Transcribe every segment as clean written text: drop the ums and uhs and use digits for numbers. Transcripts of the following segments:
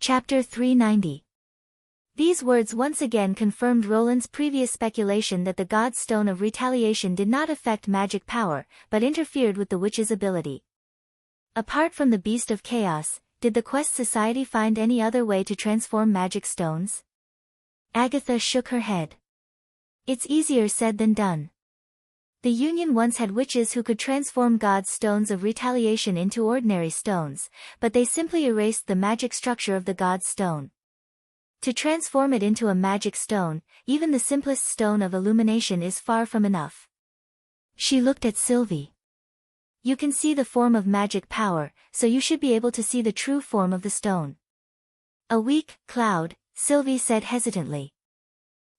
Chapter 390. These words once again confirmed Roland's previous speculation that the God's Stone of Retaliation did not affect magic power, but interfered with the witch's ability. Apart from the Beast of Chaos, did the Quest Society find any other way to transform magic stones? Agatha shook her head. It's easier said than done. The Union once had witches who could transform God's Stones of Retaliation into ordinary stones, but they simply erased the magic structure of the God's Stone. To transform it into a magic stone, even the simplest stone of illumination is far from enough. She looked at Sylvie. You can see the form of magic power, so you should be able to see the true form of the stone. A weak cloud, Sylvie said hesitantly.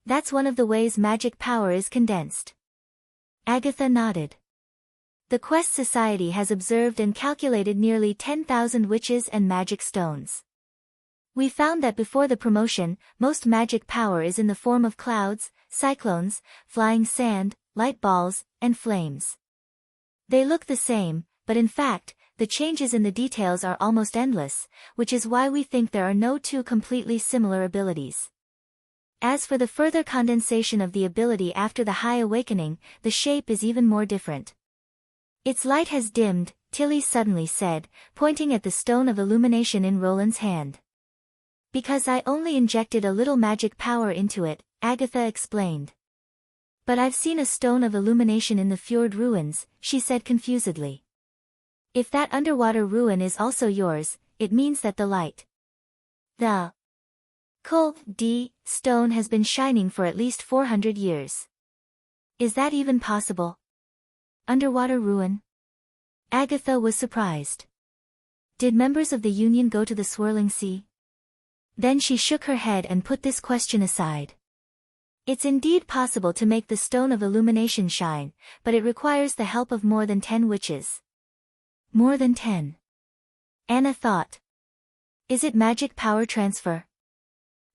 That's one of the ways magic power is condensed. Agatha nodded. The Quest Society has observed and calculated nearly 10,000 witches and magic stones. We found that before the promotion, most magic power is in the form of clouds, cyclones, flying sand, light balls, and flames. They look the same, but in fact, the changes in the details are almost endless, which is why we think there are no two completely similar abilities. As for the further condensation of the ability after the High Awakening, the shape is even more different. Its light has dimmed, Tilly suddenly said, pointing at the stone of illumination in Roland's hand. Because I only injected a little magic power into it, Agatha explained. But I've seen a stone of illumination in the fjord ruins, she said confusedly. If that underwater ruin is also yours, it means that the light. The Cold stone has been shining for at least 400 years. Is that even possible? Underwater ruin? Agatha was surprised. Did members of the Union go to the swirling sea? Then she shook her head and put this question aside. It's indeed possible to make the stone of illumination shine, but it requires the help of more than 10 witches. More than 10. Anna thought. Is it magic power transfer?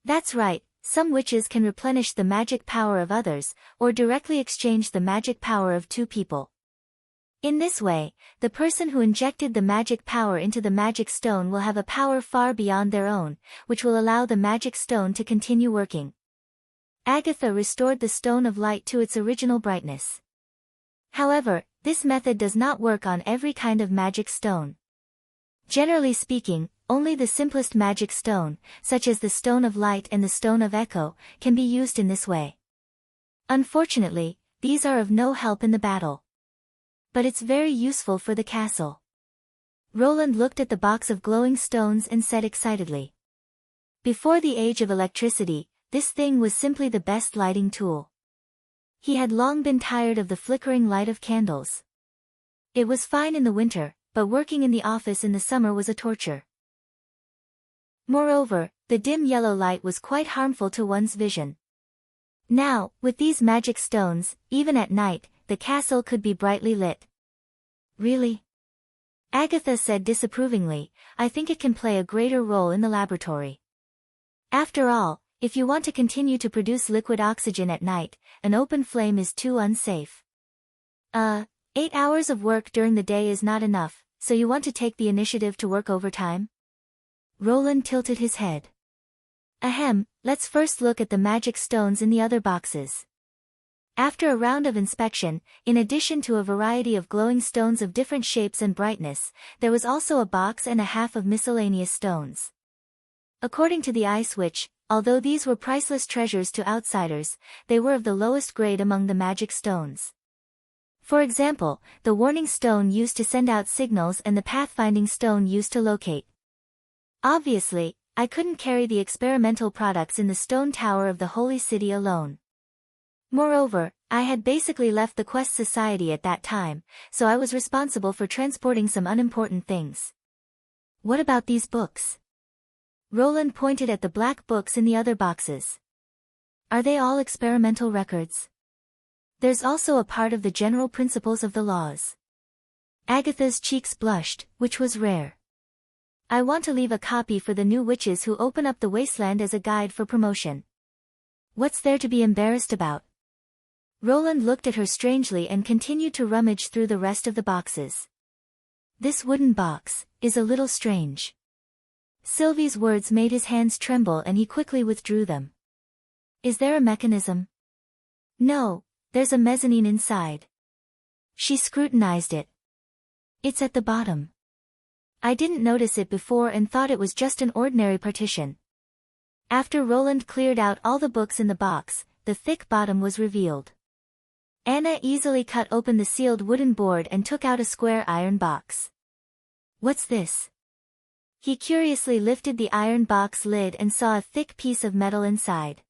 That's right, some witches can replenish the magic power of others, or directly exchange the magic power of two people. In this way, the person who injected the magic power into the magic stone will have a power far beyond their own, which will allow the magic stone to continue working. Agatha restored the stone of light to its original brightness. However, this method does not work on every kind of magic stone. Generally speaking, only the simplest magic stone, such as the Stone of Light and the Stone of Echo, can be used in this way. Unfortunately, these are of no help in the battle. But it's very useful for the castle. Roland looked at the box of glowing stones and said excitedly. Before the age of electricity, this thing was simply the best lighting tool. He had long been tired of the flickering light of candles. It was fine in the winter, but working in the office in the summer was a torture. Moreover, the dim yellow light was quite harmful to one's vision. Now, with these magic stones, even at night, the castle could be brightly lit. Really? Agatha said disapprovingly, I think it can play a greater role in the laboratory. After all, if you want to continue to produce liquid oxygen at night, an open flame is too unsafe. 8 hours of work during the day is not enough, so you want to take the initiative to work overtime? Roland tilted his head. Ahem, let's first look at the magic stones in the other boxes. After a round of inspection, in addition to a variety of glowing stones of different shapes and brightness, there was also a box and a half of miscellaneous stones. According to the Ice Witch, although these were priceless treasures to outsiders, they were of the lowest grade among the magic stones. For example, the Warning Stone used to send out signals and the Pathfinding Stone used to locate. Obviously, I couldn't carry the experimental products in the stone tower of the Holy City alone. Moreover, I had basically left the Quest Society at that time, so I was responsible for transporting some unimportant things. What about these books? Roland pointed at the black books in the other boxes. Are they all experimental records? There's also a part of the general principles of the laws. Agatha's cheeks blushed, which was rare. I want to leave a copy for the new witches who open up the wasteland as a guide for promotion. What's there to be embarrassed about? Roland looked at her strangely and continued to rummage through the rest of the boxes. This wooden box is a little strange. Sylvie's words made his hands tremble and he quickly withdrew them. Is there a mechanism? No, there's a mezzanine inside. She scrutinized it. It's at the bottom. I didn't notice it before and thought it was just an ordinary partition. After Roland cleared out all the books in the box, the thick bottom was revealed. Anna easily cut open the sealed wooden board and took out a square iron box. What's this? He curiously lifted the iron box lid and saw a thick piece of metal inside.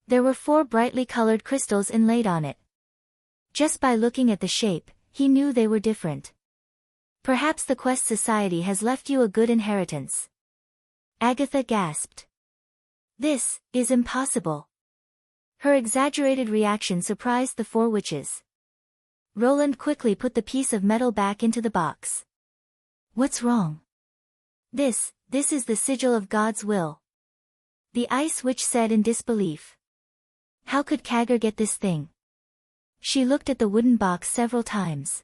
There were 4 brightly colored crystals inlaid on it. Just by looking at the shape, he knew they were different. Perhaps the Quest Society has left you a good inheritance. Agatha gasped. This is impossible. Her exaggerated reaction surprised the 4 witches. Roland quickly put the piece of metal back into the box. What's wrong? This is the sigil of God's will. The Ice Witch said in disbelief. How could Kagger get this thing? She looked at the wooden box several times.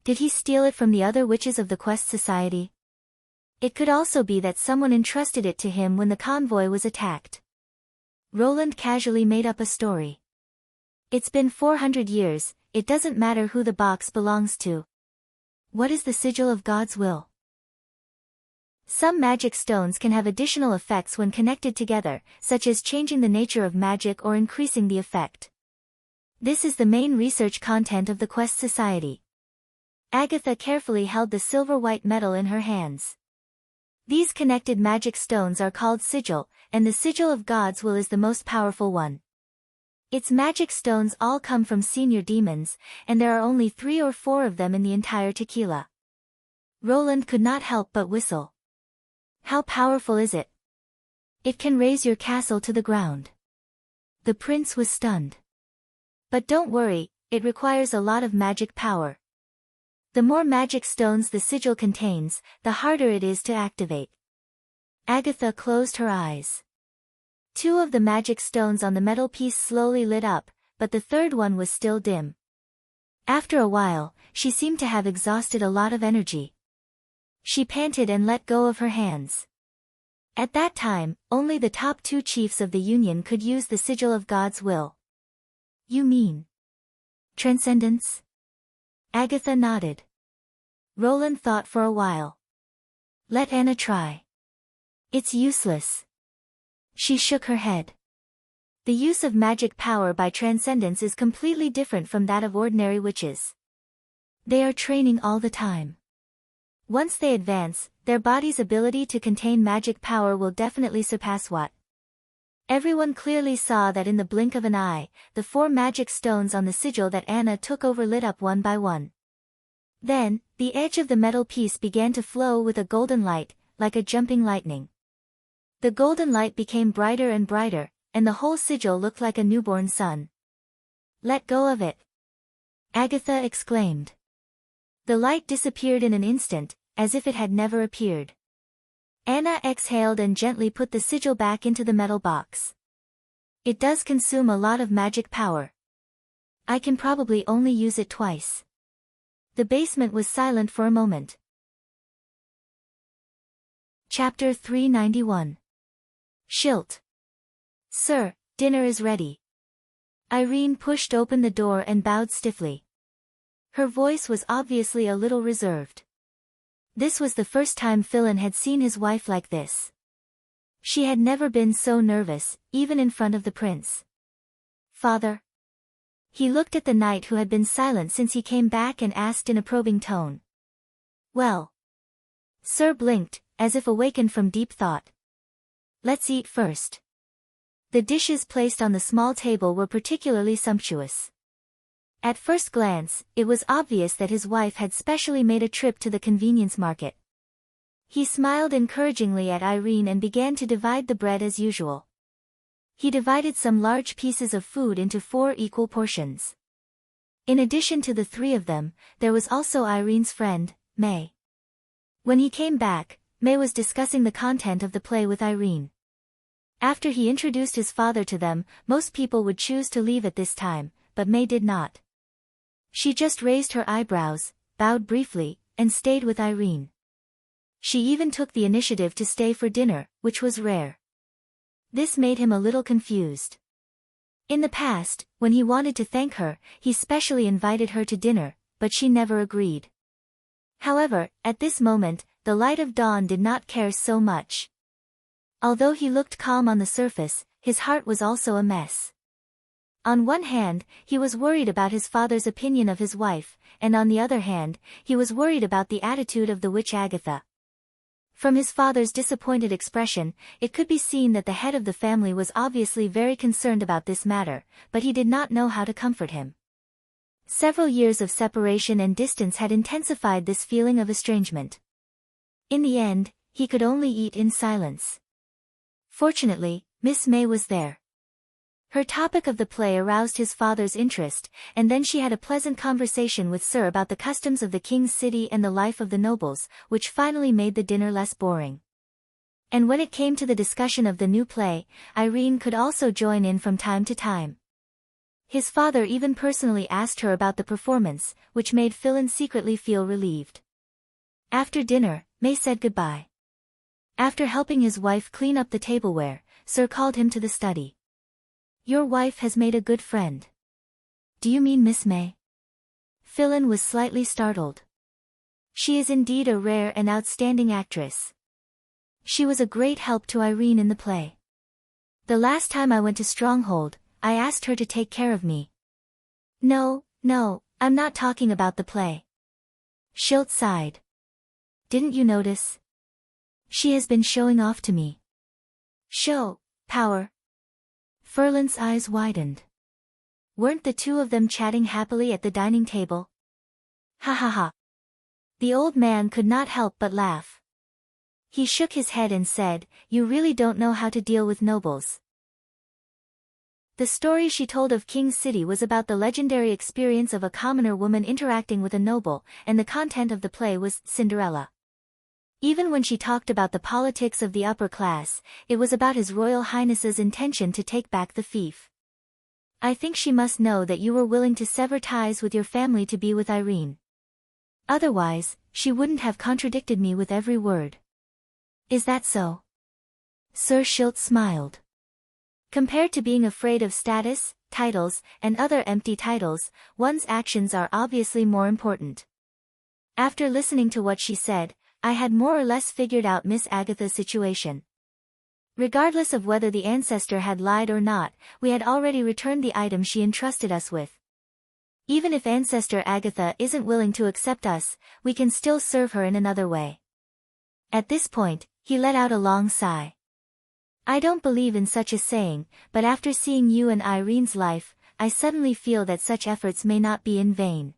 Did he steal it from the other witches of the Quest Society? It could also be that someone entrusted it to him when the convoy was attacked. Roland casually made up a story. It's been 400 years, it doesn't matter who the box belongs to. What is the sigil of God's will? Some magic stones can have additional effects when connected together, such as changing the nature of magic or increasing the effect. This is the main research content of the Quest Society. Agatha carefully held the silver-white metal in her hands. These connected magic stones are called sigil, and the sigil of God's will is the most powerful one. Its magic stones all come from senior demons, and there are only 3 or 4 of them in the entire tequila. Roland could not help but whistle. How powerful is it? It can raise your castle to the ground. The prince was stunned. But don't worry, it requires a lot of magic power. The more magic stones the sigil contains, the harder it is to activate. Agatha closed her eyes. 2 of the magic stones on the metal piece slowly lit up, but the 3rd one was still dim. After a while, she seemed to have exhausted a lot of energy. She panted and let go of her hands. At that time, only the top 2 chiefs of the Union could use the sigil of God's will. You mean transcendence? Agatha nodded. Roland thought for a while. Let Anna try. It's useless. She shook her head. The use of magic power by transcendence is completely different from that of ordinary witches. They are training all the time. Once they advance, their body's ability to contain magic power will definitely surpass what? Everyone clearly saw that in the blink of an eye, the 4 magic stones on the sigil that Anna took over lit up one by one. Then, the edge of the metal piece began to flow with a golden light, like a jumping lightning. The golden light became brighter and brighter, and the whole sigil looked like a newborn sun. Let go of it! Agatha exclaimed. The light disappeared in an instant, as if it had never appeared. Anna exhaled and gently put the sigil back into the metal box. It does consume a lot of magic power. I can probably only use it twice. The basement was silent for a moment. Chapter 391. Schilt. Sir, dinner is ready. Irene pushed open the door and bowed stiffly. Her voice was obviously a little reserved. This was the first time Philin had seen his wife like this. She had never been so nervous, even in front of the prince. Father? He looked at the knight who had been silent since he came back and asked in a probing tone. Well. Sir blinked, as if awakened from deep thought. Let's eat first. The dishes placed on the small table were particularly sumptuous. At first glance, it was obvious that his wife had specially made a trip to the convenience market. He smiled encouragingly at Irene and began to divide the bread as usual. He divided some large pieces of food into 4 equal portions. In addition to the 3 of them, there was also Irene's friend, May. When he came back, May was discussing the content of the play with Irene. After he introduced his father to them, most people would choose to leave at this time, but May did not. She just raised her eyebrows, bowed briefly, and stayed with Irene. She even took the initiative to stay for dinner, which was rare. This made him a little confused. In the past, when he wanted to thank her, he specially invited her to dinner, but she never agreed. However, at this moment, the light of dawn did not care so much. Although he looked calm on the surface, his heart was also a mess. On one hand, he was worried about his father's opinion of his wife, and on the other hand, he was worried about the attitude of the witch Agatha. From his father's disappointed expression, it could be seen that the head of the family was obviously very concerned about this matter, but he did not know how to comfort him. Several years of separation and distance had intensified this feeling of estrangement. In the end, he could only eat in silence. Fortunately, Miss May was there. Her topic of the play aroused his father's interest, and then she had a pleasant conversation with Sir about the customs of the king's city and the life of the nobles, which finally made the dinner less boring. And when it came to the discussion of the new play, Irene could also join in from time to time. His father even personally asked her about the performance, which made Philin secretly feel relieved. After dinner, May said goodbye. After helping his wife clean up the tableware, Sir called him to the study. "Your wife has made a good friend." "Do you mean Miss May?" Philin was slightly startled. "She is indeed a rare and outstanding actress. She was a great help to Irene in the play. The last time I went to Stronghold, I asked her to take care of me." No, I'm not talking about the play." Schilt sighed. "Didn't you notice? She has been showing off to me." "Show power?" Ferlin's eyes widened. Weren't the two of them chatting happily at the dining table? Ha ha ha. The old man could not help but laugh. He shook his head and said, "You really don't know how to deal with nobles." The story she told of King's City was about the legendary experience of a commoner woman interacting with a noble, and the content of the play was Cinderella. Even when she talked about the politics of the upper class, it was about His Royal Highness's intention to take back the fief. "I think she must know that you were willing to sever ties with your family to be with Irene. Otherwise, she wouldn't have contradicted me with every word." "Is that so?" Sir Schilt smiled. Compared to being afraid of status, titles, and other empty titles, one's actions are obviously more important. After listening to what she said, I had more or less figured out Miss Agatha's situation. Regardless of whether the ancestor had lied or not, we had already returned the item she entrusted us with. Even if Ancestor Agatha isn't willing to accept us, we can still serve her in another way. At this point, he let out a long sigh. "I don't believe in such a saying, but after seeing you and Irene's life, I suddenly feel that such efforts may not be in vain."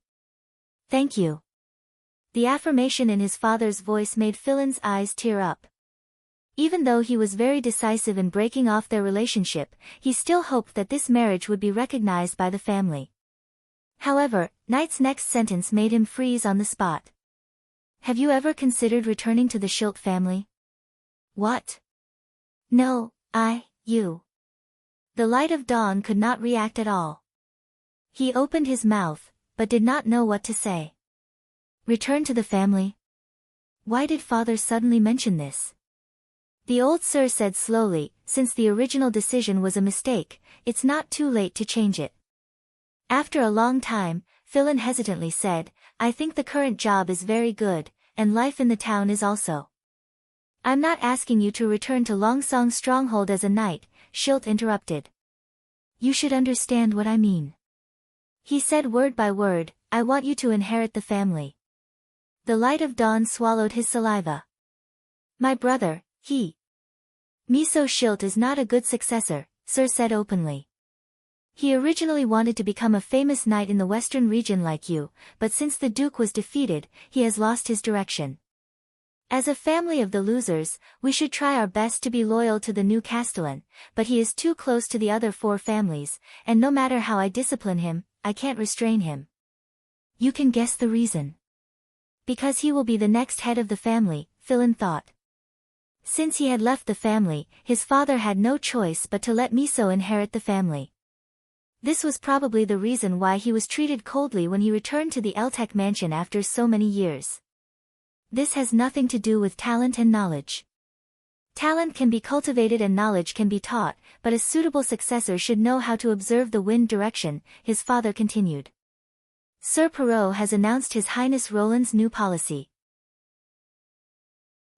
"Thank you." The affirmation in his father's voice made Philin's eyes tear up. Even though he was very decisive in breaking off their relationship, he still hoped that this marriage would be recognized by the family. However, Knight's next sentence made him freeze on the spot. "Have you ever considered returning to the Schilt family?" "What?" "No, you." The light of dawn could not react at all. He opened his mouth, but did not know what to say. Return to the family? Why did father suddenly mention this? The old sir said slowly, "Since the original decision was a mistake, it's not too late to change it." After a long time, Philin hesitantly said, "I think the current job is very good, and life in the town is also." "I'm not asking you to return to Longsong Stronghold as a knight," Schilt interrupted. "You should understand what I mean." He said word by word, "I want you to inherit the family." The light of dawn swallowed his saliva. "My brother, Miso Schilt is not a good successor," Sir said openly. "He originally wanted to become a famous knight in the western region like you, but since the Duke was defeated, he has lost his direction. As a family of the losers, we should try our best to be loyal to the new Castellan, but he is too close to the other 4 families, and no matter how I discipline him, I can't restrain him." "You can guess the reason." "Because he will be the next head of the family," Philin thought. Since he had left the family, his father had no choice but to let Miso inherit the family. This was probably the reason why he was treated coldly when he returned to the Eltek mansion after so many years. This has nothing to do with talent and knowledge. Talent can be cultivated and knowledge can be taught, but a suitable successor should know how to observe the wind direction, his father continued. Sir Perrault has announced His Highness Roland's new policy.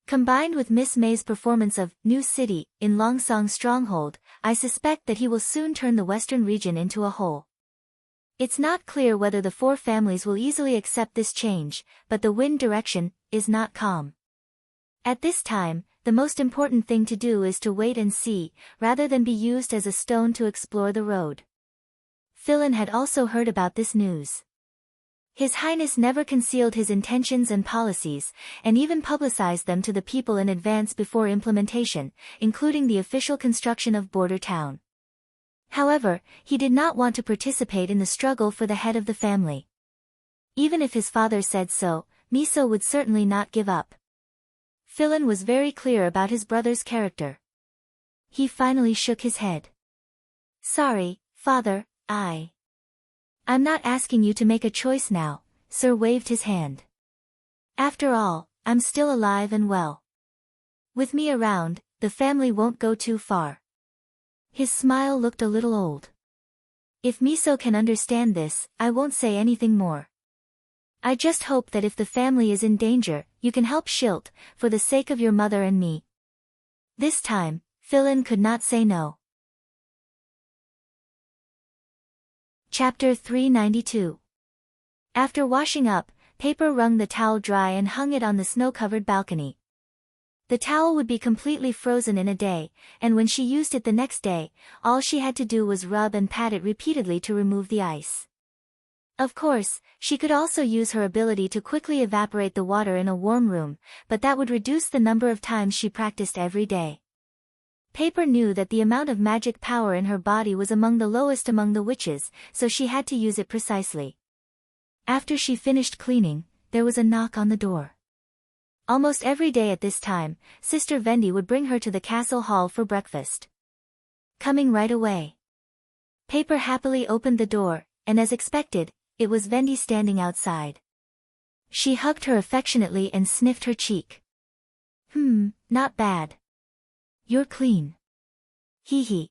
Combined with Miss May's performance of New City in Longsong's Stronghold, I suspect that he will soon turn the western region into a whole. It's not clear whether the four families will easily accept this change, but the wind direction is not calm. At this time, the most important thing to do is to wait and see, rather than be used as a stone to explore the road. Philin had also heard about this news. His Highness never concealed his intentions and policies, and even publicized them to the people in advance before implementation, including the official construction of Border Town. However, he did not want to participate in the struggle for the head of the family. Even if his father said so, Miso would certainly not give up. Philin was very clear about his brother's character. He finally shook his head. Sorry, father, I'm not asking you to make a choice now, Sir waved his hand. After all, I'm still alive and well. With me around, the family won't go too far. His smile looked a little old. If Miso can understand this, I won't say anything more. I just hope that if the family is in danger, you can help Schilt, for the sake of your mother and me. This time, Philin could not say no. Chapter 392. After washing up, Paper wrung the towel dry and hung it on the snow-covered balcony. The towel would be completely frozen in a day, and when she used it the next day, all she had to do was rub and pat it repeatedly to remove the ice. Of course, she could also use her ability to quickly evaporate the water in a warm room, but that would reduce the number of times she practiced every day. Paper knew that the amount of magic power in her body was among the lowest among the witches, so she had to use it precisely. After she finished cleaning, there was a knock on the door. Almost every day at this time, Sister Vendi would bring her to the castle hall for breakfast. Coming right away. Paper happily opened the door, and as expected, it was Vendi standing outside. She hugged her affectionately and sniffed her cheek. Not bad. You're clean. Hee hee.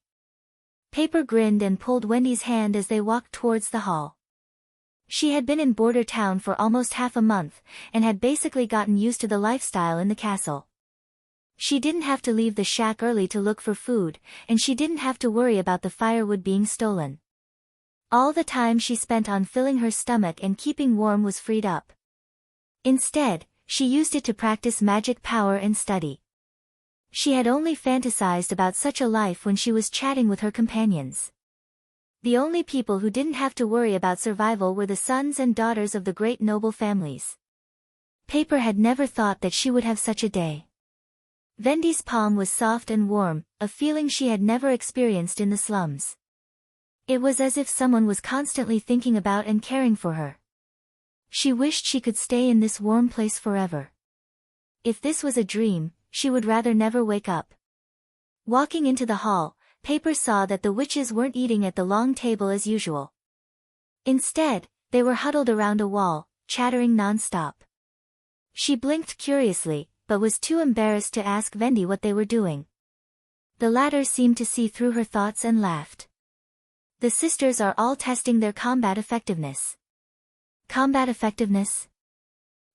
Paper grinned and pulled Wendy's hand as they walked towards the hall. She had been in Border Town for almost half a month, and had basically gotten used to the lifestyle in the castle. She didn't have to leave the shack early to look for food, and she didn't have to worry about the firewood being stolen. All the time she spent on filling her stomach and keeping warm was freed up. Instead, she used it to practice magic power and study. She had only fantasized about such a life when she was chatting with her companions. The only people who didn't have to worry about survival were the sons and daughters of the great noble families. Paper had never thought that she would have such a day. Vendi's palm was soft and warm, a feeling she had never experienced in the slums. It was as if someone was constantly thinking about and caring for her. She wished she could stay in this warm place forever. If this was a dream, she would rather never wake up. Walking into the hall, Paper saw that the witches weren't eating at the long table as usual. Instead, they were huddled around a wall, chattering non-stop. She blinked curiously, but was too embarrassed to ask Vendi what they were doing. The latter seemed to see through her thoughts and laughed. The sisters are all testing their combat effectiveness. Combat effectiveness?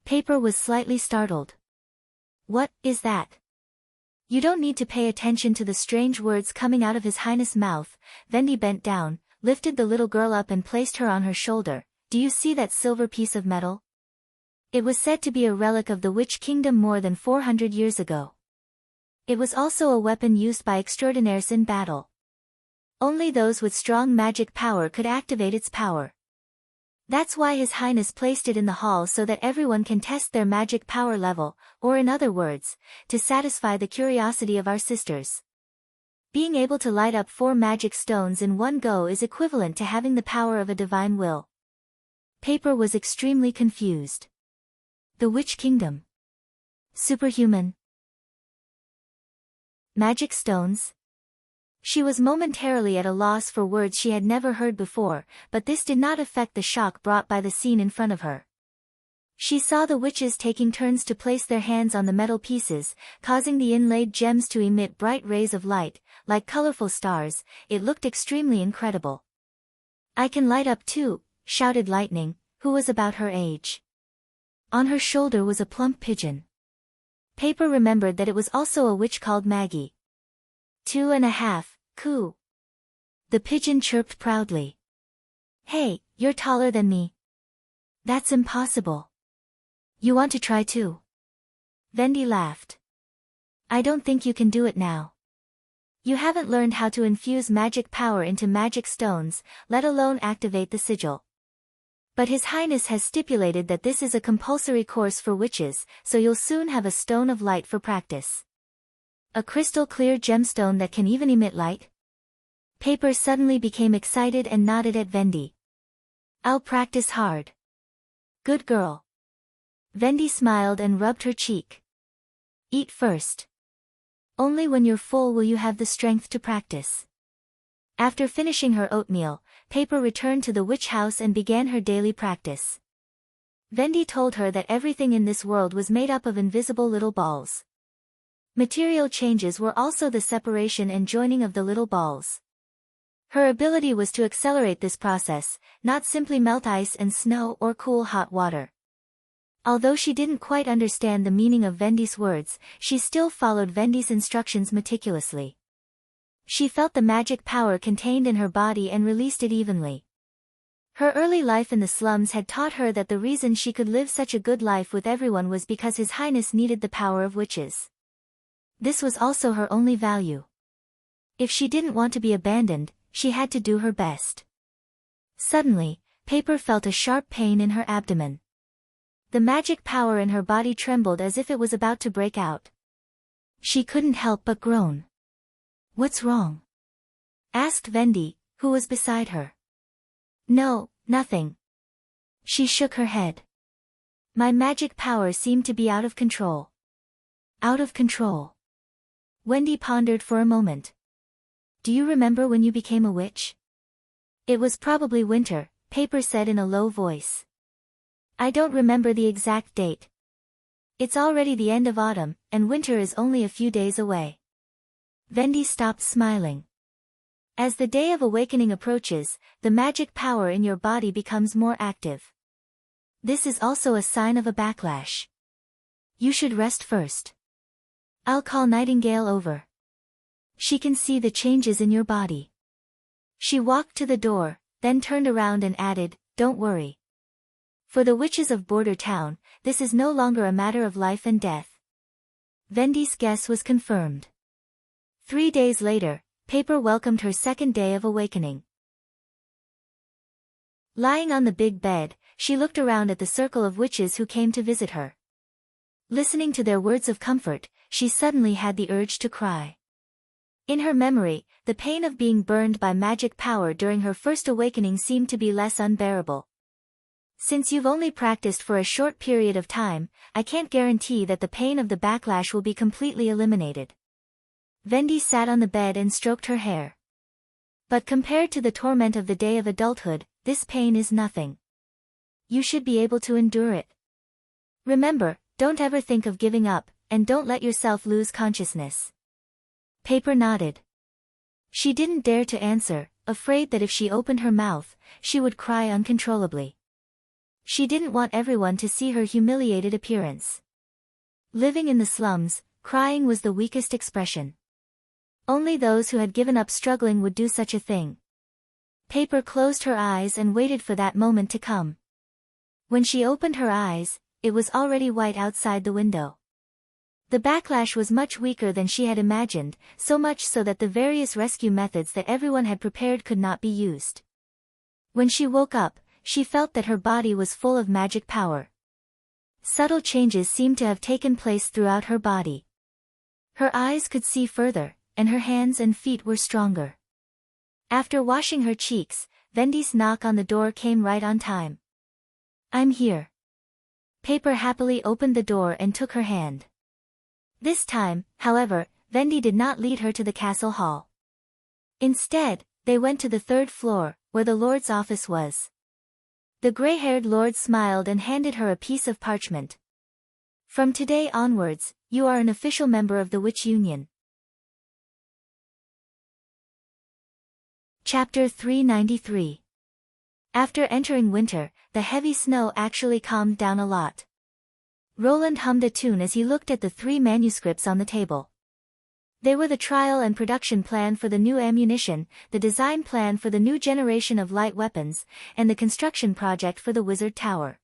Paper was slightly startled. What is that? You don't need to pay attention to the strange words coming out of His Highness' mouth. Vendi bent down, lifted the little girl up and placed her on her shoulder. Do you see that silver piece of metal? It was said to be a relic of the Witch Kingdom more than 400 years ago. It was also a weapon used by extraordinaires in battle. Only those with strong magic power could activate its power. That's why His Highness placed it in the hall so that everyone can test their magic power level, or in other words, to satisfy the curiosity of our sisters. Being able to light up 4 magic stones in one go is equivalent to having the power of a divine will. Paper was extremely confused. The Witch Kingdom. Superhuman. Magic stones? She was momentarily at a loss for words she had never heard before, but this did not affect the shock brought by the scene in front of her. She saw the witches taking turns to place their hands on the metal pieces, causing the inlaid gems to emit bright rays of light, like colorful stars. It looked extremely incredible. "I can light up too," shouted Lightning, who was about her age. On her shoulder was a plump pigeon. Paper remembered that it was also a witch called Maggie. 2.5, coo. The pigeon chirped proudly. "Hey, you're taller than me." "That's impossible." "You want to try too?" Vendi laughed. "I don't think you can do it now. You haven't learned how to infuse magic power into magic stones, let alone activate the sigil. But His Highness has stipulated that this is a compulsory course for witches, so you'll soon have a stone of light for practice." "A crystal-clear gemstone that can even emit light?" Paper suddenly became excited and nodded at Vendi. "I'll practice hard." "Good girl." Vendi smiled and rubbed her cheek. "Eat first. Only when you're full will you have the strength to practice." After finishing her oatmeal, Paper returned to the witch house and began her daily practice. Vendi told her that everything in this world was made up of invisible little balls. Material changes were also the separation and joining of the little balls. Her ability was to accelerate this process, not simply melt ice and snow or cool hot water. Although she didn't quite understand the meaning of Vendi's words, she still followed Vendi's instructions meticulously. She felt the magic power contained in her body and released it evenly. Her early life in the slums had taught her that the reason she could live such a good life with everyone was because His Highness needed the power of witches. This was also her only value. If she didn't want to be abandoned, she had to do her best. Suddenly, Paper felt a sharp pain in her abdomen. The magic power in her body trembled as if it was about to break out. She couldn't help but groan. "What's wrong?" asked Vendi, who was beside her. "No, nothing." She shook her head. "My magic power seemed to be out of control." "Out of control?" Wendy pondered for a moment. "Do you remember when you became a witch?" "It was probably winter," Paper said in a low voice. "I don't remember the exact date. It's already the end of autumn, and winter is only a few days away." Vendi stopped smiling. As the day of awakening approaches, the magic power in your body becomes more active. This is also a sign of a backlash. You should rest first. I'll call Nightingale over. She can see the changes in your body. She walked to the door, then turned around and added, "Don't worry. For the witches of Border Town, this is no longer a matter of life and death." Vendi's guess was confirmed. 3 days later, Paper welcomed her second day of awakening. Lying on the big bed, she looked around at the circle of witches who came to visit her. Listening to their words of comfort, she suddenly had the urge to cry. In her memory, the pain of being burned by magic power during her first awakening seemed to be less unbearable. "Since you've only practiced for a short period of time, I can't guarantee that the pain of the backlash will be completely eliminated." Vendi sat on the bed and stroked her hair. "But compared to the torment of the day of adulthood, this pain is nothing. You should be able to endure it. Remember, don't ever think of giving up, and don't let yourself lose consciousness." Paper nodded. She didn't dare to answer, afraid that if she opened her mouth, she would cry uncontrollably. She didn't want everyone to see her humiliated appearance. Living in the slums, crying was the weakest expression. Only those who had given up struggling would do such a thing. Paper closed her eyes and waited for that moment to come. When she opened her eyes, it was already white outside the window. The backlash was much weaker than she had imagined, so much so that the various rescue methods that everyone had prepared could not be used. When she woke up, she felt that her body was full of magic power. Subtle changes seemed to have taken place throughout her body. Her eyes could see further, and her hands and feet were stronger. After washing her cheeks, Vendi's knock on the door came right on time. "I'm here." Paper happily opened the door and took her hand. This time, however, Vendi did not lead her to the castle hall. Instead, they went to the 3rd floor, where the Lord's office was. The gray-haired lord smiled and handed her a piece of parchment. From today onwards, you are an official member of the Witch Union. Chapter 393. After entering winter, the heavy snow actually calmed down a lot. Roland hummed a tune as he looked at the 3 manuscripts on the table. They were the trial and production plan for the new ammunition, the design plan for the new generation of light weapons, and the construction project for the Wizard Tower.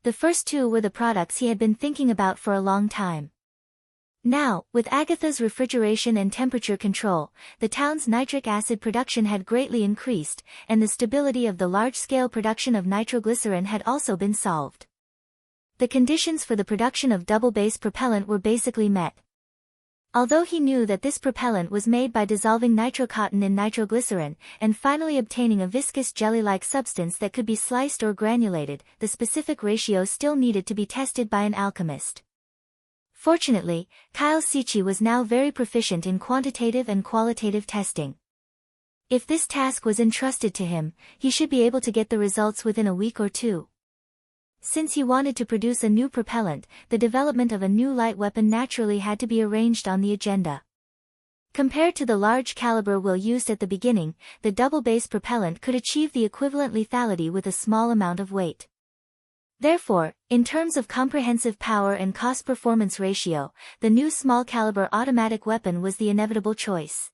The first 2 were the products he had been thinking about for a long time. Now, with Agatha's refrigeration and temperature control, the town's nitric acid production had greatly increased, and the stability of the large-scale production of nitroglycerin had also been solved. The conditions for the production of double-base propellant were basically met. Although he knew that this propellant was made by dissolving nitrocotton in nitroglycerin, and finally obtaining a viscous jelly-like substance that could be sliced or granulated, the specific ratio still needed to be tested by an alchemist. Fortunately, Kyle Sichi was now very proficient in quantitative and qualitative testing. If this task was entrusted to him, he should be able to get the results within a week or 2. Since he wanted to produce a new propellant, the development of a new light weapon naturally had to be arranged on the agenda. Compared to the large caliber will used at the beginning, the double-base propellant could achieve the equivalent lethality with a small amount of weight. Therefore, in terms of comprehensive power and cost-performance ratio, the new small-caliber automatic weapon was the inevitable choice.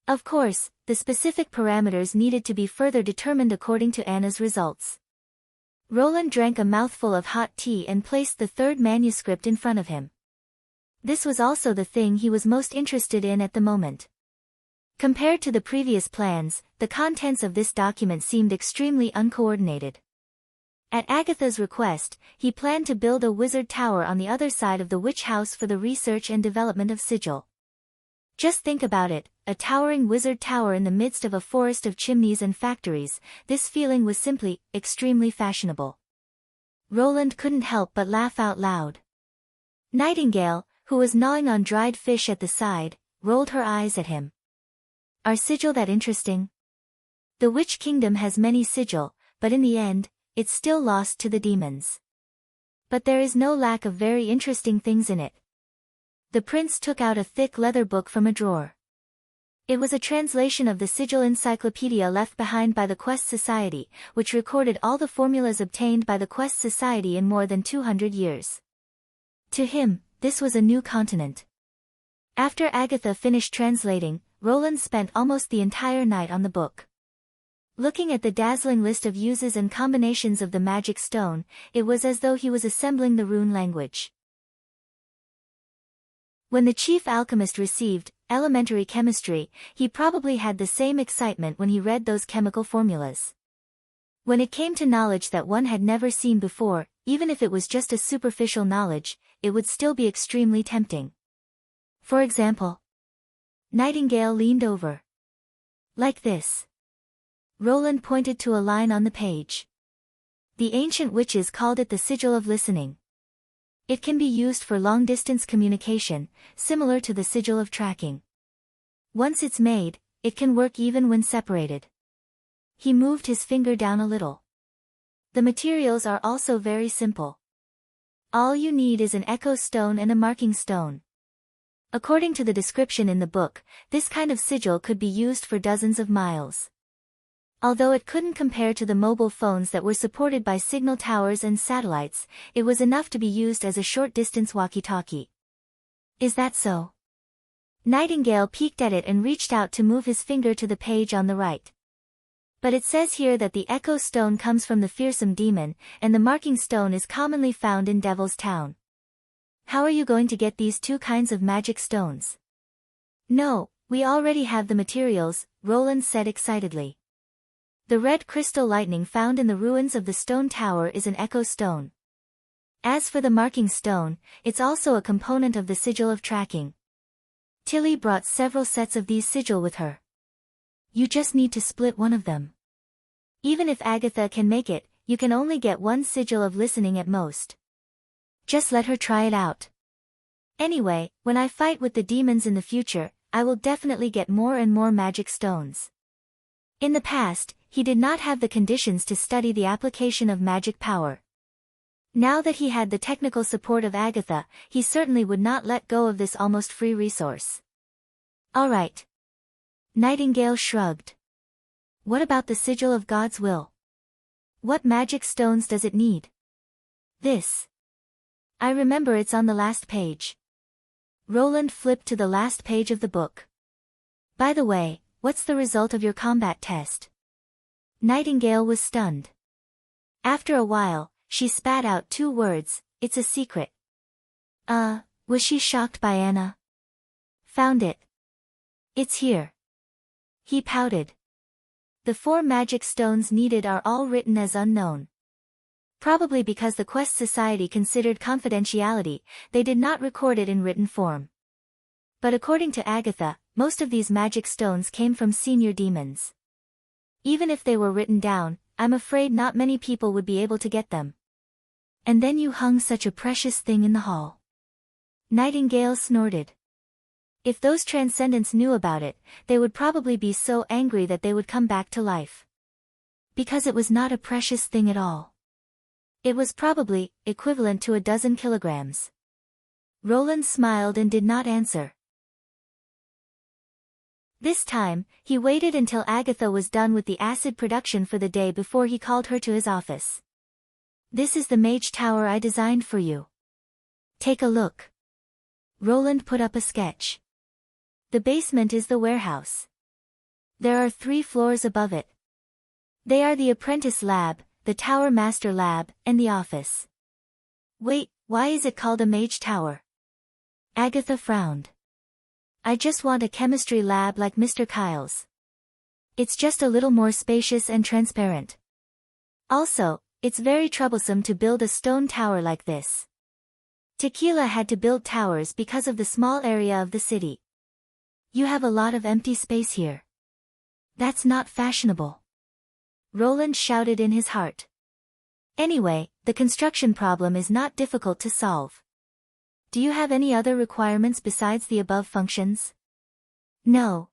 Of course, the specific parameters needed to be further determined according to Anna's results. Roland drank a mouthful of hot tea and placed the 3rd manuscript in front of him. This was also the thing he was most interested in at the moment. Compared to the previous plans, the contents of this document seemed extremely uncoordinated. At Agatha's request, he planned to build a wizard tower on the other side of the witch house for the research and development of sigil. Just think about it, a towering wizard tower in the midst of a forest of chimneys and factories. This feeling was simply extremely fashionable. Roland couldn't help but laugh out loud. Nightingale, who was gnawing on dried fish at the side, rolled her eyes at him. Are sigil that interesting? The Witch Kingdom has many sigil, but in the end, it's still lost to the demons. But there is no lack of very interesting things in it. The prince took out a thick leather book from a drawer. It was a translation of the sigil encyclopedia left behind by the Quest Society, which recorded all the formulas obtained by the Quest Society in more than 200 years. To him, this was a new continent. After Agatha finished translating, Roland spent almost the entire night on the book. Looking at the dazzling list of uses and combinations of the magic stone, it was as though he was assembling the rune language. When the chief alchemist received elementary chemistry, he probably had the same excitement when he read those chemical formulas. When it came to knowledge that one had never seen before, even if it was just a superficial knowledge, it would still be extremely tempting. For example, Nightingale leaned over. Like this. Roland pointed to a line on the page. The ancient witches called it the sigil of listening. It can be used for long-distance communication, similar to the sigil of tracking. Once it's made, it can work even when separated. He moved his finger down a little. The materials are also very simple. All you need is an echo stone and a marking stone. According to the description in the book, this kind of sigil could be used for dozens of miles. Although it couldn't compare to the mobile phones that were supported by signal towers and satellites, it was enough to be used as a short-distance walkie-talkie. Is that so? Nightingale peeked at it and reached out to move his finger to the page on the right. But it says here that the echo stone comes from the fearsome demon, and the marking stone is commonly found in Devil's Town. How are you going to get these 2 kinds of magic stones? No, we already have the materials, Roland said excitedly. The red crystal lightning found in the ruins of the stone tower is an echo stone. As for the marking stone, it's also a component of the sigil of tracking. Tilly brought several sets of these sigil with her. You just need to split one of them. Even if Agatha can make it, you can only get 1 sigil of listening at most. Just let her try it out. Anyway, when I fight with the demons in the future, I will definitely get more and more magic stones. In the past, he did not have the conditions to study the application of magic power. Now that he had the technical support of Agatha, he certainly would not let go of this almost free resource. All right. Nightingale shrugged. What about the sigil of God's will? What magic stones does it need? This. I remember it's on the last page. Roland flipped to the last page of the book. By the way, what's the result of your combat test? Nightingale was stunned. After a while, she spat out 2 words, it's a secret. Was she shocked by Anna? Found it. It's here. He pouted. The 4 magic stones needed are all written as unknown. Probably because the Quest Society considered confidentiality, they did not record it in written form. But according to Agatha, most of these magic stones came from senior demons. Even if they were written down, I'm afraid not many people would be able to get them. And then you hung such a precious thing in the hall. Nightingale snorted. If those transcendents knew about it, they would probably be so angry that they would come back to life. Because it was not a precious thing at all. It was probably equivalent to 12 kilograms. Roland smiled and did not answer. This time, he waited until Agatha was done with the acid production for the day before he called her to his office. This is the mage tower I designed for you. Take a look. Roland put up a sketch. The basement is the warehouse. There are 3 floors above it. They are the apprentice lab, the tower master lab, and the office. Wait, why is it called a mage tower? Agatha frowned. I just want a chemistry lab like Mr. Kyle's. It's just a little more spacious and transparent. Also, it's very troublesome to build a stone tower like this. Tequila had to build towers because of the small area of the city. You have a lot of empty space here. That's not fashionable. Roland shouted in his heart. Anyway, the construction problem is not difficult to solve. Do you have any other requirements besides the above functions? No.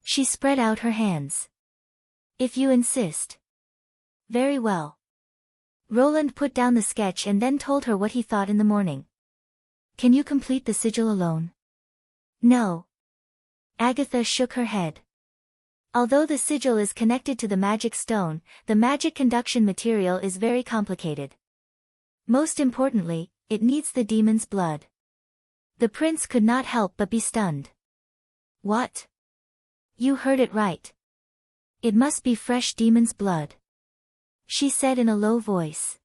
She spread out her hands. If you insist. Very well. Roland put down the sketch and then told her what he thought in the morning. Can you complete the sigil alone? No. Agatha shook her head. Although the sigil is connected to the magic stone, the magic conduction material is very complicated. Most importantly, it needs the demon's blood. The prince could not help but be stunned. What? You heard it right. It must be fresh demon's blood. She said in a low voice.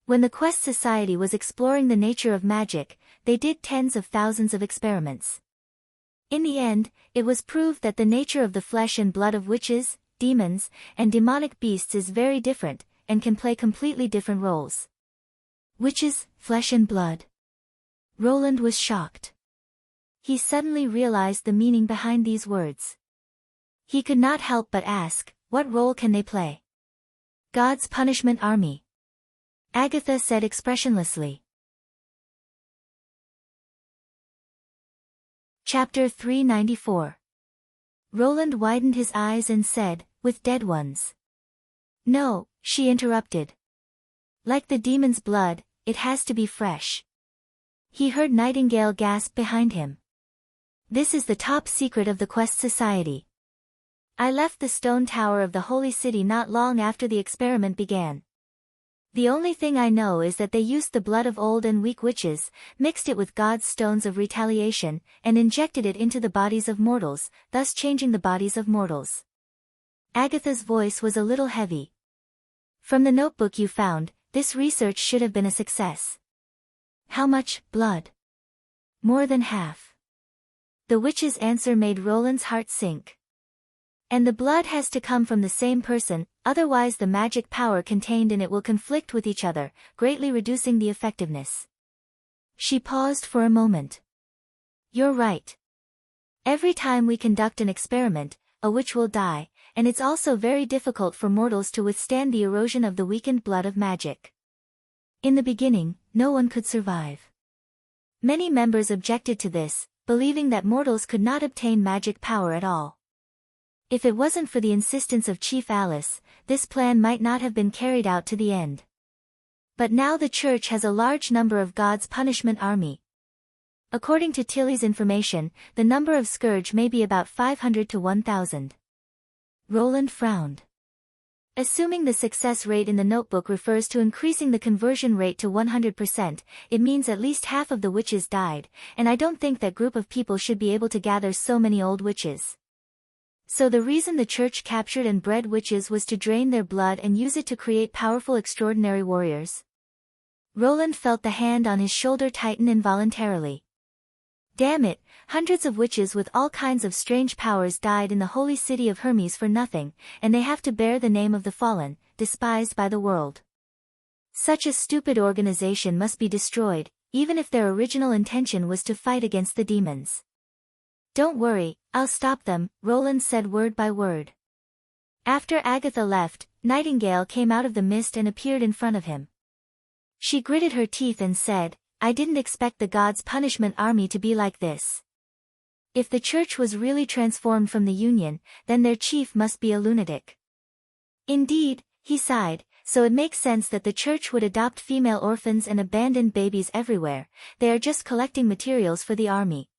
When the Quest Society was exploring the nature of magic, they did tens of thousands of experiments. In the end, it was proved that the nature of the flesh and blood of witches, demons, and demonic beasts is very different, and can play completely different roles. Witches, flesh and blood. Roland was shocked. He suddenly realized the meaning behind these words. He could not help but ask, what role can they play? God's punishment army. Agatha said expressionlessly. Chapter 394. Roland widened his eyes and said, with dead ones. No, she interrupted. Like the demon's blood, it has to be fresh. He heard Nightingale gasp behind him. This is the top secret of the Quest Society. I left the stone tower of the Holy City not long after the experiment began. The only thing I know is that they used the blood of old and weak witches, mixed it with God's stones of retaliation, and injected it into the bodies of mortals, thus changing the bodies of mortals. Agatha's voice was a little heavy. From the notebook you found, this research should have been a success. How much blood? More than half. The witch's answer made Roland's heart sink. And the blood has to come from the same person, otherwise the magic power contained in it will conflict with each other, greatly reducing the effectiveness. She paused for a moment. You're right. Every time we conduct an experiment, a witch will die, and it's also very difficult for mortals to withstand the erosion of the weakened blood of magic. In the beginning, no one could survive. Many members objected to this, believing that mortals could not obtain magic power at all. If it wasn't for the insistence of Chief Alice, this plan might not have been carried out to the end. But now the church has a large number of God's punishment army. According to Tilly's information, the number of scourge may be about 500 to 1,000. Roland frowned. Assuming the success rate in the notebook refers to increasing the conversion rate to 100%, it means at least half of the witches died, and I don't think that group of people should be able to gather so many old witches. So the reason the church captured and bred witches was to drain their blood and use it to create powerful extraordinary warriors? Roland felt the hand on his shoulder tighten involuntarily. Damn it, hundreds of witches with all kinds of strange powers died in the holy city of Hermes for nothing, and they have to bear the name of the fallen, despised by the world. Such a stupid organization must be destroyed, even if their original intention was to fight against the demons. Don't worry, I'll stop them, Roland said word by word. After Agatha left, Nightingale came out of the mist and appeared in front of him. She gritted her teeth and said, I didn't expect the God's punishment army to be like this. If the church was really transformed from the Union, then their chief must be a lunatic. Indeed, he sighed, so it makes sense that the church would adopt female orphans and abandoned babies everywhere. They are just collecting materials for the army.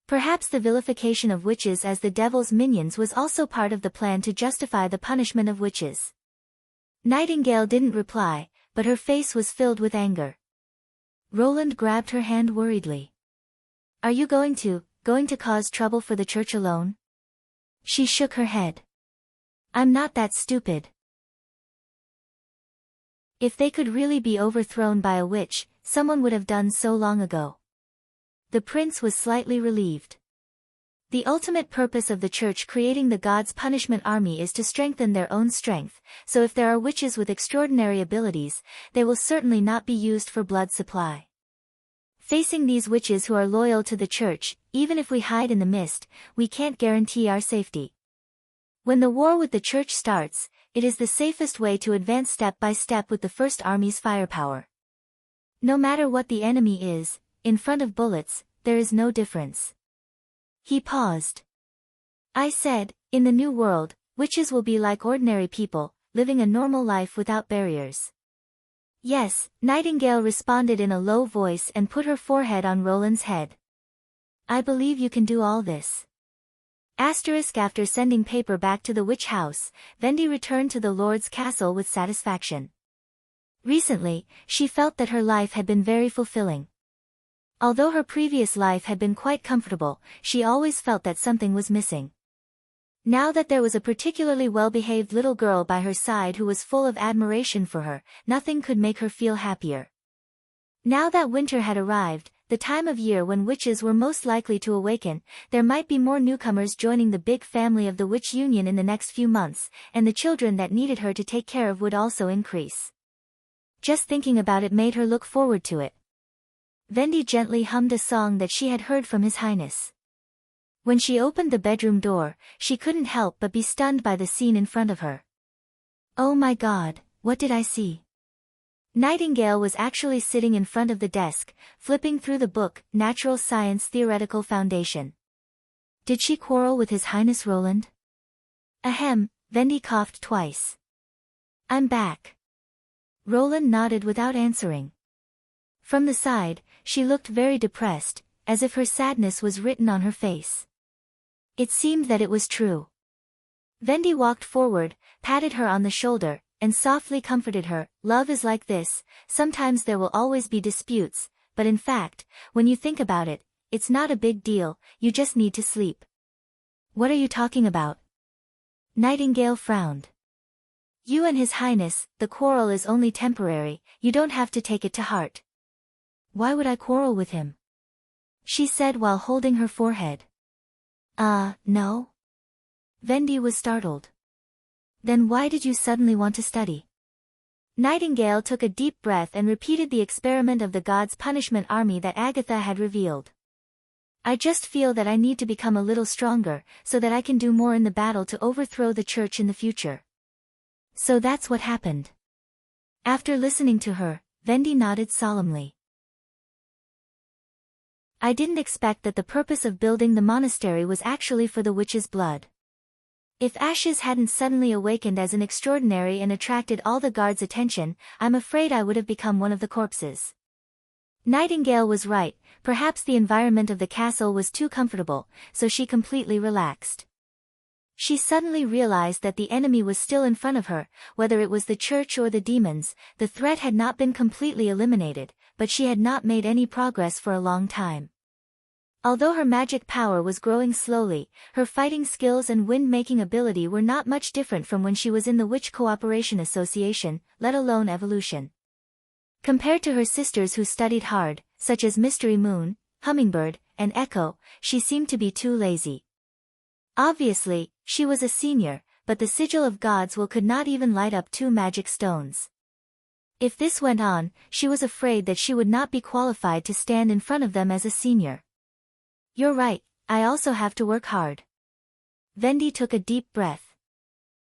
Perhaps the vilification of witches as the devil's minions was also part of the plan to justify the punishment of witches. Nightingale didn't reply, but her face was filled with anger. Roland grabbed her hand worriedly. Are you going to cause trouble for the church alone? She shook her head. I'm not that stupid. If they could really be overthrown by a witch, someone would have done so long ago. The prince was slightly relieved. The ultimate purpose of the church creating the God's punishment army is to strengthen their own strength, so if there are witches with extraordinary abilities, they will certainly not be used for blood supply. Facing these witches who are loyal to the church, even if we hide in the mist, we can't guarantee our safety. When the war with the church starts, it is the safest way to advance step by step with the first army's firepower. No matter what the enemy is, in front of bullets, there is no difference. He paused. I said, in the new world, witches will be like ordinary people, living a normal life without barriers. Yes, Nightingale responded in a low voice and put her forehead on Roland's head. I believe you can do all this. After sending paper back to the witch house, Vendi returned to the Lord's castle with satisfaction. Recently, she felt that her life had been very fulfilling. Although her previous life had been quite comfortable, she always felt that something was missing. Now that there was a particularly well-behaved little girl by her side who was full of admiration for her, nothing could make her feel happier. Now that winter had arrived, the time of year when witches were most likely to awaken, there might be more newcomers joining the big family of the Witch Union in the next few months, and the children that needed her to take care of would also increase. Just thinking about it made her look forward to it. Vendi gently hummed a song that she had heard from His Highness. When she opened the bedroom door, she couldn't help but be stunned by the scene in front of her. Oh my God, what did I see? Nightingale was actually sitting in front of the desk, flipping through the book, Natural Science Theoretical Foundation. Did she quarrel with His Highness Roland? Ahem, Vendi coughed twice. I'm back. Roland nodded without answering. From the side, she looked very depressed, as if her sadness was written on her face. It seemed that it was true. Vendi walked forward, patted her on the shoulder, and softly comforted her. Love is like this, sometimes there will always be disputes, but in fact, when you think about it, it's not a big deal, you just need to sleep. What are you talking about? Nightingale frowned. You and His Highness, the quarrel is only temporary, you don't have to take it to heart. Why would I quarrel with him? She said while holding her forehead. No? Vendi was startled. Then why did you suddenly want to study? Nightingale took a deep breath and repeated the experiment of the God's punishment army that Agatha had revealed. I just feel that I need to become a little stronger, so that I can do more in the battle to overthrow the church in the future. So that's what happened. After listening to her, Vendi nodded solemnly. I didn't expect that the purpose of building the monastery was actually for the witch's blood. If Ashes hadn't suddenly awakened as an extraordinary and attracted all the guards' attention, I'm afraid I would have become one of the corpses. Nightingale was right, perhaps the environment of the castle was too comfortable, so she completely relaxed. She suddenly realized that the enemy was still in front of her, whether it was the church or the demons. The threat had not been completely eliminated, but she had not made any progress for a long time. Although her magic power was growing slowly, her fighting skills and wind-making ability were not much different from when she was in the Witch Cooperation Association, let alone evolution. Compared to her sisters who studied hard, such as Mystery Moon, Hummingbird, and Echo, she seemed to be too lazy. Obviously, she was a senior, but the Sigil of God's Will could not even light up 2 magic stones. If this went on, she was afraid that she would not be qualified to stand in front of them as a senior. You're right, I also have to work hard. Vendi took a deep breath.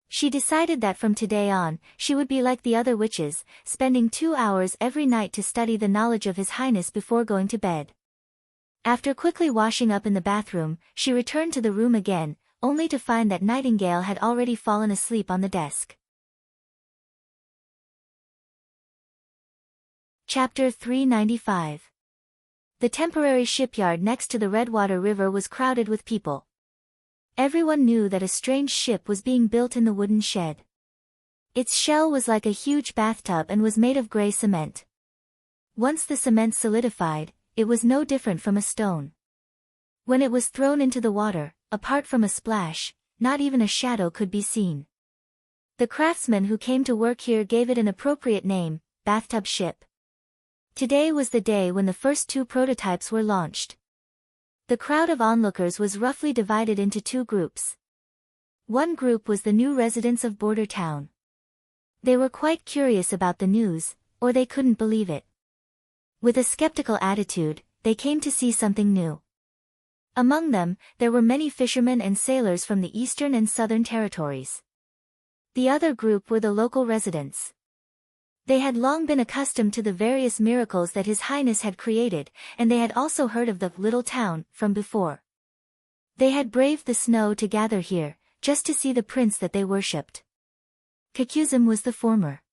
She decided that from today on, she would be like the other witches, spending 2 hours every night to study the knowledge of His Highness before going to bed. After quickly washing up in the bathroom, she returned to the room again, only to find that Nightingale had already fallen asleep on the desk. Chapter 395. The temporary shipyard next to the Redwater River was crowded with people. Everyone knew that a strange ship was being built in the wooden shed. Its shell was like a huge bathtub and was made of gray cement. Once the cement solidified, it was no different from a stone. When it was thrown into the water, apart from a splash, not even a shadow could be seen. The craftsmen who came to work here gave it an appropriate name, bathtub ship. Today was the day when the first 2 prototypes were launched. The crowd of onlookers was roughly divided into 2 groups. One group was the new residents of Border Town. They were quite curious about the news, or they couldn't believe it. With a skeptical attitude, they came to see something new. Among them, there were many fishermen and sailors from the eastern and southern territories. The other group were the local residents. They had long been accustomed to the various miracles that His Highness had created, and they had also heard of the little town from before. They had braved the snow to gather here, just to see the prince that they worshipped. Kakuzim was the former.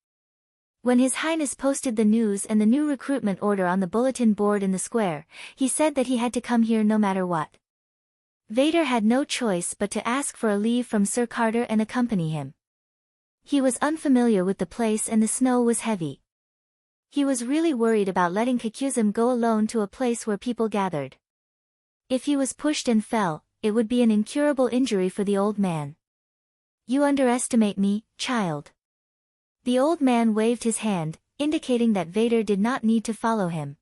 When His Highness posted the news and the new recruitment order on the bulletin board in the square, he said that he had to come here no matter what. Vader had no choice but to ask for a leave from Sir Carter and accompany him. He was unfamiliar with the place and the snow was heavy. He was really worried about letting Kakuzim go alone to a place where people gathered. If he was pushed and fell, it would be an incurable injury for the old man. You underestimate me, child. The old man waved his hand, indicating that Vader did not need to follow him.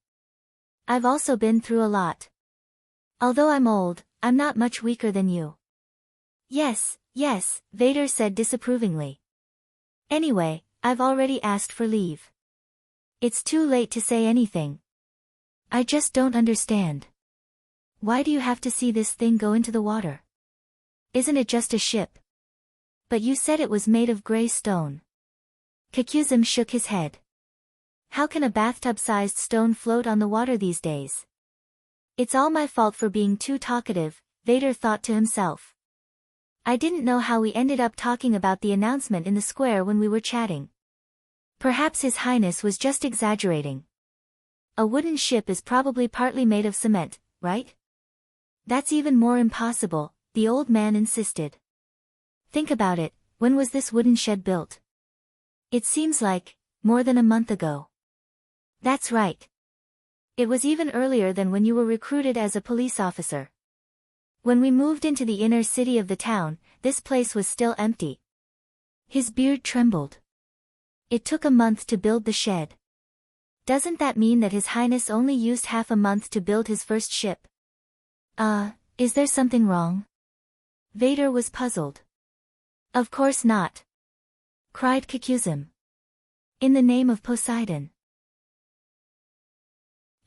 I've also been through a lot. Although I'm old, I'm not much weaker than you. Yes, Vader said disapprovingly. Anyway, I've already asked for leave. It's too late to say anything. I just don't understand. Why do you have to see this thing go into the water? Isn't it just a ship? But you said it was made of gray stone. Kakuzim shook his head. How can a bathtub-sized stone float on the water these days? It's all my fault for being too talkative, Vader thought to himself. I didn't know how we ended up talking about the announcement in the square when we were chatting. Perhaps His Highness was just exaggerating. A wooden ship is probably partly made of cement, right? That's even more impossible, the old man insisted. Think about it, when was this wooden shed built? It seems like, more than a month ago. That's right. It was even earlier than when you were recruited as a police officer. When we moved into the inner city of the town, this place was still empty. His beard trembled. It took a month to build the shed. Doesn't that mean that His Highness only used half a month to build his first ship? Is there something wrong? Vader was puzzled. Of course not. Cried Kakuzim. In the name of Poseidon.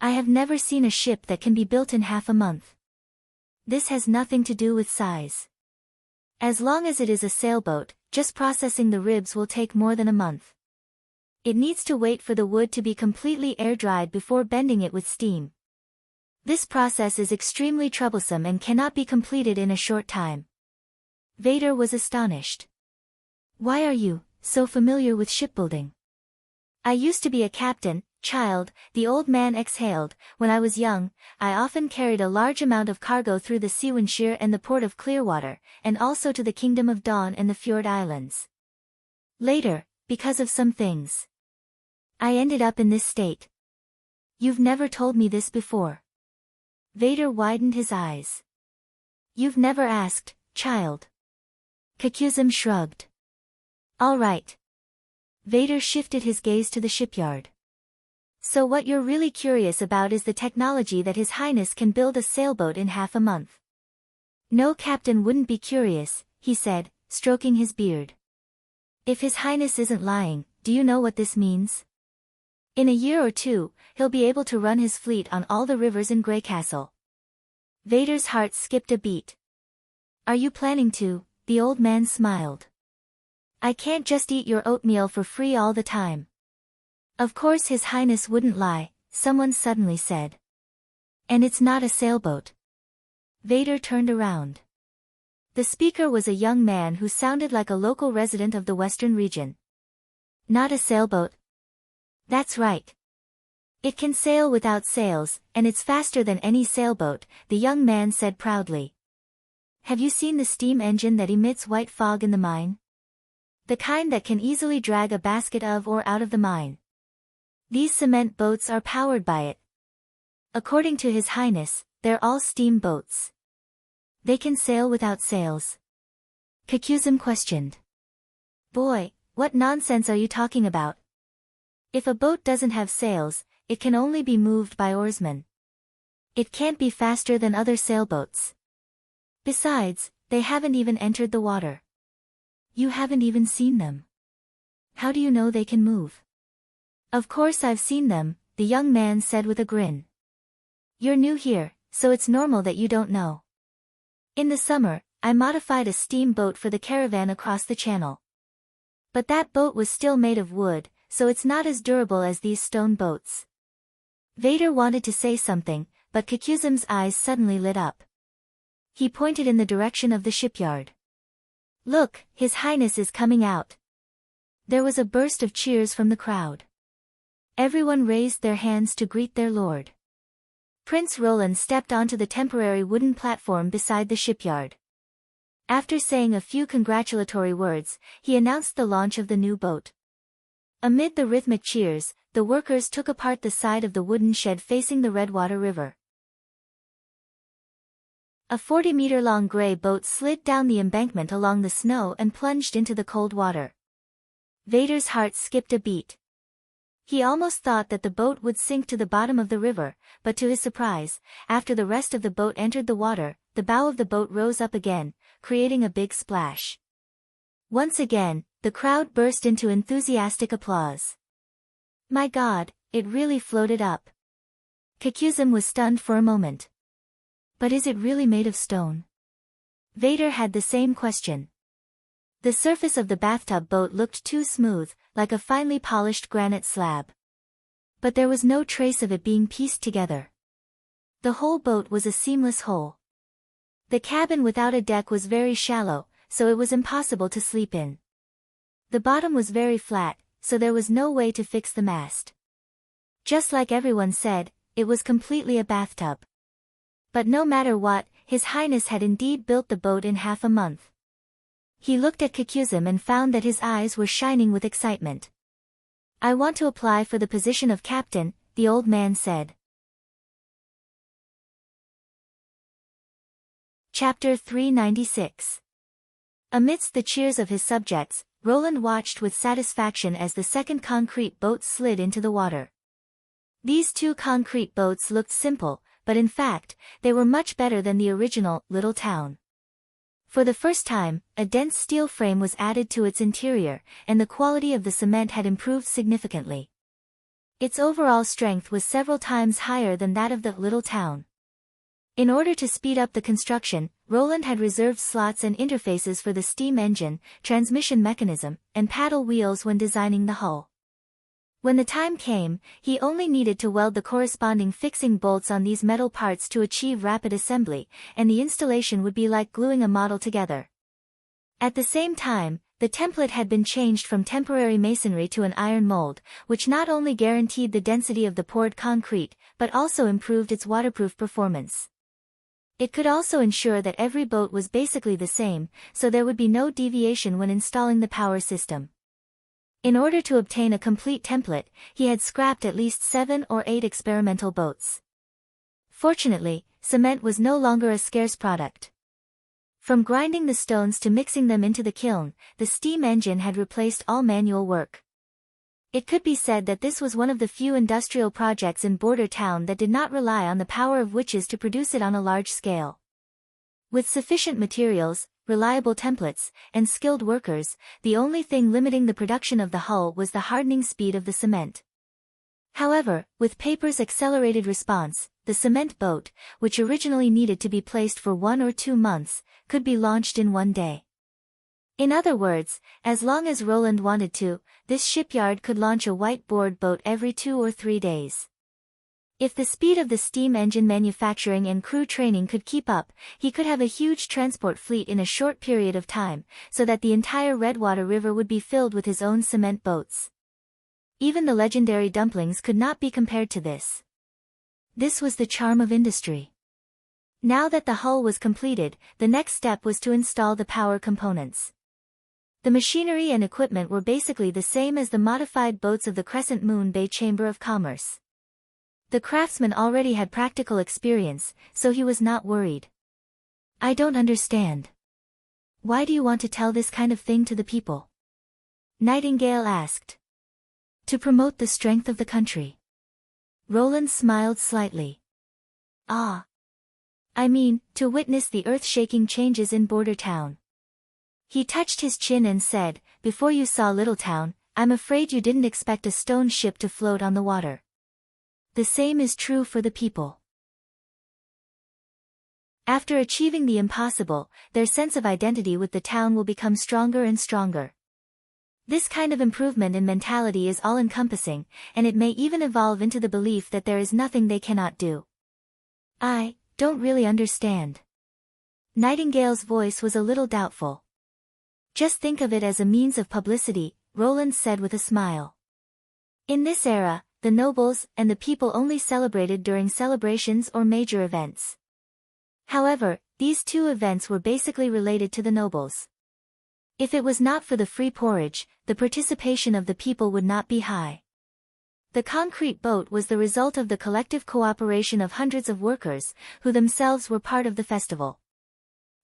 I have never seen a ship that can be built in half a month. This has nothing to do with size. As long as it is a sailboat, just processing the ribs will take more than a month. It needs to wait for the wood to be completely air-dried before bending it with steam. This process is extremely troublesome and cannot be completed in a short time. Vader was astonished. Why are you so familiar with shipbuilding? I used to be a captain, child, the old man exhaled. When I was young, I often carried a large amount of cargo through the Seawanshire and the port of Clearwater, and also to the Kingdom of Dawn and the Fjord Islands. Later, because of some things, I ended up in this state. You've never told me this before. Vader widened his eyes. You've never asked, child. Kakuzim shrugged. All right. Vader shifted his gaze to the shipyard. So what you're really curious about is the technology that His Highness can build a sailboat in half a month. No captain wouldn't be curious, he said, stroking his beard. If His Highness isn't lying, do you know what this means? In a year or two, he'll be able to run his fleet on all the rivers in Greycastle. Vader's heart skipped a beat. Are you planning to? The old man smiled. I can't just eat your oatmeal for free all the time. Of course His Highness wouldn't lie, someone suddenly said. And it's not a sailboat. Vader turned around. The speaker was a young man who sounded like a local resident of the Western region. Not a sailboat? That's right. It can sail without sails, and it's faster than any sailboat, the young man said proudly. Have you seen the steam engine that emits white fog in the mine? The kind that can easily drag a basket of or out of the mine. These cement boats are powered by it. According to His Highness, they're all steam boats. They can sail without sails. Kakuzim questioned. Boy, what nonsense are you talking about? If a boat doesn't have sails, it can only be moved by oarsmen. It can't be faster than other sailboats. Besides, they haven't even entered the water. You haven't even seen them. How do you know they can move? Of course I've seen them, the young man said with a grin. You're new here, so it's normal that you don't know. In the summer, I modified a steamboat for the caravan across the channel. But that boat was still made of wood, so it's not as durable as these stone boats. Vader wanted to say something, but Kakuzim's eyes suddenly lit up. He pointed in the direction of the shipyard. Look, His Highness is coming out. There was a burst of cheers from the crowd. Everyone raised their hands to greet their lord. Prince Roland stepped onto the temporary wooden platform beside the shipyard. After saying a few congratulatory words, he announced the launch of the new boat. Amid the rhythmic cheers, the workers took apart the side of the wooden shed facing the Redwater River. A 40-meter-long gray boat slid down the embankment along the snow and plunged into the cold water. Vader's heart skipped a beat. He almost thought that the boat would sink to the bottom of the river, but to his surprise, after the rest of the boat entered the water, the bow of the boat rose up again, creating a big splash. Once again, the crowd burst into enthusiastic applause. My God, it really floated up. Kakuzim was stunned for a moment. But is it really made of stone? Vader had the same question. The surface of the bathtub boat looked too smooth, like a finely polished granite slab. But there was no trace of it being pieced together. The whole boat was a seamless whole. The cabin without a deck was very shallow, so it was impossible to sleep in. The bottom was very flat, so there was no way to fix the mast. Just like everyone said, it was completely a bathtub. But no matter what, His Highness had indeed built the boat in half a month. He looked at Kakuzim and found that his eyes were shining with excitement. I want to apply for the position of captain, the old man said. Chapter 396. Amidst the cheers of his subjects, Roland watched with satisfaction as the second concrete boat slid into the water. These two concrete boats looked simple, but in fact, they were much better than the original little town. For the first time, a dense steel frame was added to its interior, and the quality of the cement had improved significantly. Its overall strength was several times higher than that of the little town. In order to speed up the construction, Roland had reserved slots and interfaces for the steam engine, transmission mechanism, and paddle wheels when designing the hull. When the time came, he only needed to weld the corresponding fixing bolts on these metal parts to achieve rapid assembly, and the installation would be like gluing a model together. At the same time, the template had been changed from temporary masonry to an iron mold, which not only guaranteed the density of the poured concrete, but also improved its waterproof performance. It could also ensure that every boat was basically the same, so there would be no deviation when installing the power system. In order to obtain a complete template, he had scrapped at least 7 or 8 experimental boats. Fortunately, cement was no longer a scarce product. From grinding the stones to mixing them into the kiln, the steam engine had replaced all manual work. It could be said that this was one of the few industrial projects in Border Town that did not rely on the power of witches to produce it on a large scale. With sufficient materials, reliable templates, and skilled workers, the only thing limiting the production of the hull was the hardening speed of the cement. However, with paper's accelerated response, the cement boat, which originally needed to be placed for 1 or 2 months, could be launched in 1 day. In other words, as long as Roland wanted to, this shipyard could launch a white-board boat every 2 or 3 days. If the speed of the steam engine manufacturing and crew training could keep up, he could have a huge transport fleet in a short period of time, so that the entire Redwater River would be filled with his own cement boats. Even the legendary dumplings could not be compared to this. This was the charm of industry. Now that the hull was completed, the next step was to install the power components. The machinery and equipment were basically the same as the modified boats of the Crescent Moon Bay Chamber of Commerce. The craftsman already had practical experience, so he was not worried. "I don't understand. Why do you want to tell this kind of thing to the people?" Nightingale asked. "To promote the strength of the country." Roland smiled slightly. "Ah. I mean, to witness the earth-shaking changes in Border Town." He touched his chin and said, "Before you saw Littletown, I'm afraid you didn't expect a stone ship to float on the water. The same is true for the people." After achieving the impossible, their sense of identity with the town will become stronger and stronger. This kind of improvement in mentality is all-encompassing, and it may even evolve into the belief that there is nothing they cannot do. "I don't really understand." Nightingale's voice was a little doubtful. "Just think of it as a means of publicity," Roland said with a smile. In this era, the nobles and the people only celebrated during celebrations or major events. However, these 2 events were basically related to the nobles. If it was not for the free porridge, the participation of the people would not be high. The concrete boat was the result of the collective cooperation of hundreds of workers, who themselves were part of the festival.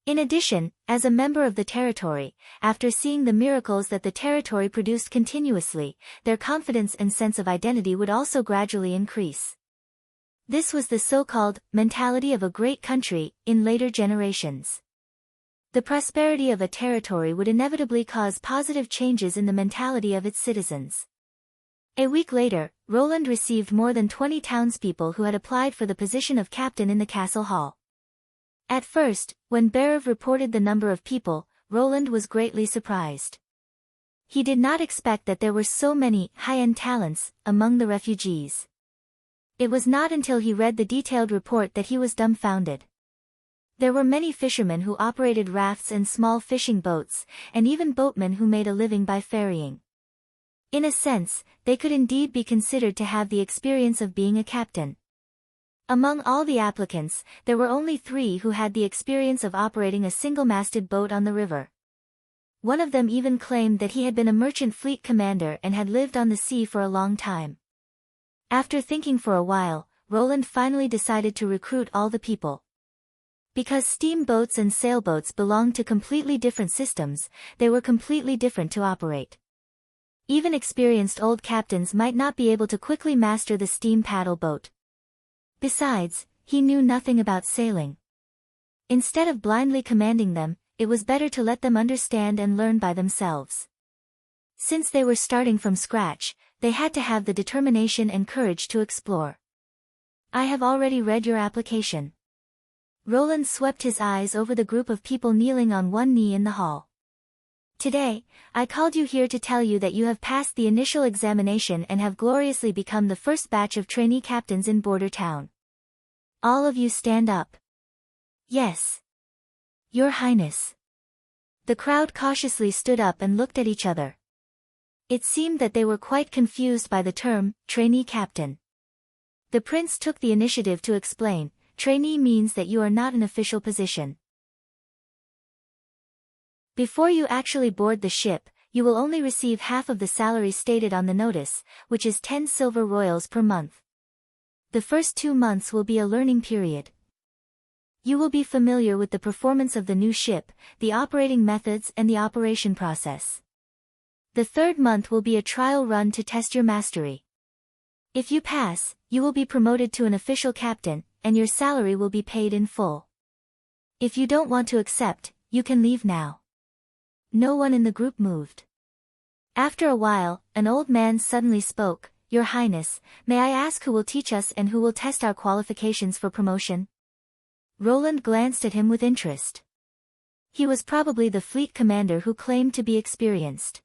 In addition, as a member of the territory, after seeing the miracles that the territory produced continuously, their confidence and sense of identity would also gradually increase. This was the so-called mentality of a great country in later generations. The prosperity of a territory would inevitably cause positive changes in the mentality of its citizens. A week later, Roland received more than 20 townspeople who had applied for the position of captain in the castle hall. At first, when Berev reported the number of people, Roland was greatly surprised. He did not expect that there were so many high-end talents among the refugees. It was not until he read the detailed report that he was dumbfounded. There were many fishermen who operated rafts and small fishing boats, and even boatmen who made a living by ferrying. In a sense, they could indeed be considered to have the experience of being a captain. Among all the applicants, there were only 3 who had the experience of operating a single-masted boat on the river. One of them even claimed that he had been a merchant fleet commander and had lived on the sea for a long time. After thinking for a while, Roland finally decided to recruit all the people. Because steamboats and sailboats belonged to completely different systems, they were completely different to operate. Even experienced old captains might not be able to quickly master the steam paddle boat. Besides, he knew nothing about sailing. Instead of blindly commanding them, it was better to let them understand and learn by themselves. Since they were starting from scratch, they had to have the determination and courage to explore. "I have already read your application." Roland swept his eyes over the group of people kneeling on one knee in the hall. "Today, I called you here to tell you that you have passed the initial examination and have gloriously become the first batch of trainee captains in Border Town. All of you stand up." "Yes. Your Highness." The crowd cautiously stood up and looked at each other. It seemed that they were quite confused by the term, trainee captain. The prince took the initiative to explain, trainee means that you are not an official position. Before you actually board the ship, you will only receive half of the salary stated on the notice, which is 10 silver royals per month. The first 2 months will be a learning period. You will be familiar with the performance of the new ship, the operating methods and the operation process. The 3rd month will be a trial run to test your mastery. If you pass, you will be promoted to an official captain, and your salary will be paid in full. If you don't want to accept, you can leave now. No one in the group moved. After a while, an old man suddenly spoke, Your Highness, may I ask who will teach us and who will test our qualifications for promotion? Roland glanced at him with interest. He was probably the fleet commander who claimed to be experienced.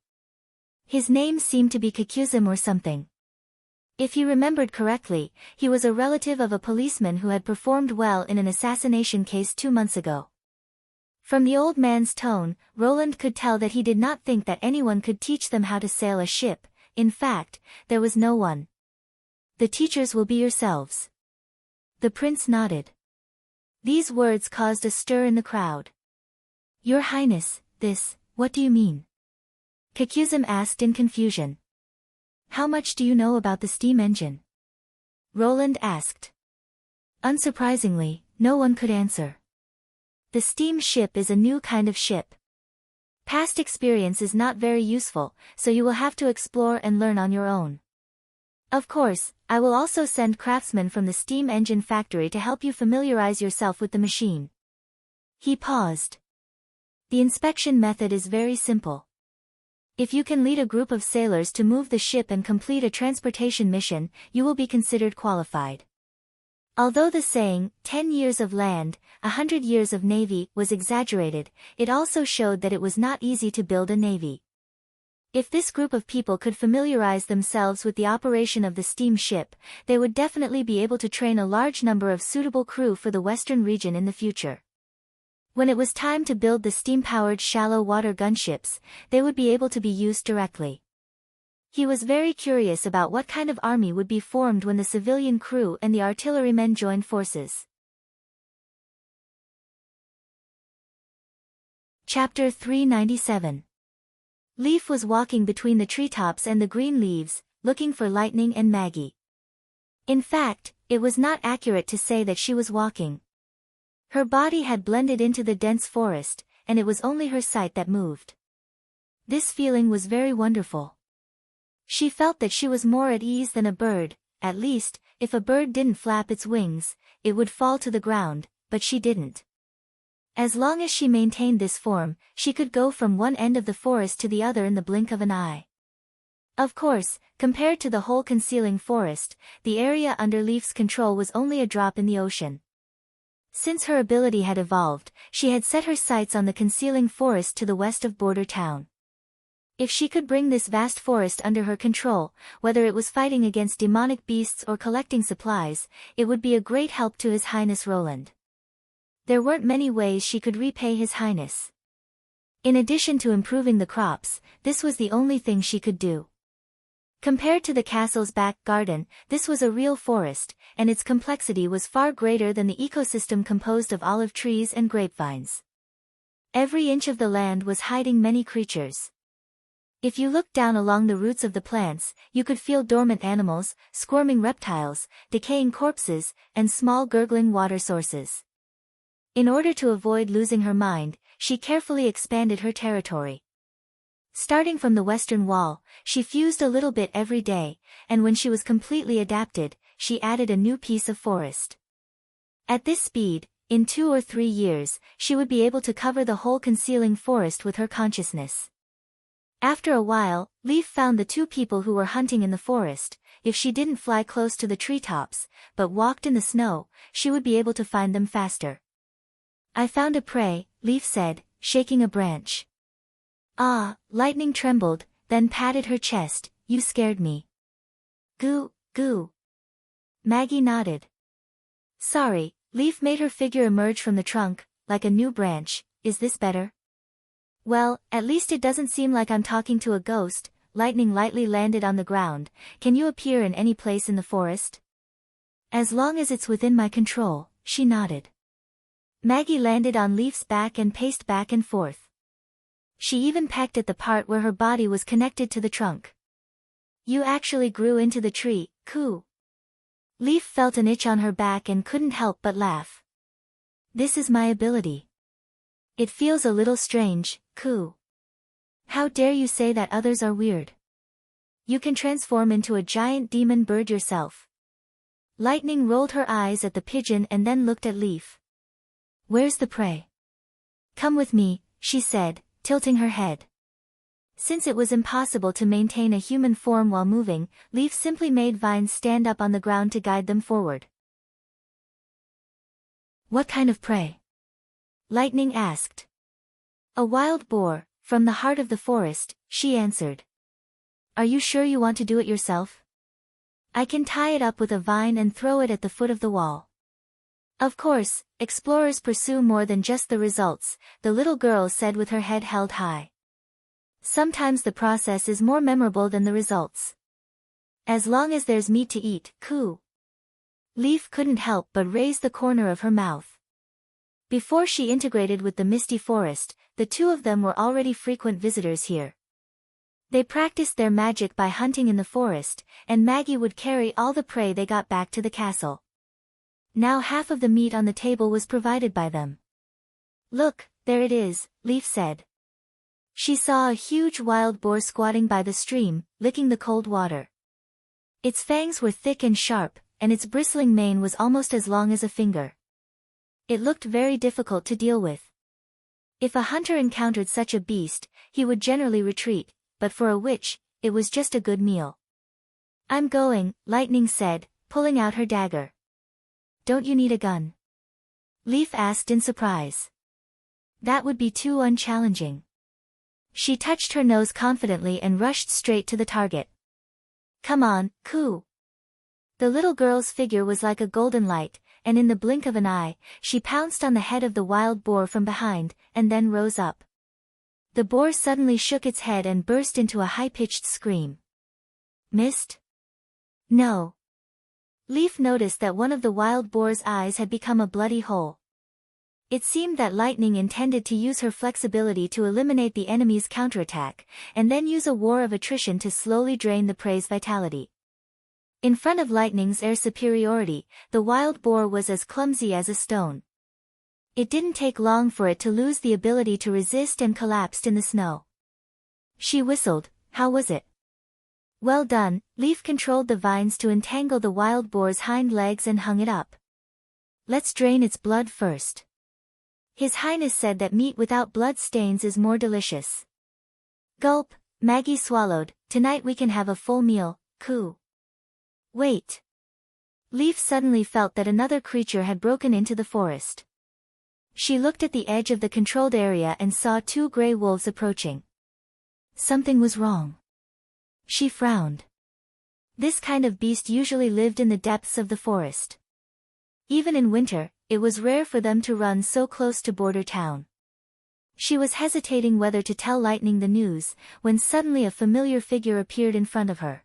His name seemed to be Kakuzim or something. If he remembered correctly, he was a relative of a policeman who had performed well in an assassination case 2 months ago. From the old man's tone, Roland could tell that he did not think that anyone could teach them how to sail a ship. In fact, there was no one. The teachers will be yourselves. The prince nodded. These words caused a stir in the crowd. Your Highness, what do you mean? Kakuzim asked in confusion. How much do you know about the steam engine? Roland asked. Unsurprisingly, no one could answer. The steam ship is a new kind of ship. Past experience is not very useful, so you will have to explore and learn on your own. Of course, I will also send craftsmen from the steam engine factory to help you familiarize yourself with the machine. He paused. The inspection method is very simple. If you can lead a group of sailors to move the ship and complete a transportation mission, you will be considered qualified. Although the saying, 10 years of land, 100 years of navy, was exaggerated, it also showed that it was not easy to build a navy. If this group of people could familiarize themselves with the operation of the steam ship, they would definitely be able to train a large number of suitable crew for the western region in the future. When it was time to build the steam-powered shallow water gunships, they would be able to be used directly. He was very curious about what kind of army would be formed when the civilian crew and the artillerymen joined forces. Chapter 397. Leaf was walking between the treetops and the green leaves, looking for Lightning and Maggie. In fact, it was not accurate to say that she was walking. Her body had blended into the dense forest, and it was only her sight that moved. This feeling was very wonderful. She felt that she was more at ease than a bird. At least, if a bird didn't flap its wings, it would fall to the ground, but she didn't. As long as she maintained this form, she could go from one end of the forest to the other in the blink of an eye. Of course, compared to the whole concealing forest, the area under Leaf's control was only a drop in the ocean. Since her ability had evolved, she had set her sights on the concealing forest to the west of Border Town. If she could bring this vast forest under her control, whether it was fighting against demonic beasts or collecting supplies, it would be a great help to His Highness Roland. There weren't many ways she could repay His Highness. In addition to improving the crops, this was the only thing she could do. Compared to the castle's back garden, this was a real forest, and its complexity was far greater than the ecosystem composed of olive trees and grapevines. Every inch of the land was hiding many creatures. If you looked down along the roots of the plants, you could feel dormant animals, squirming reptiles, decaying corpses, and small gurgling water sources. In order to avoid losing her mind, she carefully expanded her territory. Starting from the western wall, she fused a little bit every day, and when she was completely adapted, she added a new piece of forest. At this speed, in 2 or 3 years, she would be able to cover the whole concealing forest with her consciousness. After a while, Leaf found the 2 people who were hunting in the forest. If she didn't fly close to the treetops, but walked in the snow, she would be able to find them faster. I found a prey, Leaf said, shaking a branch. Ah, Lightning trembled, then patted her chest. You scared me. Goo, goo. Maggie nodded. Sorry, Leaf made her figure emerge from the trunk, like a new branch. Is this better? Well, at least it doesn't seem like I'm talking to a ghost. Lightning lightly landed on the ground. Can you appear in any place in the forest? As long as it's within my control, she nodded. Maggie landed on Leaf's back and paced back and forth. She even pecked at the part where her body was connected to the trunk. You actually grew into the tree, coo. Leaf felt an itch on her back and couldn't help but laugh. This is my ability. It feels a little strange, coo. How dare you say that others are weird? You can transform into a giant demon bird yourself. Lightning rolled her eyes at the pigeon and then looked at Leaf. Where's the prey? Come with me, she said, tilting her head. Since it was impossible to maintain a human form while moving, Leaf simply made vines stand up on the ground to guide them forward. What kind of prey? Lightning asked. A wild boar, from the heart of the forest, she answered. Are you sure you want to do it yourself? I can tie it up with a vine and throw it at the foot of the wall. Of course, explorers pursue more than just the results, the little girl said with her head held high. Sometimes the process is more memorable than the results. As long as there's meat to eat, coo. Leaf couldn't help but raise the corner of her mouth. Before she integrated with the misty forest, the two of them were already frequent visitors here. They practiced their magic by hunting in the forest, and Maggie would carry all the prey they got back to the castle. Now half of the meat on the table was provided by them. Look, there it is, Leaf said. She saw a huge wild boar squatting by the stream, licking the cold water. Its fangs were thick and sharp, and its bristling mane was almost as long as a finger. It looked very difficult to deal with. If a hunter encountered such a beast, he would generally retreat, but for a witch, it was just a good meal. I'm going, Lightning said, pulling out her dagger. Don't you need a gun? Leaf asked in surprise. That would be too unchallenging. She touched her nose confidently and rushed straight to the target. Come on, coo. The little girl's figure was like a golden light, and in the blink of an eye, she pounced on the head of the wild boar from behind, and then rose up. The boar suddenly shook its head and burst into a high-pitched scream. Missed? No. Leaf noticed that one of the wild boar's eyes had become a bloody hole. It seemed that Lightning intended to use her flexibility to eliminate the enemy's counterattack, and then use a war of attrition to slowly drain the prey's vitality. In front of Lightning's air superiority, the wild boar was as clumsy as a stone. It didn't take long for it to lose the ability to resist and collapsed in the snow. She whistled. How was it? Well done. Leaf controlled the vines to entangle the wild boar's hind legs and hung it up. Let's drain its blood first. His Highness said that meat without blood stains is more delicious. Gulp, Maggie swallowed. Tonight we can have a full meal, coo. Wait. Leaf suddenly felt that another creature had broken into the forest. She looked at the edge of the controlled area and saw two gray wolves approaching. Something was wrong. She frowned. This kind of beast usually lived in the depths of the forest. Even in winter, it was rare for them to run so close to border town. She was hesitating whether to tell Lightning the news, when suddenly a familiar figure appeared in front of her.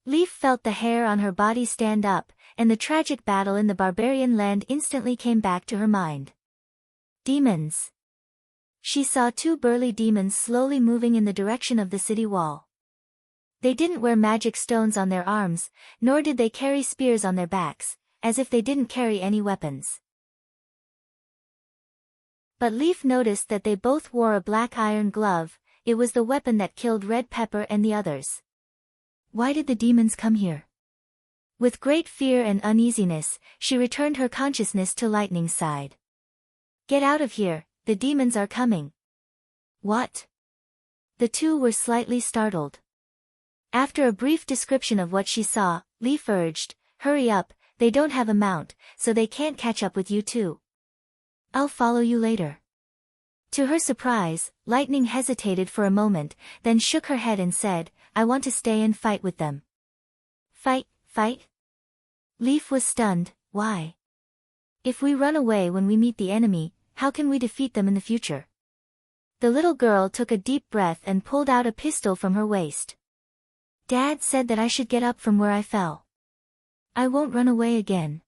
Leaf felt the hair on her body stand up, and the tragic battle in the barbarian land instantly came back to her mind. Demons. She saw two burly demons slowly moving in the direction of the city wall. They didn't wear magic stones on their arms, nor did they carry spears on their backs, as if they didn't carry any weapons. But Leaf noticed that they both wore a black iron glove. It was the weapon that killed Red Pepper and the others. Why did the demons come here? With great fear and uneasiness, she returned her consciousness to Lightning's side. Get out of here, the demons are coming. What? The two were slightly startled. After a brief description of what she saw, Leaf urged, hurry up, they don't have a mount, so they can't catch up with you two. I'll follow you later. To her surprise, Lightning hesitated for a moment, then shook her head and said, I want to stay and fight with them. Fight? Leaf was stunned. Why? If we run away when we meet the enemy, how can we defeat them in the future? The little girl took a deep breath and pulled out a pistol from her waist. Dad said that I should get up from where I fell. I won't run away again.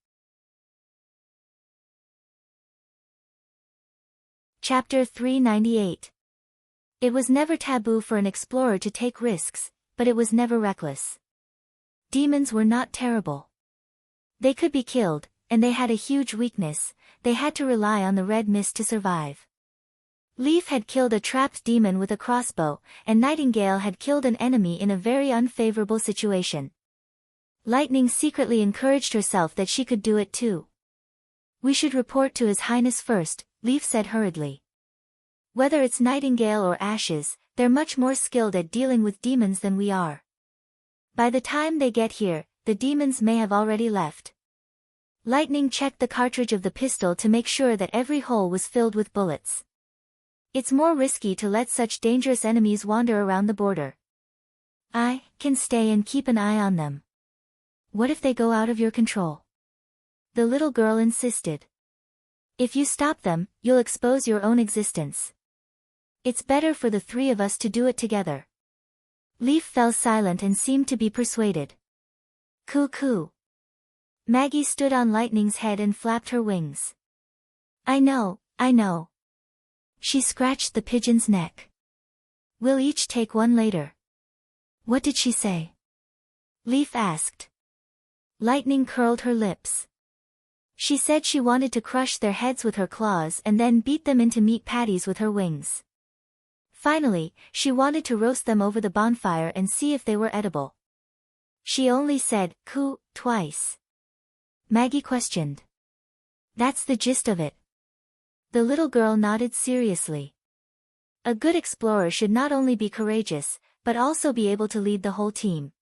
Chapter 398. It was never taboo for an explorer to take risks, but it was never reckless. Demons were not terrible. They could be killed, and they had a huge weakness: they had to rely on the red mist to survive. Leaf had killed a trapped demon with a crossbow, and Nightingale had killed an enemy in a very unfavorable situation. Lightning secretly encouraged herself that she could do it too. We should report to His Highness first, Leaf said hurriedly. Whether it's Nightingale or Ashes, they're much more skilled at dealing with demons than we are. By the time they get here, the demons may have already left. Lightning checked the cartridge of the pistol to make sure that every hole was filled with bullets. It's more risky to let such dangerous enemies wander around the border. I can stay and keep an eye on them. What if they go out of your control? The little girl insisted. If you stop them, you'll expose your own existence. It's better for the three of us to do it together. Leaf fell silent and seemed to be persuaded. Coo. Maggie stood on Lightning's head and flapped her wings. I know. She scratched the pigeon's neck. We'll each take one later. What did she say? Leaf asked. Lightning curled her lips. She said she wanted to crush their heads with her claws and then beat them into meat patties with her wings. Finally, she wanted to roast them over the bonfire and see if they were edible. She only said, coo, twice. Maggie questioned. That's the gist of it. The little girl nodded seriously. A good explorer should not only be courageous, but also be able to lead the whole team.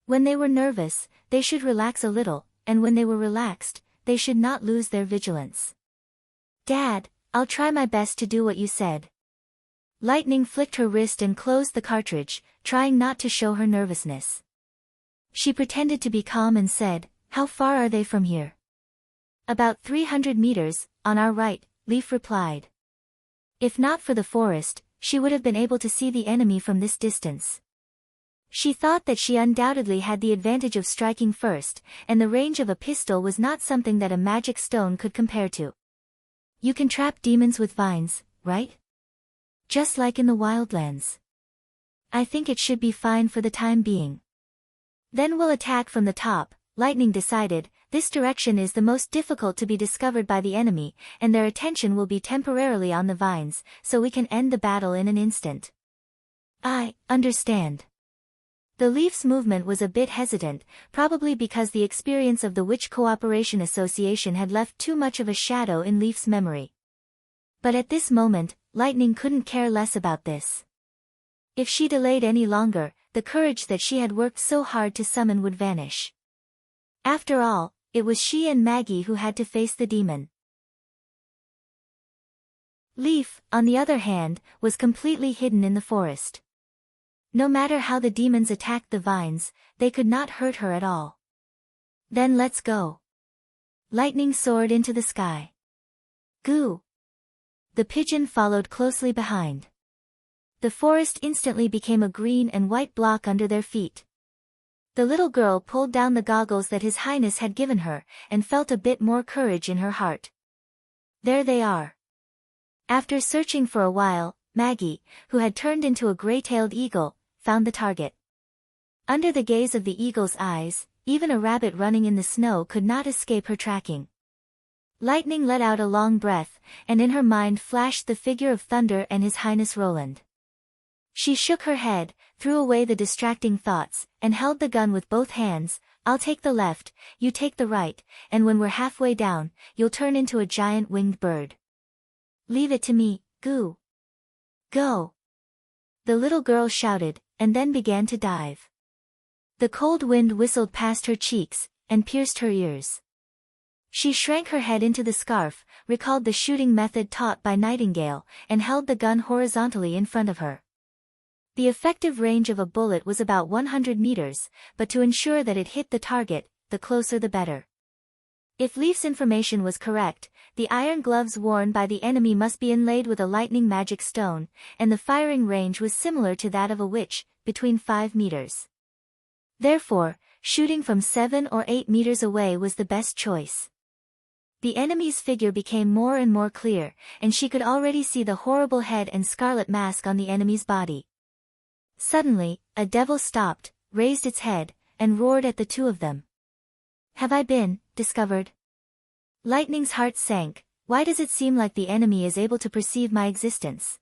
When they were nervous, they should relax a little, and when they were relaxed, they should not lose their vigilance. Dad, I'll try my best to do what you said. Lightning flicked her wrist and closed the cartridge, trying not to show her nervousness. She pretended to be calm and said, How far are they from here? About 300 meters, on our right, Leaf replied. If not for the forest, she would have been able to see the enemy from this distance. She thought that she undoubtedly had the advantage of striking first, and the range of a pistol was not something that a magic stone could compare to. You can trap demons with vines, right? Just like in the wildlands. I think it should be fine for the time being. Then we'll attack from the top, Lightning decided. This direction is the most difficult to be discovered by the enemy, and their attention will be temporarily on the vines, so we can end the battle in an instant. I understand. The Leaf's movement was a bit hesitant, probably because the experience of the Witch Cooperation Association had left too much of a shadow in Leaf's memory. But at this moment, Lightning couldn't care less about this. If she delayed any longer, the courage that she had worked so hard to summon would vanish. After all, it was she and Maggie who had to face the demon. Leaf, on the other hand, was completely hidden in the forest. No matter how the demons attacked the vines, they could not hurt her at all. Then let's go. Lightning soared into the sky. Goo! The pigeon followed closely behind. The forest instantly became a green and white block under their feet. The little girl pulled down the goggles that His Highness had given her, and felt a bit more courage in her heart. There they are. After searching for a while, Maggie, who had turned into a gray-tailed eagle, found the target. Under the gaze of the eagle's eyes, even a rabbit running in the snow could not escape her tracking. Lightning let out a long breath, and in her mind flashed the figure of Thunder and His Highness Roland. She shook her head, threw away the distracting thoughts, and held the gun with both hands. I'll take the left, you take the right, and when we're halfway down, you'll turn into a giant winged bird. Leave it to me, Goo. Go! The little girl shouted, and then began to dive. The cold wind whistled past her cheeks, and pierced her ears. She shrank her head into the scarf, recalled the shooting method taught by Nightingale, and held the gun horizontally in front of her. The effective range of a bullet was about 100 meters, but to ensure that it hit the target, the closer the better. If Leaf's information was correct, the iron gloves worn by the enemy must be inlaid with a lightning magic stone, and the firing range was similar to that of a witch, between 5 meters. Therefore, shooting from 7 or 8 meters away was the best choice. The enemy's figure became more and more clear, and she could already see the horrible head and scarlet mask on the enemy's body. Suddenly, a devil stopped, raised its head, and roared at the two of them. "Have I been discovered?" Lightning's heart sank. Why does it seem like the enemy is able to perceive my existence?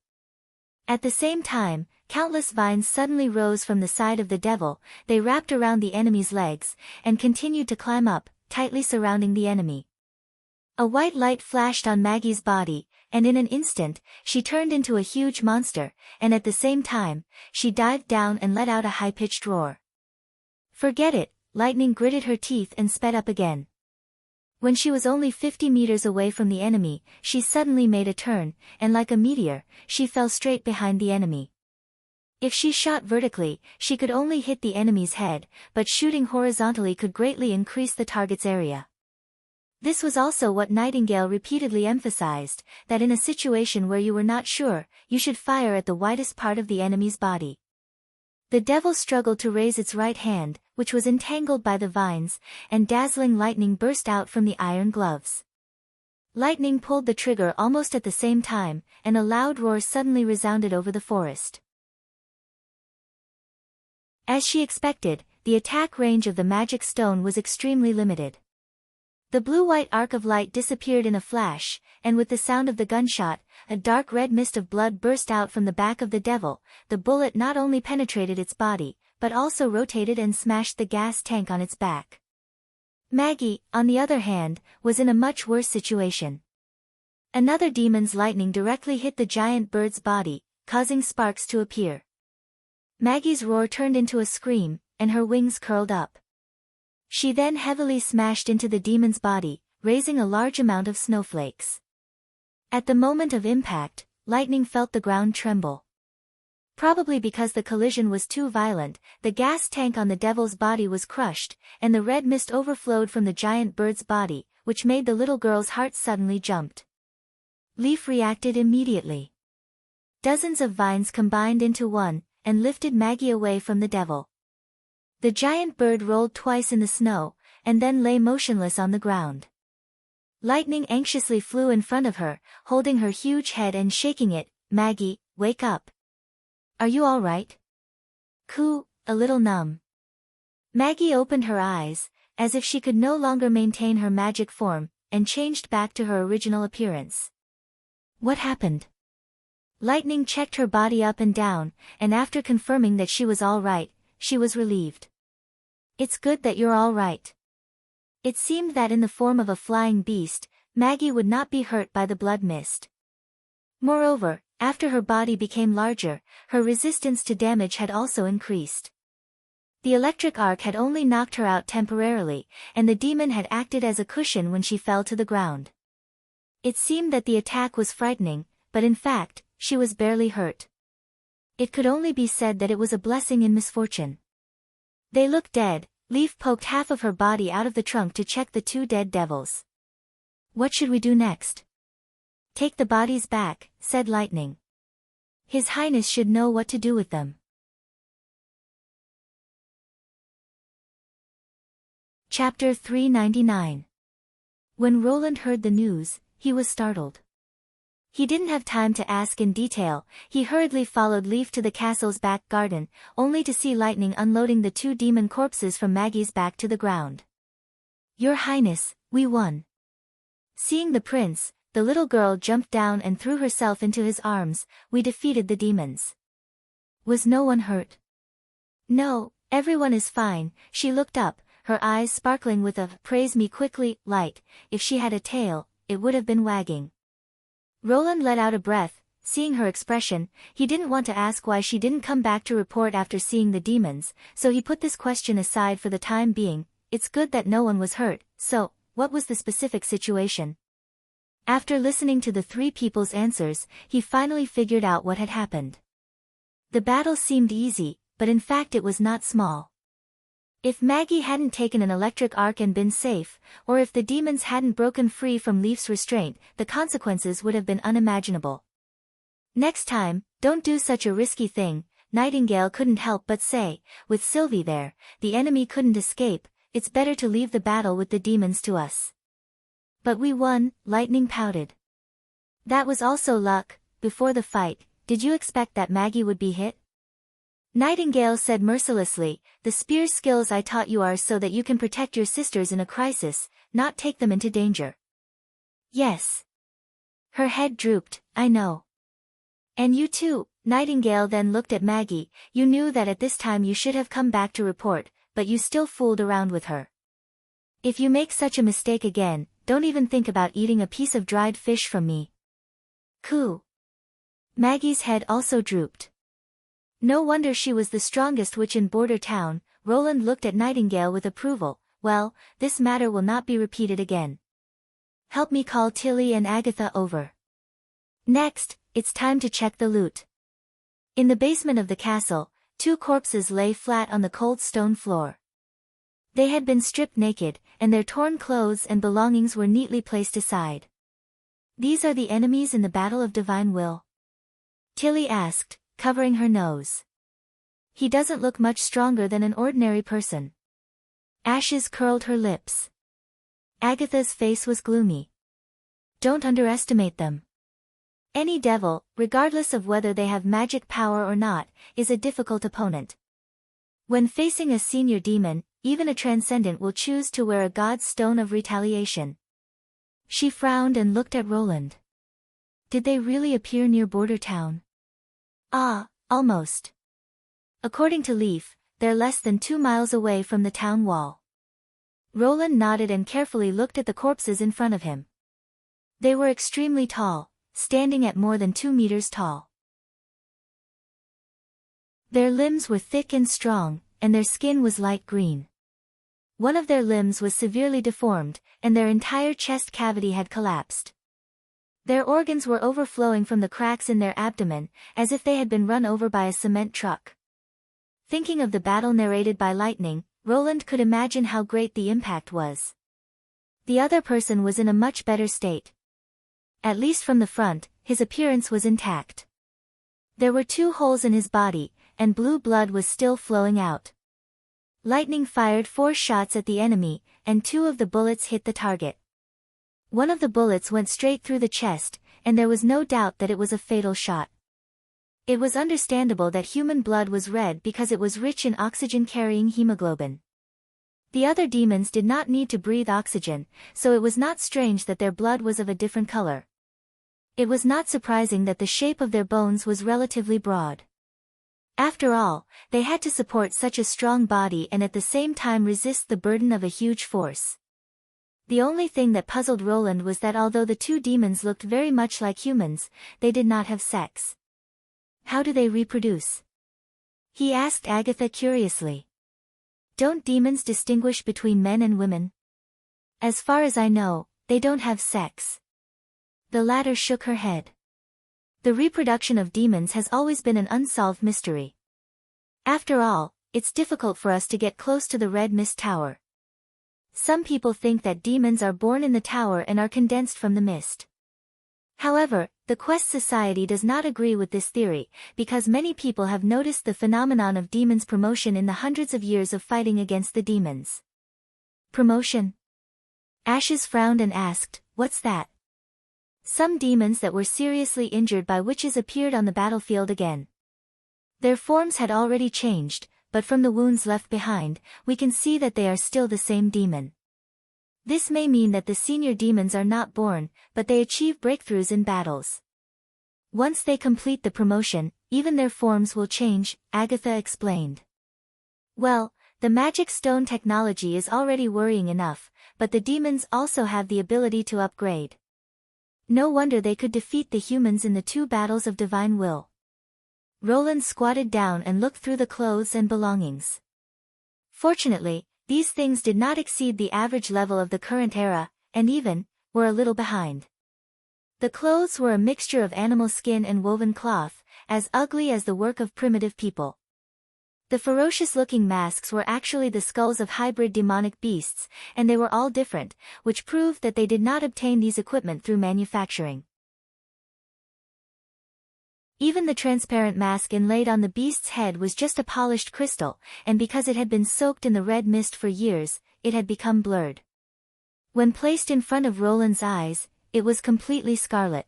At the same time, countless vines suddenly rose from the side of the devil, they wrapped around the enemy's legs, and continued to climb up, tightly surrounding the enemy. A white light flashed on Maggie's body, and in an instant, she turned into a huge monster, and at the same time, she dived down and let out a high-pitched roar. "Forget it," Lightning gritted her teeth and sped up again. When she was only 50 meters away from the enemy, she suddenly made a turn, and like a meteor, she fell straight behind the enemy. If she shot vertically, she could only hit the enemy's head, but shooting horizontally could greatly increase the target's area. This was also what Nightingale repeatedly emphasized, that in a situation where you were not sure, you should fire at the widest part of the enemy's body. The devil struggled to raise its right hand, which was entangled by the vines, and dazzling lightning burst out from the iron gloves. Lightning pulled the trigger almost at the same time, and a loud roar suddenly resounded over the forest. As she expected, the attack range of the magic stone was extremely limited. The blue-white arc of light disappeared in a flash, and with the sound of the gunshot, a dark red mist of blood burst out from the back of the devil. The bullet not only penetrated its body, but also rotated and smashed the gas tank on its back. Maggie, on the other hand, was in a much worse situation. Another demon's lightning directly hit the giant bird's body, causing sparks to appear. Maggie's roar turned into a scream, and her wings curled up. She then heavily smashed into the demon's body, raising a large amount of snowflakes. At the moment of impact, Lightning felt the ground tremble. Probably because the collision was too violent, the gas tank on the devil's body was crushed, and the red mist overflowed from the giant bird's body, which made the little girl's heart suddenly jumped. Leaf reacted immediately. Dozens of vines combined into one, and lifted Maggie away from the devil. The giant bird rolled twice in the snow, and then lay motionless on the ground. Lightning anxiously flew in front of her, holding her huge head and shaking it. "Maggie, wake up. Are you all right?" "Coo," a little numb. Maggie opened her eyes, as if she could no longer maintain her magic form, and changed back to her original appearance. "What happened?" Lightning checked her body up and down, and after confirming that she was all right, she was relieved. "It's good that you're all right." It seemed that in the form of a flying beast, Maggie would not be hurt by the blood mist. Moreover, after her body became larger, her resistance to damage had also increased. The electric arc had only knocked her out temporarily, and the demon had acted as a cushion when she fell to the ground. It seemed that the attack was frightening, but in fact, she was barely hurt. It could only be said that it was a blessing in misfortune. They looked dead. Leaf poked half of her body out of the trunk to check the two dead devils. "What should we do next?" "Take the bodies back," said Lightning. "His Highness should know what to do with them." Chapter 399. When Roland heard the news, he was startled. He didn't have time to ask in detail. He hurriedly followed Leaf to the castle's back garden, only to see Lightning unloading the two demon corpses from Maggie's back to the ground. "Your Highness, we won." Seeing the prince, the little girl jumped down and threw herself into his arms. "We defeated the demons." "Was no one hurt?" "No, everyone is fine." She looked up, her eyes sparkling with a "praise me quickly" light. If she had a tail, it would have been wagging. Roland let out a breath. Seeing her expression, he didn't want to ask why she didn't come back to report after seeing the demons, so he put this question aside for the time being. It's good that no one was hurt, so, what was the specific situation? After listening to the three people's answers, he finally figured out what had happened. The battle seemed easy, but in fact it was not small. If Maggie hadn't taken an electric arc and been safe, or if the demons hadn't broken free from Leaf's restraint, the consequences would have been unimaginable. Next time, don't do such a risky thing, Nightingale couldn't help but say. With Sylvie there, the enemy couldn't escape. It's better to leave the battle with the demons to us. But we won, Lightning pouted. That was also luck. Before the fight, did you expect that Maggie would be hit? Nightingale said mercilessly, the spear skills I taught you are so that you can protect your sisters in a crisis, not take them into danger. Yes. Her head drooped, I know. And you too. Nightingale then looked at Maggie. You knew that at this time you should have come back to report, but you still fooled around with her. If you make such a mistake again, don't even think about eating a piece of dried fish from me. Coo. Maggie's head also drooped. No wonder she was the strongest witch in Border Town. Roland looked at Nightingale with approval. Well, this matter will not be repeated again. Help me call Tilly and Agatha over. Next, it's time to check the loot. In the basement of the castle, 2 corpses lay flat on the cold stone floor. They had been stripped naked, and their torn clothes and belongings were neatly placed aside. These are the enemies in the Battle of Divine Will? Tilly asked, covering her nose. He doesn't look much stronger than an ordinary person. Ashes curled her lips. Agatha's face was gloomy. Don't underestimate them. Any devil, regardless of whether they have magic power or not, is a difficult opponent. When facing a senior demon, even a transcendent will choose to wear a god's stone of retaliation. She frowned and looked at Roland. Did they really appear near Border Town? Ah, almost. According to Leaf, they're less than 2 miles away from the town wall. Roland nodded and carefully looked at the corpses in front of him. They were extremely tall, standing at more than 2 meters tall. Their limbs were thick and strong, and their skin was light green. One of their limbs was severely deformed, and their entire chest cavity had collapsed. Their organs were overflowing from the cracks in their abdomen, as if they had been run over by a cement truck. Thinking of the battle narrated by Lightning, Roland could imagine how great the impact was. The other person was in a much better state. At least from the front, his appearance was intact. There were 2 holes in his body, and blue blood was still flowing out. Lightning fired 4 shots at the enemy, and 2 of the bullets hit the target. One of the bullets went straight through the chest, and there was no doubt that it was a fatal shot. It was understandable that human blood was red because it was rich in oxygen-carrying hemoglobin. The other demons did not need to breathe oxygen, so it was not strange that their blood was of a different color. It was not surprising that the shape of their bones was relatively broad. After all, they had to support such a strong body and at the same time resist the burden of a huge force. The only thing that puzzled Roland was that although the 2 demons looked very much like humans, they did not have sex. How do they reproduce? He asked Agatha curiously. Don't demons distinguish between men and women? As far as I know, they don't have sex. The latter shook her head. The reproduction of demons has always been an unsolved mystery. After all, it's difficult for us to get close to the Red Mist Tower. Some people think that demons are born in the tower and are condensed from the mist. However, the Quest Society does not agree with this theory, because many people have noticed the phenomenon of demons' promotion in the hundreds of years of fighting against the demons. Promotion? Ashes frowned and asked, what's that? Some demons that were seriously injured by witches appeared on the battlefield again. Their forms had already changed, but from the wounds left behind, we can see that they are still the same demon. This may mean that the senior demons are not born, but they achieve breakthroughs in battles. Once they complete the promotion, even their forms will change, Agatha explained. Well, the magic stone technology is already worrying enough, but the demons also have the ability to upgrade. No wonder they could defeat the humans in the 2 battles of Divine Will. Roland squatted down and looked through the clothes and belongings. Fortunately, these things did not exceed the average level of the current era, and even, were a little behind. The clothes were a mixture of animal skin and woven cloth, as ugly as the work of primitive people. The ferocious-looking masks were actually the skulls of hybrid demonic beasts, and they were all different, which proved that they did not obtain these equipment through manufacturing. Even the transparent mask inlaid on the beast's head was just a polished crystal, and because it had been soaked in the red mist for years, it had become blurred. When placed in front of Roland's eyes, it was completely scarlet.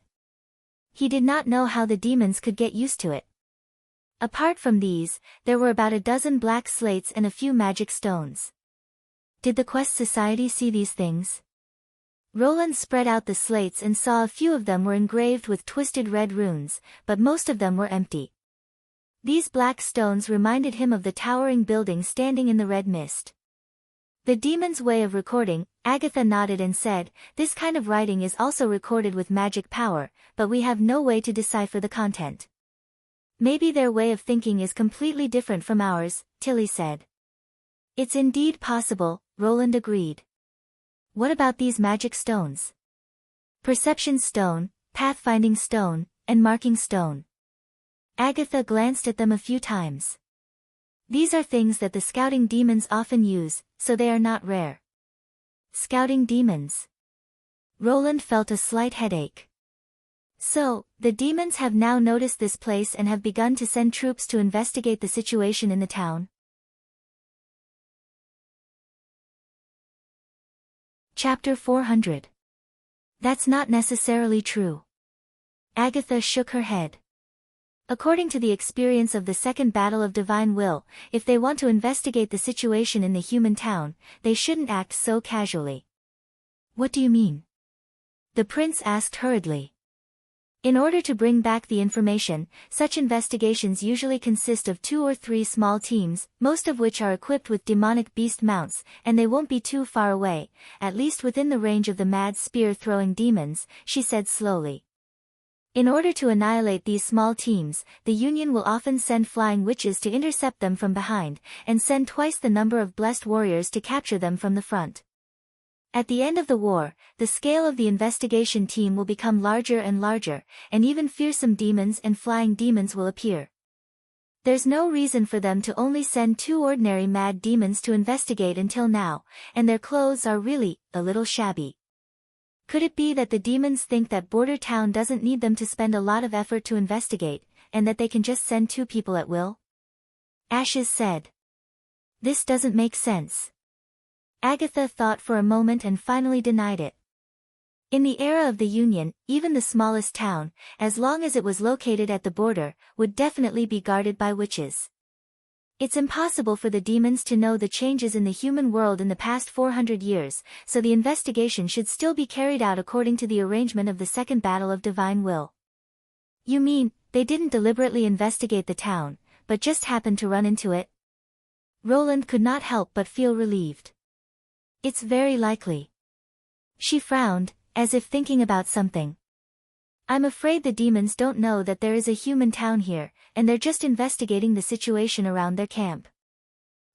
He did not know how the demons could get used to it. Apart from these, there were about a dozen black slates and a few magic stones. Did the Quest Society see these things? Roland spread out the slates and saw a few of them were engraved with twisted red runes, but most of them were empty. These black stones reminded him of the towering building standing in the red mist. The demon's way of recording, Agatha nodded and said, this kind of writing is also recorded with magic power, but we have no way to decipher the content. Maybe their way of thinking is completely different from ours, Tilly said. It's indeed possible, Roland agreed. What about these magic stones? Perception stone, pathfinding stone, and marking stone. Agatha glanced at them a few times. These are things that the scouting demons often use, so they are not rare. Scouting demons. Roland felt a slight headache. So, the demons have now noticed this place and have begun to send troops to investigate the situation in the town. Chapter 400. That's not necessarily true. Agatha shook her head. According to the experience of the Second Battle of Divine Will, if they want to investigate the situation in the human town, they shouldn't act so casually. What do you mean? The prince asked hurriedly. In order to bring back the information, such investigations usually consist of 2 or 3 small teams, most of which are equipped with demonic beast mounts, and they won't be too far away, at least within the range of the mad spear-throwing demons, she said slowly. In order to annihilate these small teams, the Union will often send flying witches to intercept them from behind, and send twice the number of blessed warriors to capture them from the front. At the end of the war, the scale of the investigation team will become larger and larger, and even fearsome demons and flying demons will appear. There's no reason for them to only send 2 ordinary mad demons to investigate until now, and their clothes are really a little shabby. Could it be that the demons think that Border Town doesn't need them to spend a lot of effort to investigate, and that they can just send 2 people at will? Ashes said. This doesn't make sense. Agatha thought for a moment and finally denied it. In the era of the Union, even the smallest town, as long as it was located at the border, would definitely be guarded by witches. It's impossible for the demons to know the changes in the human world in the past 400 years, so the investigation should still be carried out according to the arrangement of the Second Battle of Divine Will. You mean, they didn't deliberately investigate the town, but just happened to run into it? Roland could not help but feel relieved. It's very likely. She frowned, as if thinking about something. I'm afraid the demons don't know that there is a human town here, and they're just investigating the situation around their camp.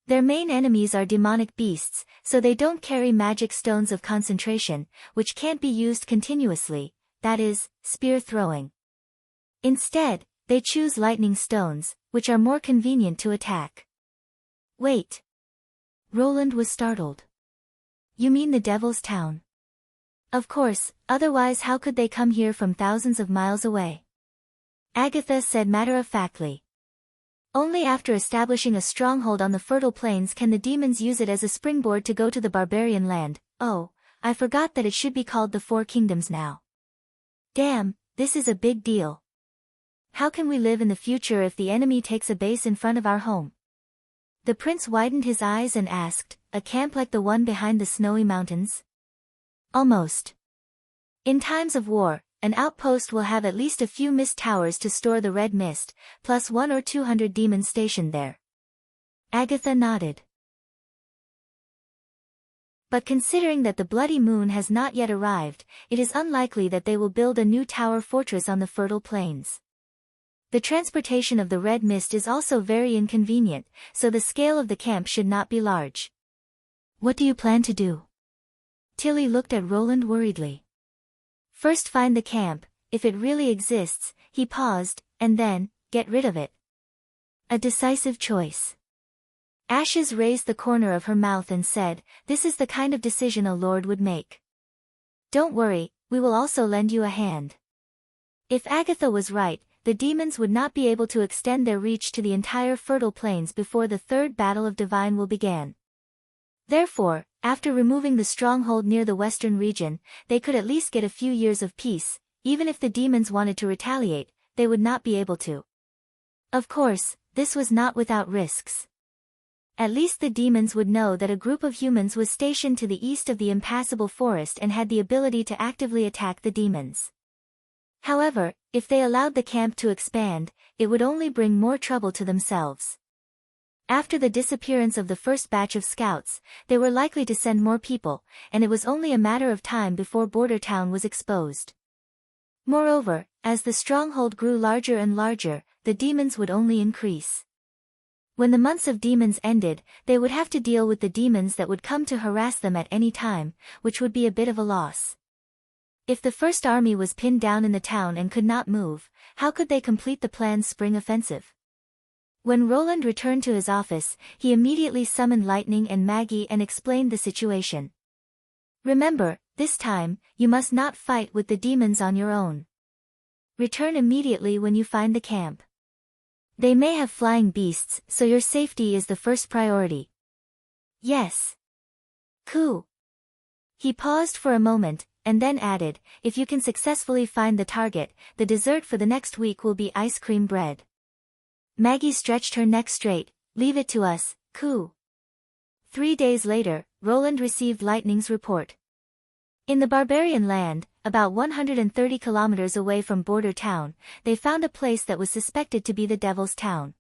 Their main enemies are demonic beasts, so they don't carry magic stones of concentration, which can't be used continuously, that is, spear throwing. Instead, they choose lightning stones, which are more convenient to attack. Wait. Roland was startled. You mean the Devil's Town? Of course, otherwise how could they come here from thousands of miles away? Agatha said matter-of-factly. Only after establishing a stronghold on the fertile plains can the demons use it as a springboard to go to the barbarian land. Oh, I forgot that it should be called the Four Kingdoms now. Damn, this is a big deal. How can we live in the future if the enemy takes a base in front of our home? The prince widened his eyes and asked, a camp like the one behind the snowy mountains? Almost. In times of war, an outpost will have at least a few mist towers to store the red mist, plus 100 or 200 demons stationed there. Agatha nodded. But considering that the bloody moon has not yet arrived, it is unlikely that they will build a new tower fortress on the fertile plains. The transportation of the red mist is also very inconvenient, so the scale of the camp should not be large. What do you plan to do? Tilly looked at Roland worriedly. First find the camp, if it really exists, he paused, and then, get rid of it. A decisive choice. Ashes raised the corner of her mouth and said, "This is the kind of decision a lord would make. Don't worry, we will also lend you a hand." If Agatha was right, the demons would not be able to extend their reach to the entire fertile plains before the third battle of Divine will began. Therefore, after removing the stronghold near the western region, they could at least get a few years of peace. Even if the demons wanted to retaliate, they would not be able to. Of course, this was not without risks. At least the demons would know that a group of humans was stationed to the east of the impassable forest and had the ability to actively attack the demons. However, if they allowed the camp to expand, it would only bring more trouble to themselves. After the disappearance of the first batch of scouts, they were likely to send more people, and it was only a matter of time before Border Town was exposed. Moreover, as the stronghold grew larger and larger, the demons would only increase. When the months of demons ended, they would have to deal with the demons that would come to harass them at any time, which would be a bit of a loss. If the first army was pinned down in the town and could not move, how could they complete the planned spring offensive? When Roland returned to his office, he immediately summoned Lightning and Maggie and explained the situation. "Remember, this time, you must not fight with the demons on your own. Return immediately when you find the camp. They may have flying beasts, so your safety is the first priority." "Yes. Cool." He paused for a moment, and then added, "If you can successfully find the target, the dessert for the next week will be ice cream bread." Maggie stretched her neck straight. "Leave it to us, Koo." 3 days later, Roland received Lightning's report. In the barbarian land, about 130 kilometers away from Border Town, they found a place that was suspected to be the Devil's Town.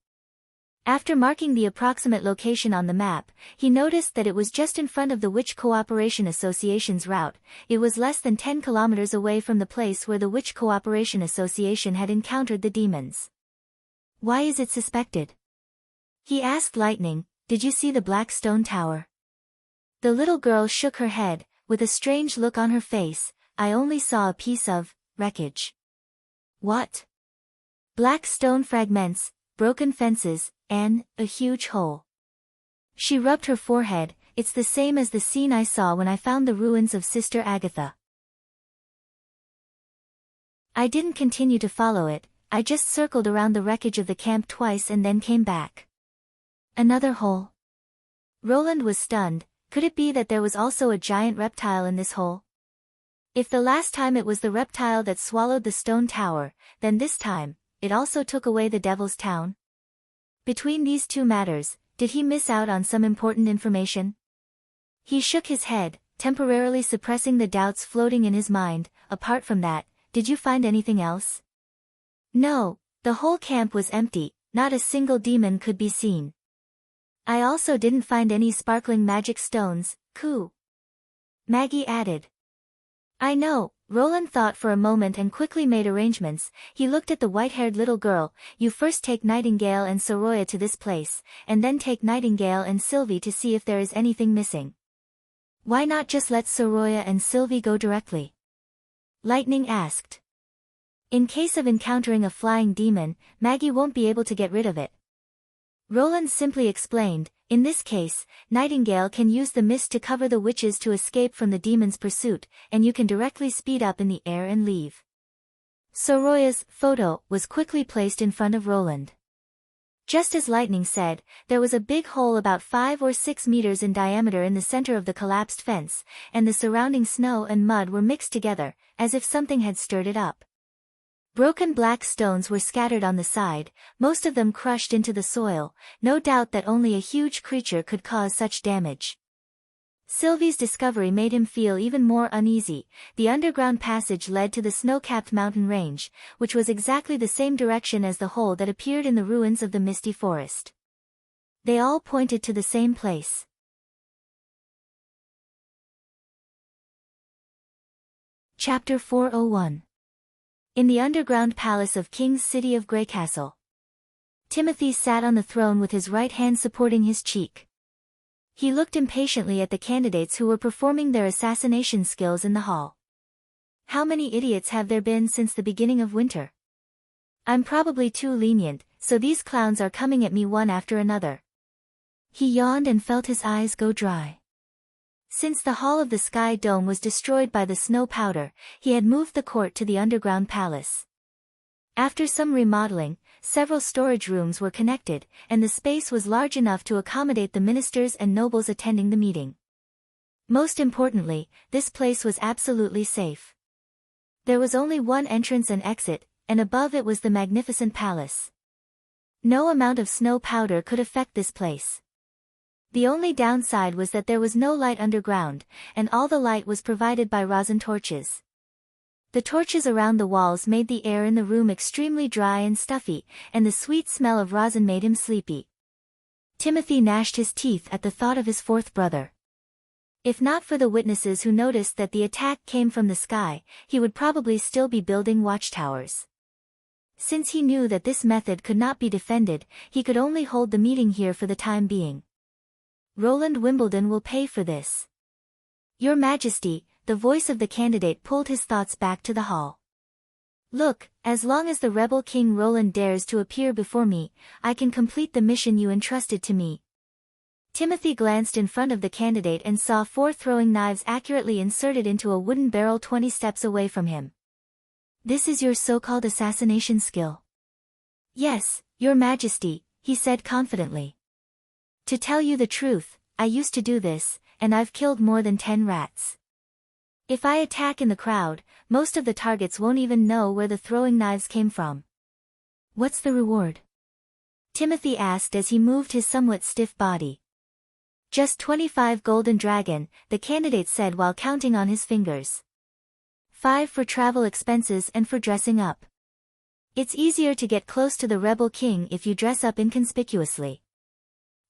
After marking the approximate location on the map, he noticed that it was just in front of the Witch Cooperation Association's route. It was less than 10 kilometers away from the place where the Witch Cooperation Association had encountered the demons. "Why is it suspected?" he asked Lightning. "Did you see the Black Stone Tower?" The little girl shook her head, with a strange look on her face. "I only saw a piece of wreckage." "What?" "Black stone fragments, broken fences, and a huge hole." She rubbed her forehead. "It's the same as the scene I saw when I found the ruins of Sister Agatha. I didn't continue to follow it, I just circled around the wreckage of the camp twice and then came back." "Another hole?" Roland was stunned. Could it be that there was also a giant reptile in this hole? If the last time it was the reptile that swallowed the stone tower, then this time, it also took away the Devil's Town? Between these two matters, did he miss out on some important information? He shook his head, temporarily suppressing the doubts floating in his mind. "Apart from that, did you find anything else?" "No, the whole camp was empty, not a single demon could be seen. I also didn't find any sparkling magic stones, Koo," Maggie added. "I know." Roland thought for a moment and quickly made arrangements. He looked at the white-haired little girl. "You first take Nightingale and Soroya to this place, and then take Nightingale and Sylvie to see if there is anything missing." "Why not just let Soroya and Sylvie go directly?" Lightning asked. "In case of encountering a flying demon, Maggie won't be able to get rid of it." Roland simply explained, "In this case, Nightingale can use the mist to cover the witches to escape from the demon's pursuit, and you can directly speed up in the air and leave." Soroya's photo was quickly placed in front of Roland. Just as Lightning said, there was a big hole about 5 or 6 meters in diameter in the center of the collapsed fence, and the surrounding snow and mud were mixed together, as if something had stirred it up. Broken black stones were scattered on the side, most of them crushed into the soil. No doubt that only a huge creature could cause such damage. Sylvie's discovery made him feel even more uneasy. The underground passage led to the snow-capped mountain range, which was exactly the same direction as the hole that appeared in the ruins of the misty forest. They all pointed to the same place. Chapter 401. In the underground palace of King's City of Greycastle. Timothy sat on the throne with his right hand supporting his cheek. He looked impatiently at the candidates who were performing their assassination skills in the hall. "How many idiots have there been since the beginning of winter? I'm probably too lenient, so these clowns are coming at me one after another." He yawned and felt his eyes go dry. Since the Hall of the Sky Dome was destroyed by the snow powder, he had moved the court to the underground palace. After some remodeling, several storage rooms were connected, and the space was large enough to accommodate the ministers and nobles attending the meeting. Most importantly, this place was absolutely safe. There was only one entrance and exit, and above it was the magnificent palace. No amount of snow powder could affect this place. The only downside was that there was no light underground, and all the light was provided by rosin torches. The torches around the walls made the air in the room extremely dry and stuffy, and the sweet smell of rosin made him sleepy. Timothy gnashed his teeth at the thought of his fourth brother. If not for the witnesses who noticed that the attack came from the sky, he would probably still be building watchtowers. Since he knew that this method could not be defended, he could only hold the meeting here for the time being. Roland Wimbledon will pay for this. Your Majesty, the voice of the candidate pulled his thoughts back to the hall. Look, as long as the rebel King Roland dares to appear before me, I can complete the mission you entrusted to me. Timothy glanced in front of the candidate and saw 4 throwing knives accurately inserted into a wooden barrel 20 steps away from him. This is your so-called assassination skill. Yes, Your Majesty, he said confidently. To tell you the truth, I used to do this, and I've killed more than 10 rats. If I attack in the crowd, most of the targets won't even know where the throwing knives came from. What's the reward? Timothy asked as he moved his somewhat stiff body. Just 25 golden dragon, the candidate said while counting on his fingers. 5 for travel expenses and for dressing up. It's easier to get close to the rebel king if you dress up inconspicuously.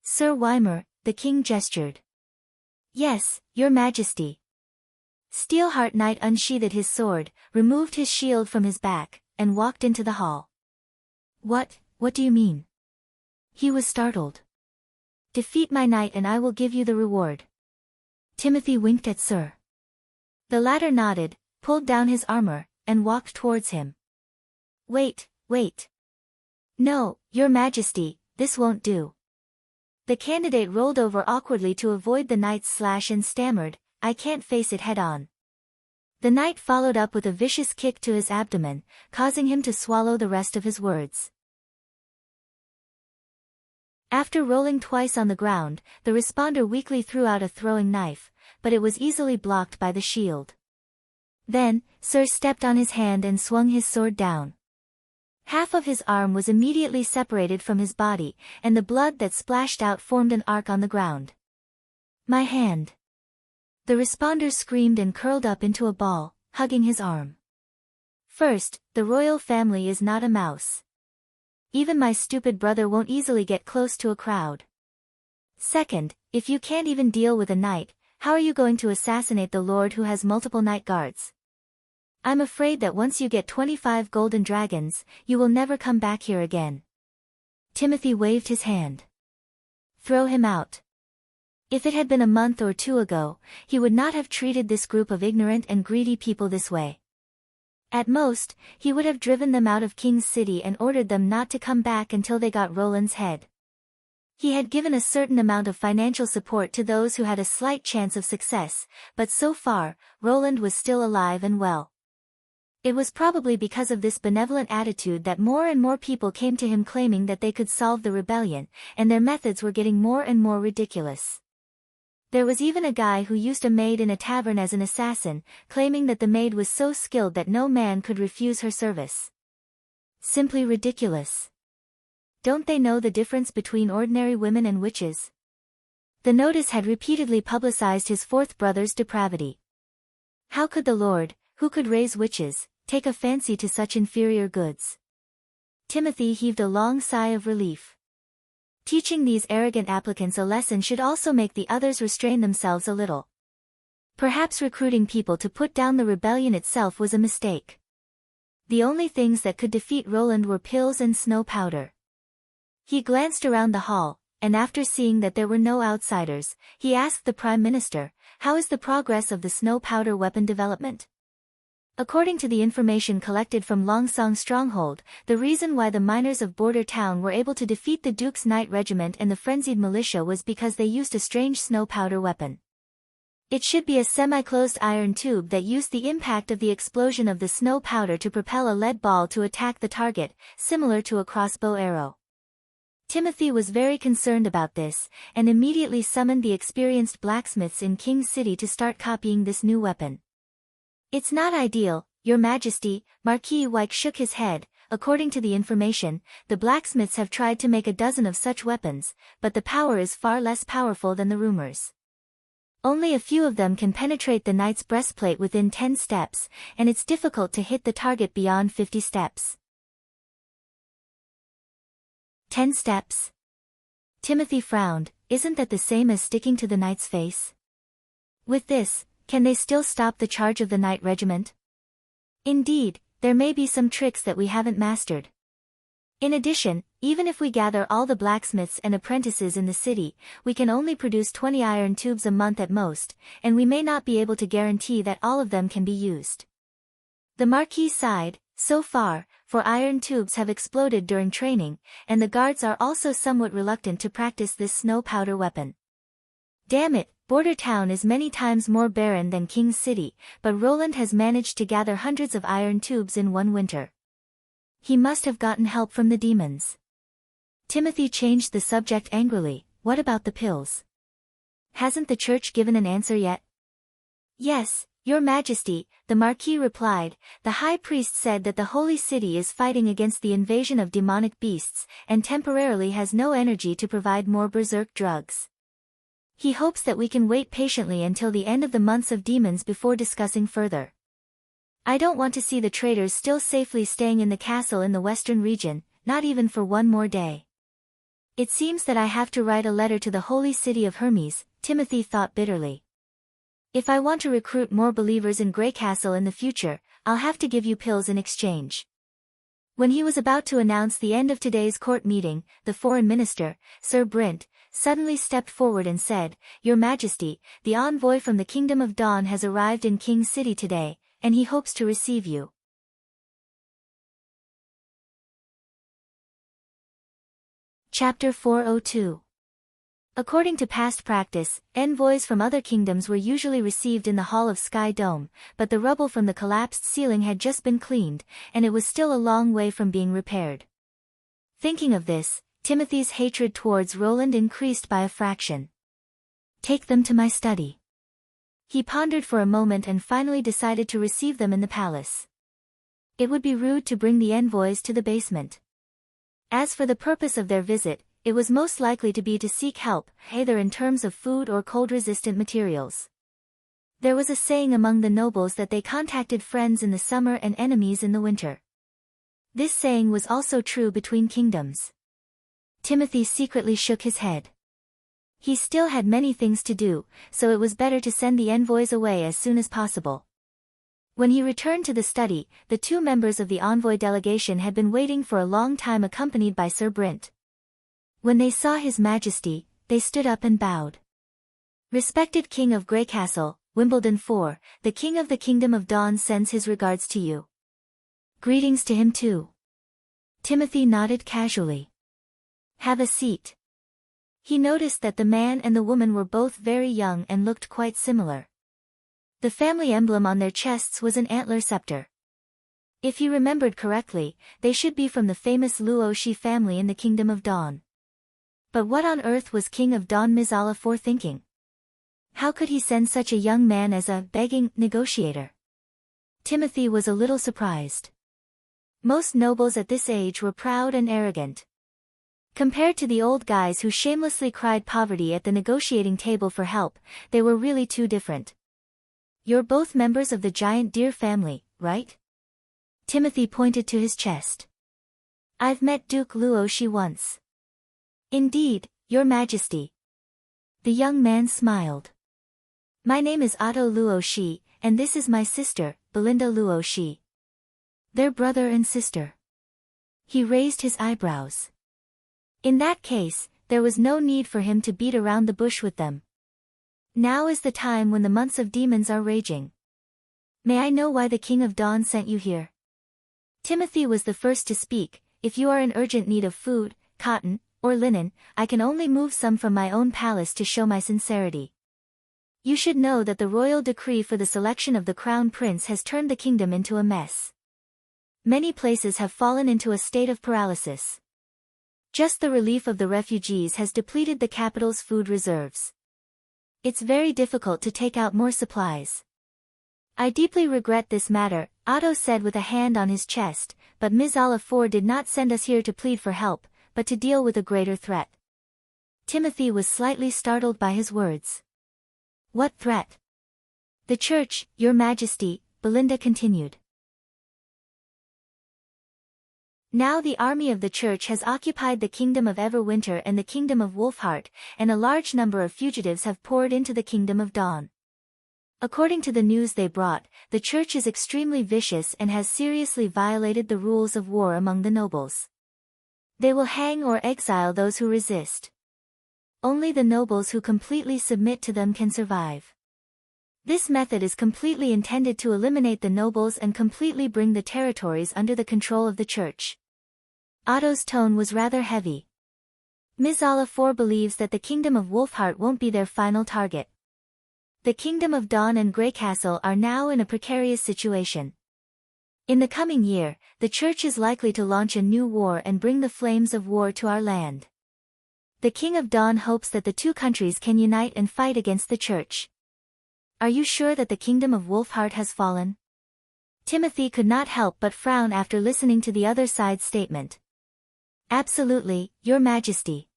Sir Wymer, the king gestured. Yes, Your Majesty. Steelheart Knight unsheathed his sword, removed his shield from his back, and walked into the hall. What do you mean? He was startled. Defeat my knight and I will give you the reward. Timothy winked at Sir. The latter nodded, pulled down his armor, and walked towards him. Wait. No, Your Majesty, this won't do. The candidate rolled over awkwardly to avoid the knight's slash and stammered, I can't face it head-on. The knight followed up with a vicious kick to his abdomen, causing him to swallow the rest of his words. After rolling twice on the ground, the responder weakly threw out a throwing knife, but it was easily blocked by the shield. Then, Sir stepped on his hand and swung his sword down. Half of his arm was immediately separated from his body, and the blood that splashed out formed an arc on the ground. My hand. The responder screamed and curled up into a ball, hugging his arm. First, the royal family is not a mouse. Even my stupid brother won't easily get close to a crowd. Second, if you can't even deal with a knight, how are you going to assassinate the lord who has multiple knight guards? I'm afraid that once you get 25 golden dragons, you will never come back here again. Timothy waved his hand. Throw him out. If it had been a month or 2 ago, he would not have treated this group of ignorant and greedy people this way. At most, he would have driven them out of King's City and ordered them not to come back until they got Roland's head. He had given a certain amount of financial support to those who had a slight chance of success, but so far, Roland was still alive and well. It was probably because of this benevolent attitude that more and more people came to him claiming that they could solve the rebellion, and their methods were getting more and more ridiculous. There was even a guy who used a maid in a tavern as an assassin, claiming that the maid was so skilled that no man could refuse her service. Simply ridiculous. Don't they know the difference between ordinary women and witches? The notice had repeatedly publicized his fourth brother's depravity. How could the Lord, who could raise witches, take a fancy to such inferior goods? Timothy heaved a long sigh of relief. Teaching these arrogant applicants a lesson should also make the others restrain themselves a little. Perhaps recruiting people to put down the rebellion itself was a mistake. The only things that could defeat Roland were pills and snow powder. He glanced around the hall, and after seeing that there were no outsiders, he asked the Prime Minister, "How is the progress of the snow powder weapon development?" According to the information collected from Longsong Stronghold, the reason why the miners of Border Town were able to defeat the Duke's Knight Regiment and the frenzied militia was because they used a strange snow powder weapon. It should be a semi-closed iron tube that used the impact of the explosion of the snow powder to propel a lead ball to attack the target, similar to a crossbow arrow. Timothy was very concerned about this, and immediately summoned the experienced blacksmiths in King's City to start copying this new weapon. "It's not ideal, Your Majesty," Marquis Wyke shook his head. "According to the information, the blacksmiths have tried to make a dozen of such weapons, but the power is far less powerful than the rumors. Only a few of them can penetrate the knight's breastplate within 10 steps, and it's difficult to hit the target beyond 50 steps. 10 steps? Timothy frowned. Isn't that the same as sticking to the knight's face? With this, can they still stop the charge of the knight regiment? Indeed, there may be some tricks that we haven't mastered. In addition, even if we gather all the blacksmiths and apprentices in the city, we can only produce 20 iron tubes a month at most, and we may not be able to guarantee that all of them can be used." The Marquis sighed. "So far, for iron tubes have exploded during training, and the guards are also somewhat reluctant to practice this snow powder weapon. Damn it, Border Town is many times more barren than King's City, but Roland has managed to gather hundreds of iron tubes in one winter. He must have gotten help from the demons." Timothy changed the subject angrily. "What about the pills? Hasn't the church given an answer yet?" "Yes, Your Majesty," the Marquis replied. "The High Priest said that the Holy City is fighting against the invasion of demonic beasts, and temporarily has no energy to provide more berserk drugs. He hopes that we can wait patiently until the end of the months of demons before discussing further. I don't want to see the traitors still safely staying in the castle in the western region, not even for one more day. It seems that I have to write a letter to the Holy City of Hermes," Timothy thought bitterly. "If I want to recruit more believers in Grey Castle in the future, I'll have to give you pills in exchange." When he was about to announce the end of today's court meeting, the foreign minister, Sir Brent, suddenly stepped forward and said, "Your Majesty, the envoy from the Kingdom of Dawn has arrived in King's City today, and he hopes to receive you." Chapter 402. According to past practice, envoys from other kingdoms were usually received in the Hall of Sky Dome, but the rubble from the collapsed ceiling had just been cleaned, and it was still a long way from being repaired. Thinking of this, Timothy's hatred towards Roland increased by a fraction. "Take them to my study." He pondered for a moment and finally decided to receive them in the palace. It would be rude to bring the envoys to the basement. As for the purpose of their visit, it was most likely to be to seek help, either in terms of food or cold-resistant materials. There was a saying among the nobles that they contacted friends in the summer and enemies in the winter. This saying was also true between kingdoms. Timothy secretly shook his head. He still had many things to do, so it was better to send the envoys away as soon as possible. When he returned to the study, the two members of the envoy delegation had been waiting for a long time accompanied by Sir Brent. When they saw His Majesty, they stood up and bowed. "Respected King of Grey Castle, Wimbledon 4, the King of the Kingdom of Dawn sends his regards to you." "Greetings to him too." Timothy nodded casually. "Have a seat." He noticed that the man and the woman were both very young and looked quite similar. The family emblem on their chests was an antler scepter. If he remembered correctly, they should be from the famous Luo Shi family in the Kingdom of Dawn. But what on earth was King of Dawn Mizala for thinking? How could he send such a young man as a begging negotiator? Timothy was a little surprised. Most nobles at this age were proud and arrogant. Compared to the old guys who shamelessly cried poverty at the negotiating table for help, they were really too different. "You're both members of the giant deer family, right?" Timothy pointed to his chest. "I've met Duke Luo Shi once." "Indeed, Your Majesty." The young man smiled. "My name is Otto Luo Shi, and this is my sister, Belinda Luo Shi." "They're brother and sister." He raised his eyebrows. In that case, there was no need for him to beat around the bush with them. Now is the time when the months of demons are raging. May I know why the King of Dawn sent you here? Timothy was the first to speak. If you are in urgent need of food, cotton, or linen, I can only move some from my own palace to show my sincerity. You should know that the royal decree for the selection of the crown prince has turned the kingdom into a mess. Many places have fallen into a state of paralysis. Just the relief of the refugees has depleted the capital's food reserves. It's very difficult to take out more supplies. I deeply regret this matter, Otto said with a hand on his chest, but Ms. Oliphant did not send us here to plead for help, but to deal with a greater threat. Timothy was slightly startled by his words. What threat? The church, Your Majesty, Belinda continued. Now the army of the church has occupied the kingdom of Everwinter and the kingdom of Wolfheart, and a large number of fugitives have poured into the kingdom of Dawn. According to the news they brought, the church is extremely vicious and has seriously violated the rules of war among the nobles. They will hang or exile those who resist. Only the nobles who completely submit to them can survive. This method is completely intended to eliminate the nobles and completely bring the territories under the control of the church. Otto's tone was rather heavy. Ms. Oliphant believes that the kingdom of Wolfheart won't be their final target. The kingdom of Dawn and Greycastle are now in a precarious situation. In the coming year, the church is likely to launch a new war and bring the flames of war to our land. The King of Dawn hopes that the two countries can unite and fight against the church. Are you sure that the kingdom of Wolfheart has fallen? Timothy could not help but frown after listening to the other side's statement. Absolutely, Your Majesty.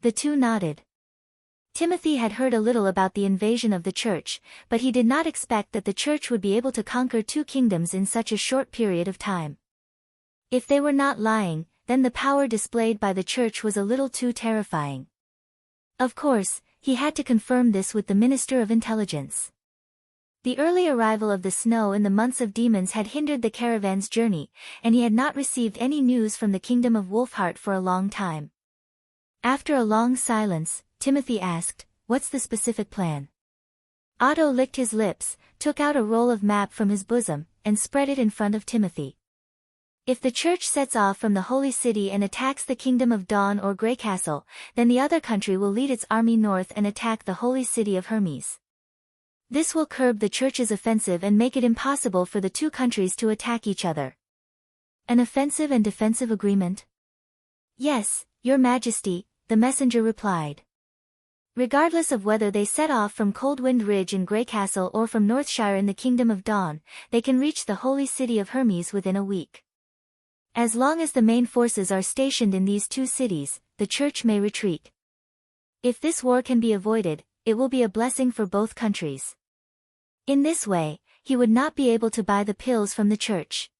The two nodded. Timothy had heard a little about the invasion of the church, but he did not expect that the church would be able to conquer two kingdoms in such a short period of time. If they were not lying, then the power displayed by the church was a little too terrifying. Of course, he had to confirm this with the Minister of Intelligence. The early arrival of the snow in the months of demons had hindered the caravan's journey, and he had not received any news from the kingdom of Wolfheart for a long time. After a long silence, Timothy asked, "What's the specific plan?" Otto licked his lips, took out a roll of map from his bosom, and spread it in front of Timothy. If the church sets off from the holy city and attacks the kingdom of Dawn or Greycastle, then the other country will lead its army north and attack the holy city of Hermes. This will curb the church's offensive and make it impossible for the two countries to attack each other. An offensive and defensive agreement? Yes, Your Majesty, the messenger replied. Regardless of whether they set off from Coldwind Ridge in Greycastle or from Northshire in the Kingdom of Dawn, they can reach the holy city of Hermes within a week. As long as the main forces are stationed in these two cities, the church may retreat. If this war can be avoided, it will be a blessing for both countries. In this way, he would not be able to buy the pills from the church.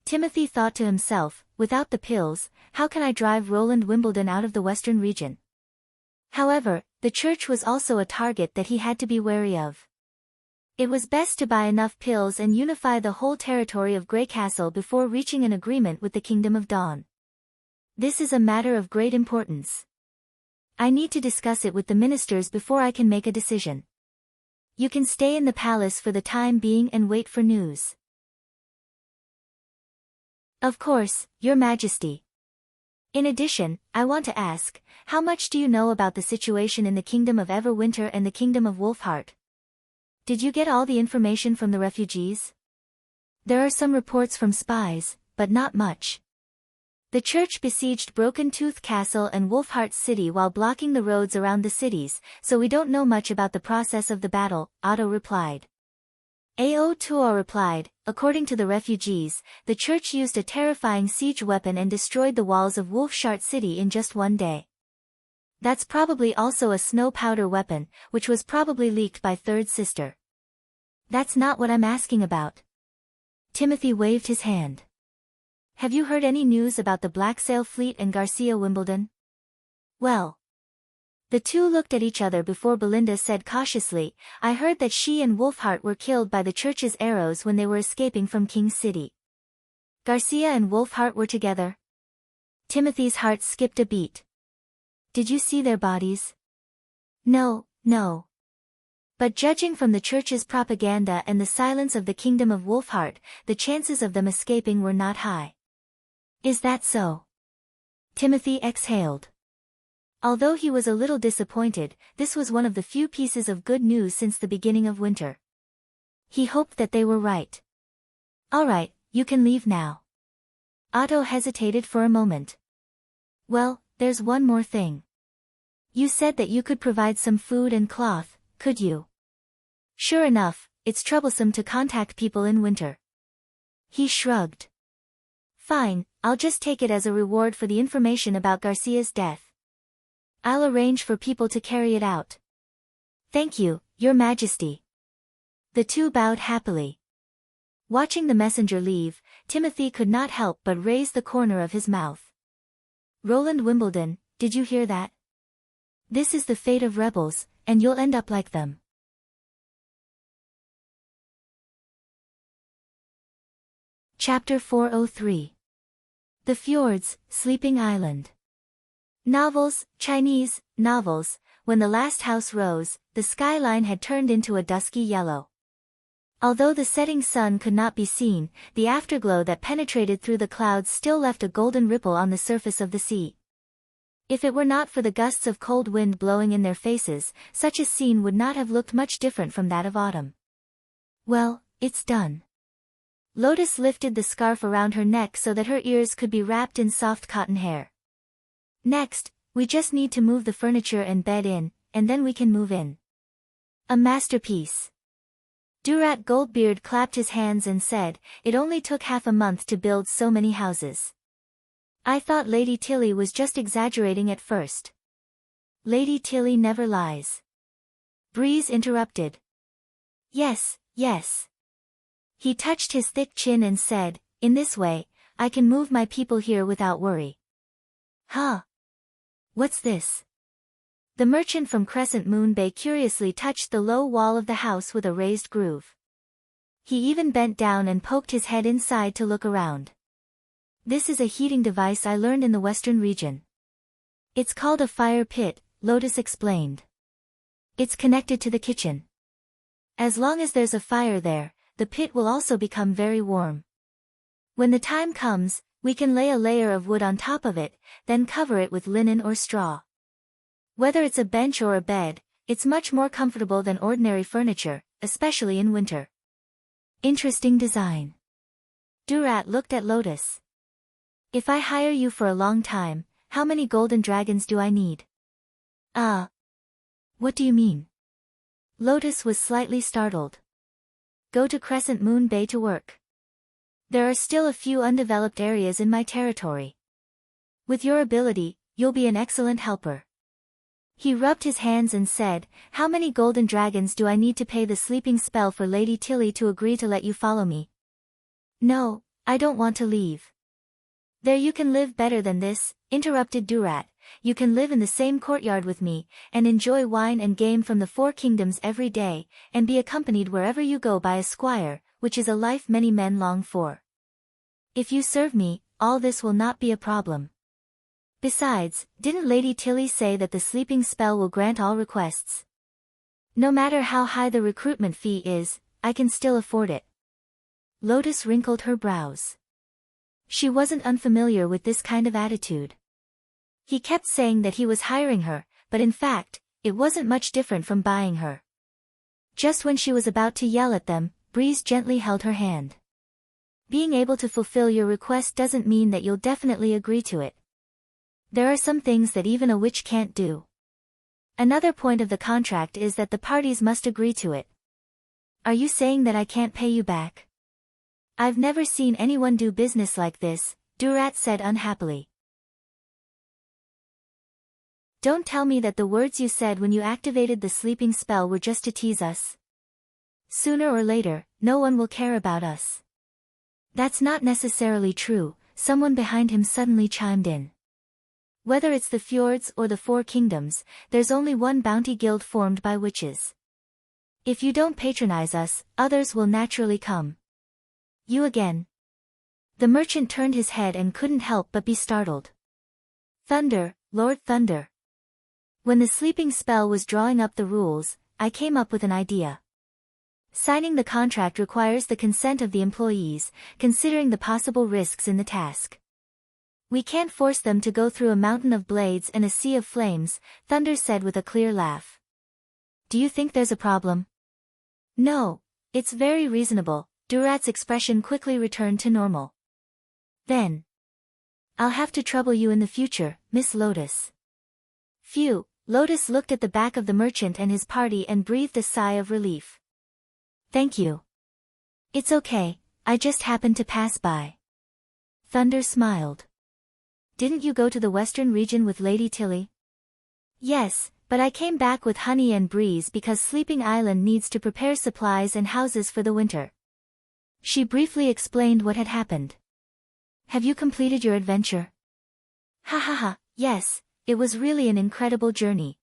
Timothy thought to himself, without the pills, how can I drive Roland Wimbledon out of the western region? However, the church was also a target that he had to be wary of. It was best to buy enough pills and unify the whole territory of Greycastle before reaching an agreement with the Kingdom of Dawn. This is a matter of great importance. I need to discuss it with the ministers before I can make a decision. You can stay in the palace for the time being and wait for news. Of course, Your Majesty. In addition, I want to ask, how much do you know about the situation in the Kingdom of Everwinter and the Kingdom of Wolfheart? Did you get all the information from the refugees? There are some reports from spies, but not much. The church besieged Broken Tooth Castle and Wolfheart City while blocking the roads around the cities, so we don't know much about the process of the battle, Otto replied. Ao Tuo replied, according to the refugees, the church used a terrifying siege weapon and destroyed the walls of Wolfshart City in just one day. That's probably also a snow powder weapon, which was probably leaked by Third Sister. That's not what I'm asking about. Timothy waved his hand. Have you heard any news about the Black Sail Fleet and Garcia Wimbledon? Well. The two looked at each other before Belinda said cautiously, I heard that she and Wolfheart were killed by the church's arrows when they were escaping from King's City. Garcia and Wolfheart were together? Timothy's heart skipped a beat. Did you see their bodies? No, no. But judging from the church's propaganda and the silence of the kingdom of Wolfheart, the chances of them escaping were not high. Is that so? Timothy exhaled. Although he was a little disappointed, this was one of the few pieces of good news since the beginning of winter. He hoped that they were right. All right, you can leave now. Otto hesitated for a moment. Well, there's one more thing. You said that you could provide some food and cloth, could you? Sure enough, it's troublesome to contact people in winter. He shrugged. Fine, I'll just take it as a reward for the information about Garcia's death. I'll arrange for people to carry it out. Thank you, Your Majesty. The two bowed happily. Watching the messenger leave, Timothy could not help but raise the corner of his mouth. Roland Wimbledon, did you hear that? This is the fate of rebels, and you'll end up like them. Chapter 403. The Fjords, Sleeping Island. Novels, Chinese, novels. When the last house rose, the skyline had turned into a dusky yellow. Although the setting sun could not be seen, the afterglow that penetrated through the clouds still left a golden ripple on the surface of the sea. If it were not for the gusts of cold wind blowing in their faces, such a scene would not have looked much different from that of autumn. Well, it's done. Lotus lifted the scarf around her neck so that her ears could be wrapped in soft cotton hair. Next, we just need to move the furniture and bed in, and then we can move in. A masterpiece. Durat Goldbeard clapped his hands and said, it only took half a month to build so many houses. I thought Lady Tilly was just exaggerating at first. Lady Tilly never lies. Breeze interrupted. Yes, yes. He touched his thick chin and said, in this way, I can move my people here without worry. Huh? What's this? The merchant from Crescent Moon Bay curiously touched the low wall of the house with a raised groove. He even bent down and poked his head inside to look around. This is a heating device I learned in the western region. It's called a fire pit, Lotus explained. It's connected to the kitchen. As long as there's a fire there, the pit will also become very warm. When the time comes, we can lay a layer of wood on top of it, then cover it with linen or straw. Whether it's a bench or a bed, it's much more comfortable than ordinary furniture, especially in winter. Interesting design. Durat looked at Lotus. If I hire you for a long time, how many golden dragons do I need? What do you mean? Lotus was slightly startled. Go to Crescent Moon Bay to work. There are still a few undeveloped areas in my territory. With your ability, you'll be an excellent helper. He rubbed his hands and said, how many golden dragons do I need to pay the sleeping spell for Lady Tilly to agree to let you follow me? No, I don't want to leave. There, you can live better than this, interrupted Durat. You can live in the same courtyard with me, and enjoy wine and game from the Four Kingdoms every day, and be accompanied wherever you go by a squire, which is a life many men long for. If you serve me, all this will not be a problem. Besides, didn't Lady Tilly say that the sleeping spell will grant all requests? No matter how high the recruitment fee is, I can still afford it. Lotus wrinkled her brows. She wasn't unfamiliar with this kind of attitude. He kept saying that he was hiring her, but in fact, it wasn't much different from buying her. Just when she was about to yell at them, Breeze gently held her hand. Being able to fulfill your request doesn't mean that you'll definitely agree to it. There are some things that even a witch can't do. Another point of the contract is that the parties must agree to it. Are you saying that I can't pay you back? I've never seen anyone do business like this, Durat said unhappily. Don't tell me that the words you said when you activated the sleeping spell were just to tease us. Sooner or later, no one will care about us. That's not necessarily true, someone behind him suddenly chimed in. Whether it's the Fjords or the Four Kingdoms, there's only one bounty guild formed by witches. If you don't patronize us, others will naturally come. You again. The merchant turned his head and couldn't help but be startled. Thunder, Lord Thunder. When the sleeping spell was drawing up the rules, I came up with an idea. Signing the contract requires the consent of the employees, considering the possible risks in the task. We can't force them to go through a mountain of blades and a sea of flames, Thunder said with a clear laugh. Do you think there's a problem? No, it's very reasonable. Durat's expression quickly returned to normal. Then, I'll have to trouble you in the future, Miss Lotus. Phew, Lotus looked at the back of the merchant and his party and breathed a sigh of relief. Thank you. It's okay, I just happened to pass by. Thunder smiled. Didn't you go to the western region with Lady Tilly? Yes, but I came back with Honey and Breeze because Sleeping Island needs to prepare supplies and houses for the winter. She briefly explained what had happened. Have you completed your adventure? Ha ha ha, yes, it was really an incredible journey.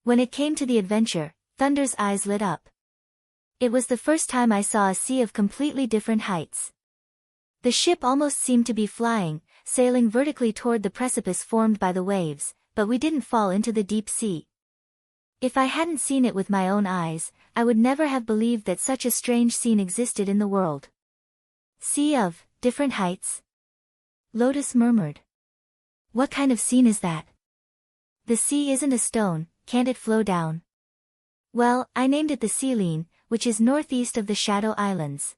When it came to the adventure, Thunder's eyes lit up. It was the first time I saw a sea of completely different heights. The ship almost seemed to be flying, sailing vertically toward the precipice formed by the waves, but we didn't fall into the deep sea. If I hadn't seen it with my own eyes, I would never have believed that such a strange scene existed in the world. Sea of different heights? Lotus murmured. What kind of scene is that? The sea isn't a stone, can't it flow down? Well, I named it the Sealine, which is northeast of the Shadow Islands.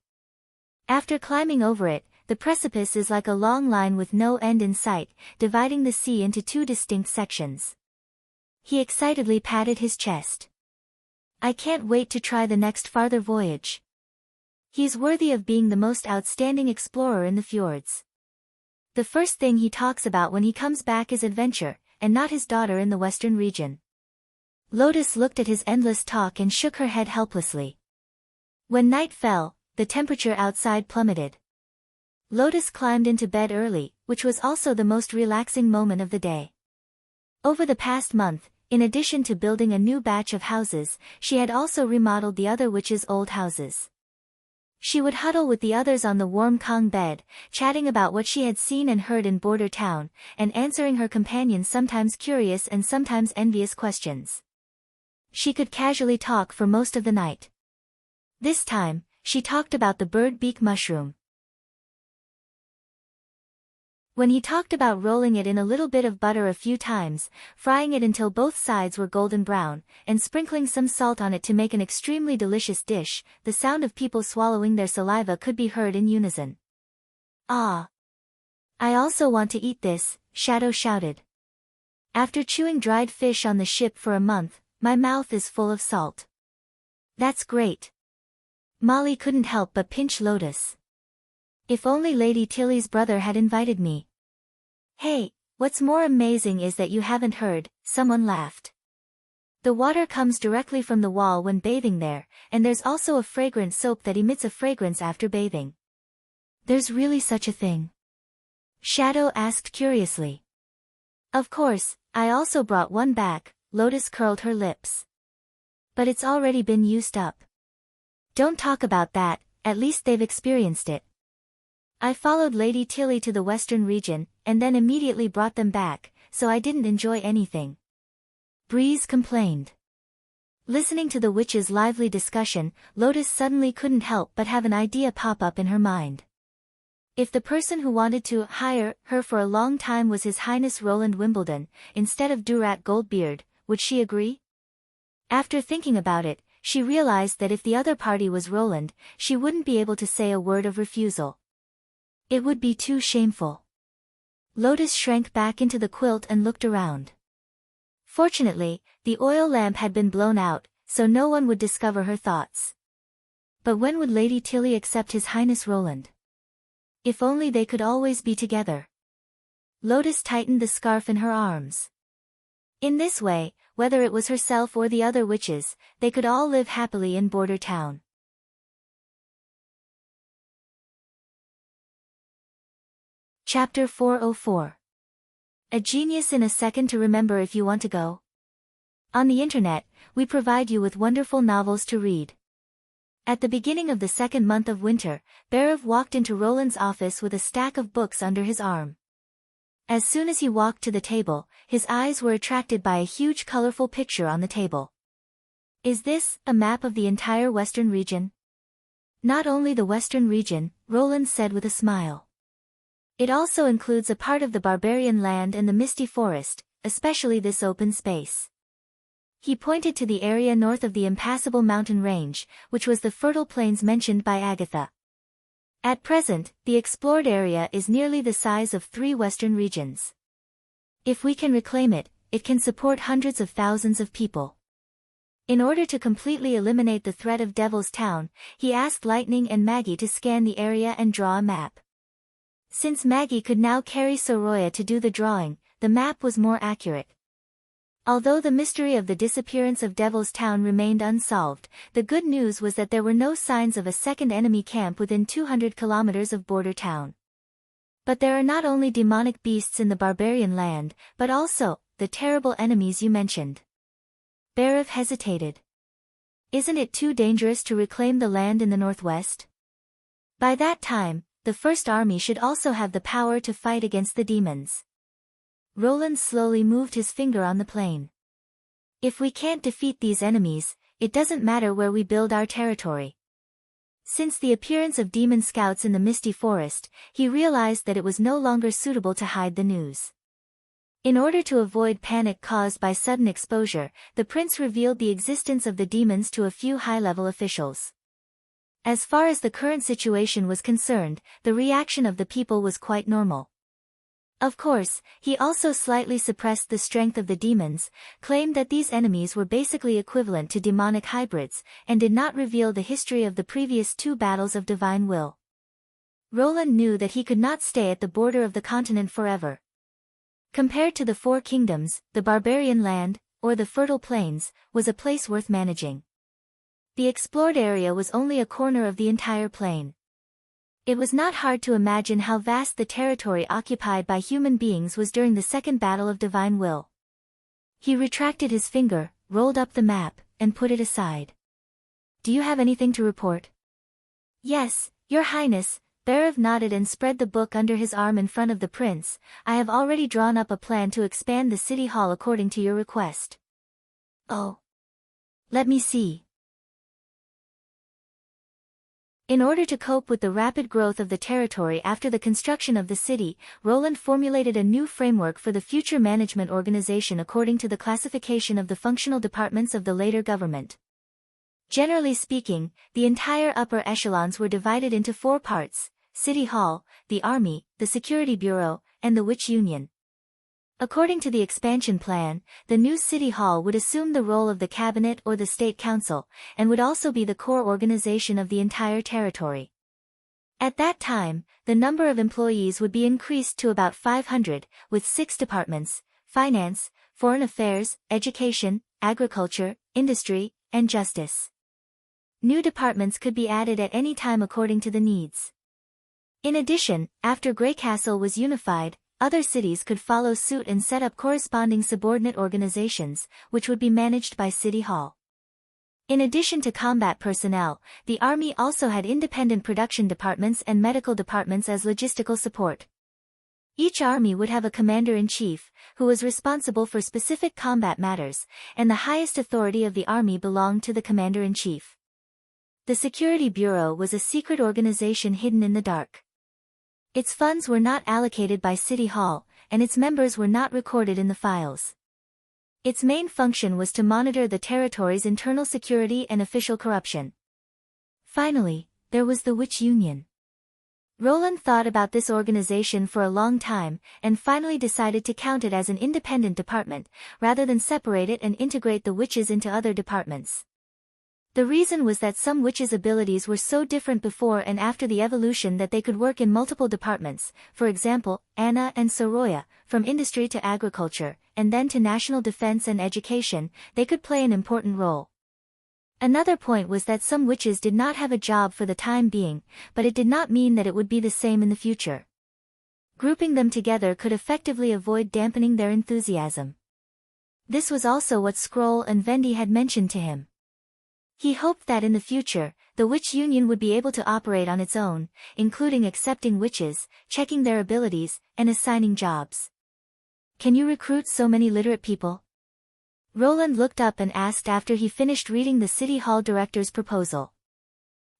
After climbing over it, the precipice is like a long line with no end in sight, dividing the sea into two distinct sections. He excitedly patted his chest. I can't wait to try the next farther voyage. He's worthy of being the most outstanding explorer in the fjords. The first thing he talks about when he comes back is adventure, and not his daughter in the western region. Lotus looked at his endless talk and shook her head helplessly. When night fell, the temperature outside plummeted. Lotus climbed into bed early, which was also the most relaxing moment of the day. Over the past month, in addition to building a new batch of houses, she had also remodeled the other witches' old houses. She would huddle with the others on the warm Kong bed, chatting about what she had seen and heard in Border Town, and answering her companions' sometimes curious and sometimes envious questions. She could casually talk for most of the night. This time, she talked about the bird beak mushroom. When he talked about rolling it in a little bit of butter a few times, frying it until both sides were golden brown, and sprinkling some salt on it to make an extremely delicious dish, the sound of people swallowing their saliva could be heard in unison. Ah! I also want to eat this, Shadow shouted. After chewing dried fish on the ship for a month, my mouth is full of salt. That's great. Molly couldn't help but pinch Lotus. If only Lady Tilly's brother had invited me. Hey, what's more amazing is that you haven't heard, someone laughed. The water comes directly from the wall when bathing there, and there's also a fragrant soap that emits a fragrance after bathing. There's really such a thing? Shadow asked curiously. Of course, I also brought one back, Lotus curled her lips. But it's already been used up. Don't talk about that, at least they've experienced it. I followed Lady Tilly to the western region, and then immediately brought them back, so I didn't enjoy anything. Breeze complained. Listening to the witch's lively discussion, Lotus suddenly couldn't help but have an idea pop up in her mind. If the person who wanted to hire her for a long time was His Highness Roland Wimbledon, instead of Durat Goldbeard, would she agree? After thinking about it, she realized that if the other party was Roland, she wouldn't be able to say a word of refusal. It would be too shameful. Lotus shrank back into the quilt and looked around. Fortunately, the oil lamp had been blown out, so no one would discover her thoughts. But when would Lady Tilly accept His Highness Roland? If only they could always be together. Lotus tightened the scarf in her arms. In this way, whether it was herself or the other witches, they could all live happily in Border Town. Chapter 404. A genius in a second to remember if you want to go. On the internet, we provide you with wonderful novels to read. At the beginning of the second month of winter, Barav walked into Roland's office with a stack of books under his arm. As soon as he walked to the table, his eyes were attracted by a huge colorful picture on the table. Is this a map of the entire western region? Not only the western region, Roland said with a smile. It also includes a part of the barbarian land and the misty forest, especially this open space. He pointed to the area north of the impassable mountain range, which was the fertile plains mentioned by Agatha. At present, the explored area is nearly the size of 3 western regions. If we can reclaim it, it can support hundreds of thousands of people. In order to completely eliminate the threat of Devil's Town, he asked Lightning and Maggie to scan the area and draw a map. Since Maggie could now carry Soroya to do the drawing, the map was more accurate. Although the mystery of the disappearance of Devil's Town remained unsolved, the good news was that there were no signs of a second enemy camp within 200 kilometers of border town. But there are not only demonic beasts in the barbarian land, but also the terrible enemies you mentioned. Barav hesitated. Isn't it too dangerous to reclaim the land in the northwest? By that time, the First Army should also have the power to fight against the demons. Roland slowly moved his finger on the plain. If we can't defeat these enemies, it doesn't matter where we build our territory. Since the appearance of demon scouts in the misty forest, he realized that it was no longer suitable to hide the news. In order to avoid panic caused by sudden exposure, the prince revealed the existence of the demons to a few high-level officials. As far as the current situation was concerned, the reaction of the people was quite normal. Of course, he also slightly suppressed the strength of the demons, claimed that these enemies were basically equivalent to demonic hybrids, and did not reveal the history of the previous 2 battles of divine will. Roland knew that he could not stay at the border of the continent forever. Compared to the 4 kingdoms, the barbarian land, or the fertile plains, was a place worth managing. The explored area was only a corner of the entire plain. It was not hard to imagine how vast the territory occupied by human beings was during the Second Battle of Divine Will. He retracted his finger, rolled up the map, and put it aside. Do you have anything to report? Yes, Your Highness, Barav nodded and spread the book under his arm in front of the prince. I have already drawn up a plan to expand the city hall according to your request. Oh. Let me see. In order to cope with the rapid growth of the territory after the construction of the city, Roland formulated a new framework for the future management organization according to the classification of the functional departments of the later government. Generally speaking, the entire upper echelons were divided into 4 parts: City Hall, the Army, the Security Bureau, and the Witch Union. According to the expansion plan, the new City Hall would assume the role of the Cabinet or the State Council, and would also be the core organization of the entire territory. At that time, the number of employees would be increased to about 500, with 6 departments: Finance, Foreign Affairs, Education, Agriculture, Industry, and Justice. New departments could be added at any time according to the needs. In addition, after Greycastle was unified, other cities could follow suit and set up corresponding subordinate organizations, which would be managed by City Hall. In addition to combat personnel, the army also had independent production departments and medical departments as logistical support. Each army would have a commander-in-chief, who was responsible for specific combat matters, and the highest authority of the army belonged to the commander-in-chief. The Security Bureau was a secret organization hidden in the dark. Its funds were not allocated by City Hall, and its members were not recorded in the files. Its main function was to monitor the territory's internal security and official corruption. Finally, there was the Witch Union. Roland thought about this organization for a long time, and finally decided to count it as an independent department, rather than separate it and integrate the witches into other departments. The reason was that some witches' abilities were so different before and after the evolution that they could work in multiple departments. For example, Anna and Soroya, from industry to agriculture, and then to national defense and education, they could play an important role. Another point was that some witches did not have a job for the time being, but it did not mean that it would be the same in the future. Grouping them together could effectively avoid dampening their enthusiasm. This was also what Scroll and Vendi had mentioned to him. He hoped that in the future, the Witch Union would be able to operate on its own, including accepting witches, checking their abilities, and assigning jobs. Can you recruit so many literate people? Roland looked up and asked after he finished reading the city hall director's proposal.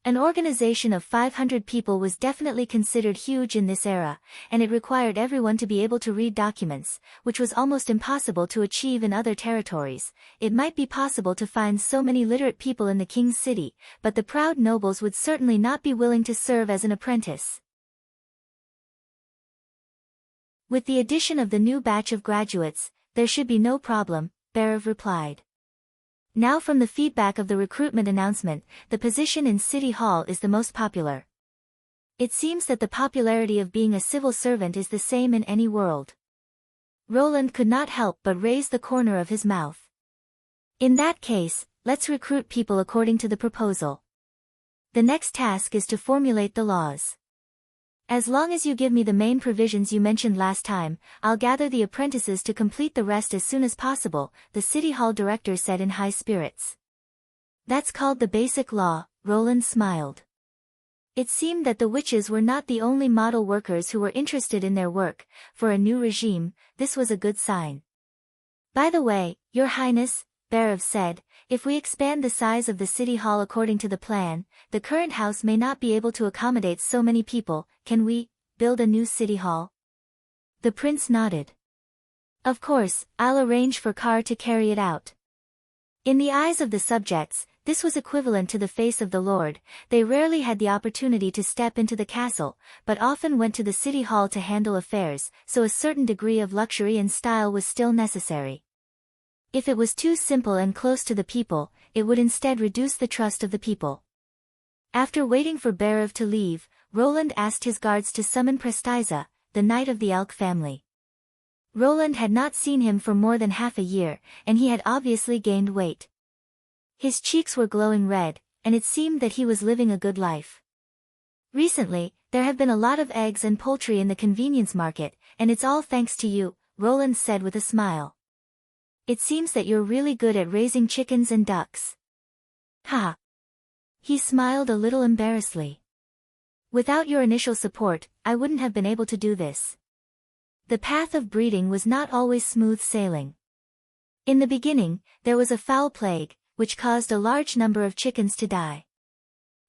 An organization of 500 people was definitely considered huge in this era, and it required everyone to be able to read documents, which was almost impossible to achieve in other territories. It might be possible to find so many literate people in the king's city, but the proud nobles would certainly not be willing to serve as an apprentice. With the addition of the new batch of graduates, there should be no problem, Berev replied. Now from the feedback of the recruitment announcement, the position in City Hall is the most popular. It seems that the popularity of being a civil servant is the same in any world. Roland could not help but raise the corner of his mouth. In that case, let's recruit people according to the proposal. The next task is to formulate the laws. As long as you give me the main provisions you mentioned last time, I'll gather the apprentices to complete the rest as soon as possible, the City Hall director said in high spirits. That's called the basic law, Roland smiled. It seemed that the witches were not the only model workers who were interested in their work. For a new regime, this was a good sign. By the way, Your Highness, Berev said, if we expand the size of the city hall according to the plan, the current house may not be able to accommodate so many people. Can we build a new city hall? The prince nodded. Of course, I'll arrange for Carr to carry it out. In the eyes of the subjects, this was equivalent to the face of the Lord. They rarely had the opportunity to step into the castle, but often went to the city hall to handle affairs, so a certain degree of luxury and style was still necessary. If it was too simple and close to the people, it would instead reduce the trust of the people. After waiting for Berev to leave, Roland asked his guards to summon Prestiza, the knight of the elk family. Roland had not seen him for more than half a year, and he had obviously gained weight. His cheeks were glowing red, and it seemed that he was living a good life. Recently, there have been a lot of eggs and poultry in the convenience market, and it's all thanks to you, Roland said with a smile. It seems that you're really good at raising chickens and ducks. Ha! He smiled a little embarrassedly. Without your initial support, I wouldn't have been able to do this. The path of breeding was not always smooth sailing. In the beginning, there was a foul plague, which caused a large number of chickens to die.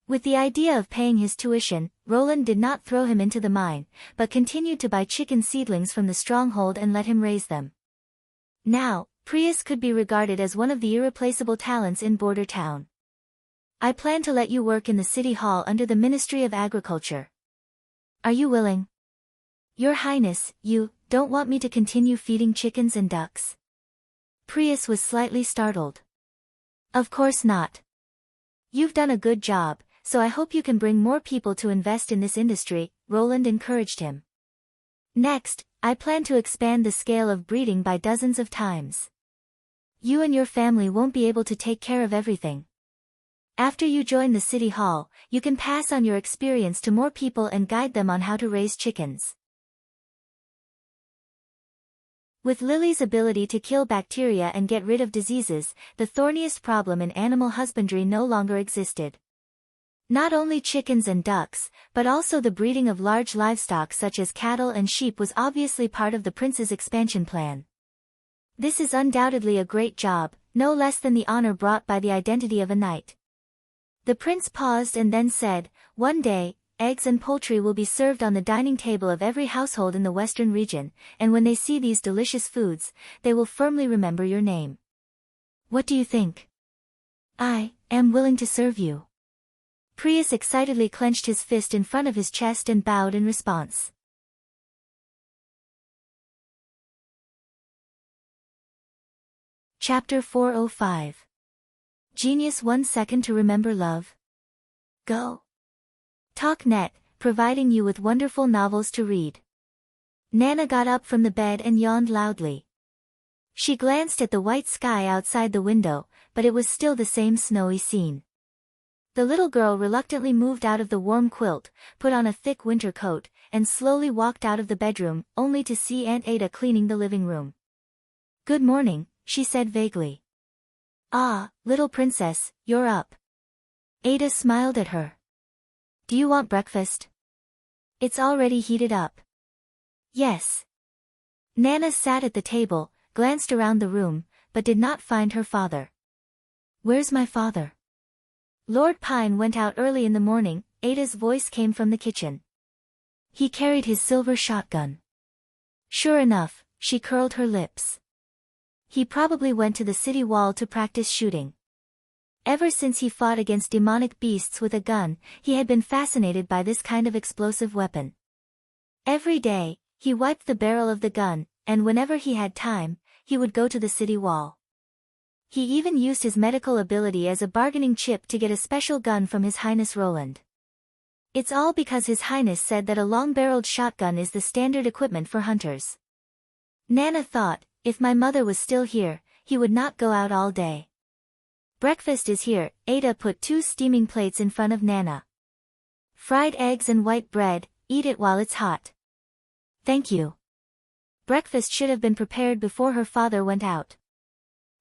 With the idea of paying his tuition, Roland did not throw him into the mine, but continued to buy chicken seedlings from the stronghold and let him raise them. Now, Prius could be regarded as one of the irreplaceable talents in Border Town. I plan to let you work in the city hall under the Ministry of Agriculture. Are you willing? Your Highness, you don't want me to continue feeding chickens and ducks? Prius was slightly startled. Of course not. You've done a good job, so I hope you can bring more people to invest in this industry, Roland encouraged him. Next, I plan to expand the scale of breeding by dozens of times. You and your family won't be able to take care of everything. After you join the city hall, you can pass on your experience to more people and guide them on how to raise chickens. With Lily's ability to kill bacteria and get rid of diseases, the thorniest problem in animal husbandry no longer existed. Not only chickens and ducks, but also the breeding of large livestock such as cattle and sheep was obviously part of the prince's expansion plan. This is undoubtedly a great job, no less than the honor brought by the identity of a knight. The prince paused and then said, one day, eggs and poultry will be served on the dining table of every household in the western region, and when they see these delicious foods, they will firmly remember your name. What do you think? I am willing to serve you. Prius excitedly clenched his fist in front of his chest and bowed in response. Chapter 405. Genius 1 second to remember love. Go. TalkNet, providing you with wonderful novels to read. Nana got up from the bed and yawned loudly. She glanced at the white sky outside the window, but it was still the same snowy scene. The little girl reluctantly moved out of the warm quilt, put on a thick winter coat, and slowly walked out of the bedroom, only to see Aunt Ada cleaning the living room. Good morning, she said vaguely. Ah, little princess, you're up. Ada smiled at her. Do you want breakfast? It's already heated up. Yes. Nana sat at the table, glanced around the room, but did not find her father. "Where's my father?" Lord Pine went out early in the morning, Ada's voice came from the kitchen. "He carried his silver shotgun." Sure enough, she curled her lips. "He probably went to the city wall to practice shooting." Ever since he fought against demonic beasts with a gun, he had been fascinated by this kind of explosive weapon. Every day, he wiped the barrel of the gun, and whenever he had time, he would go to the city wall. He even used his medical ability as a bargaining chip to get a special gun from His Highness Roland. It's all because His Highness said that a long-barreled shotgun is the standard equipment for hunters. Nana thought, if my mother was still here, he would not go out all day. "Breakfast is here," Ada put 2 steaming plates in front of Nana. "Fried eggs and white bread, eat it while it's hot." "Thank you." Breakfast should have been prepared before her father went out.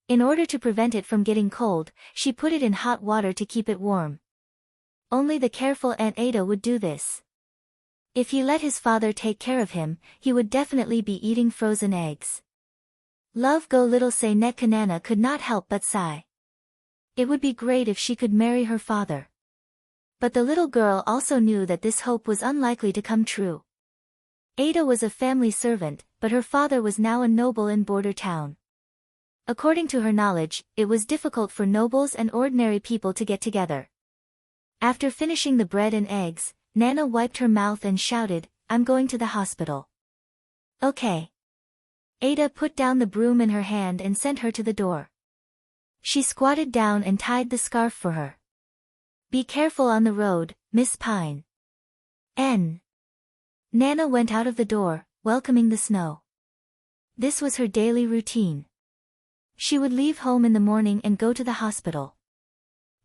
In order to prevent it from getting cold, she put it in hot water to keep it warm. Only the careful Aunt Ada would do this. If he let his father take care of him, he would definitely be eating frozen eggs. Love go little say Nana could not help but sigh. It would be great if she could marry her father. But the little girl also knew that this hope was unlikely to come true. Ada was a family servant, but her father was now a noble in Border Town. According to her knowledge, it was difficult for nobles and ordinary people to get together. After finishing the bread and eggs, Nana wiped her mouth and shouted, "I'm going to the hospital." "Okay." Ada put down the broom in her hand and sent her to the door. She squatted down and tied the scarf for her. "Be careful on the road, Miss Pine." Nana went out of the door, welcoming the snow. This was her daily routine. She would leave home in the morning and go to the hospital.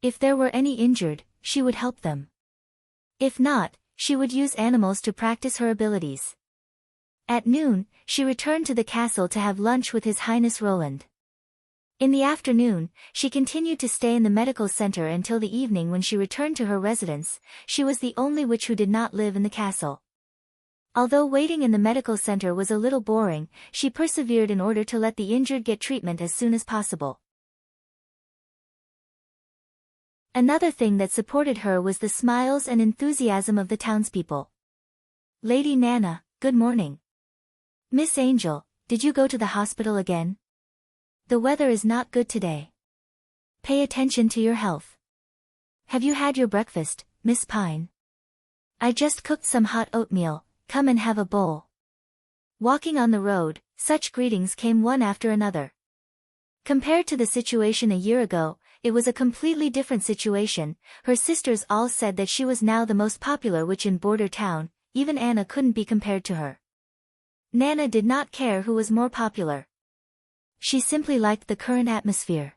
If there were any injured, she would help them. If not, she would use animals to practice her abilities. At noon, she returned to the castle to have lunch with His Highness Roland. In the afternoon, she continued to stay in the medical center until the evening when she returned to her residence. She was the only witch who did not live in the castle. Although waiting in the medical center was a little boring, she persevered in order to let the injured get treatment as soon as possible. Another thing that supported her was the smiles and enthusiasm of the townspeople. "Lady Nana, good morning." "Miss Angel, did you go to the hospital again? The weather is not good today. Pay attention to your health." "Have you had your breakfast, Miss Pine?" "I just cooked some hot oatmeal, come and have a bowl." Walking on the road, such greetings came one after another. Compared to the situation a year ago, it was a completely different situation. Her sisters all said that she was now the most popular witch in Border Town, even Anna couldn't be compared to her. Nana did not care who was more popular. She simply liked the current atmosphere.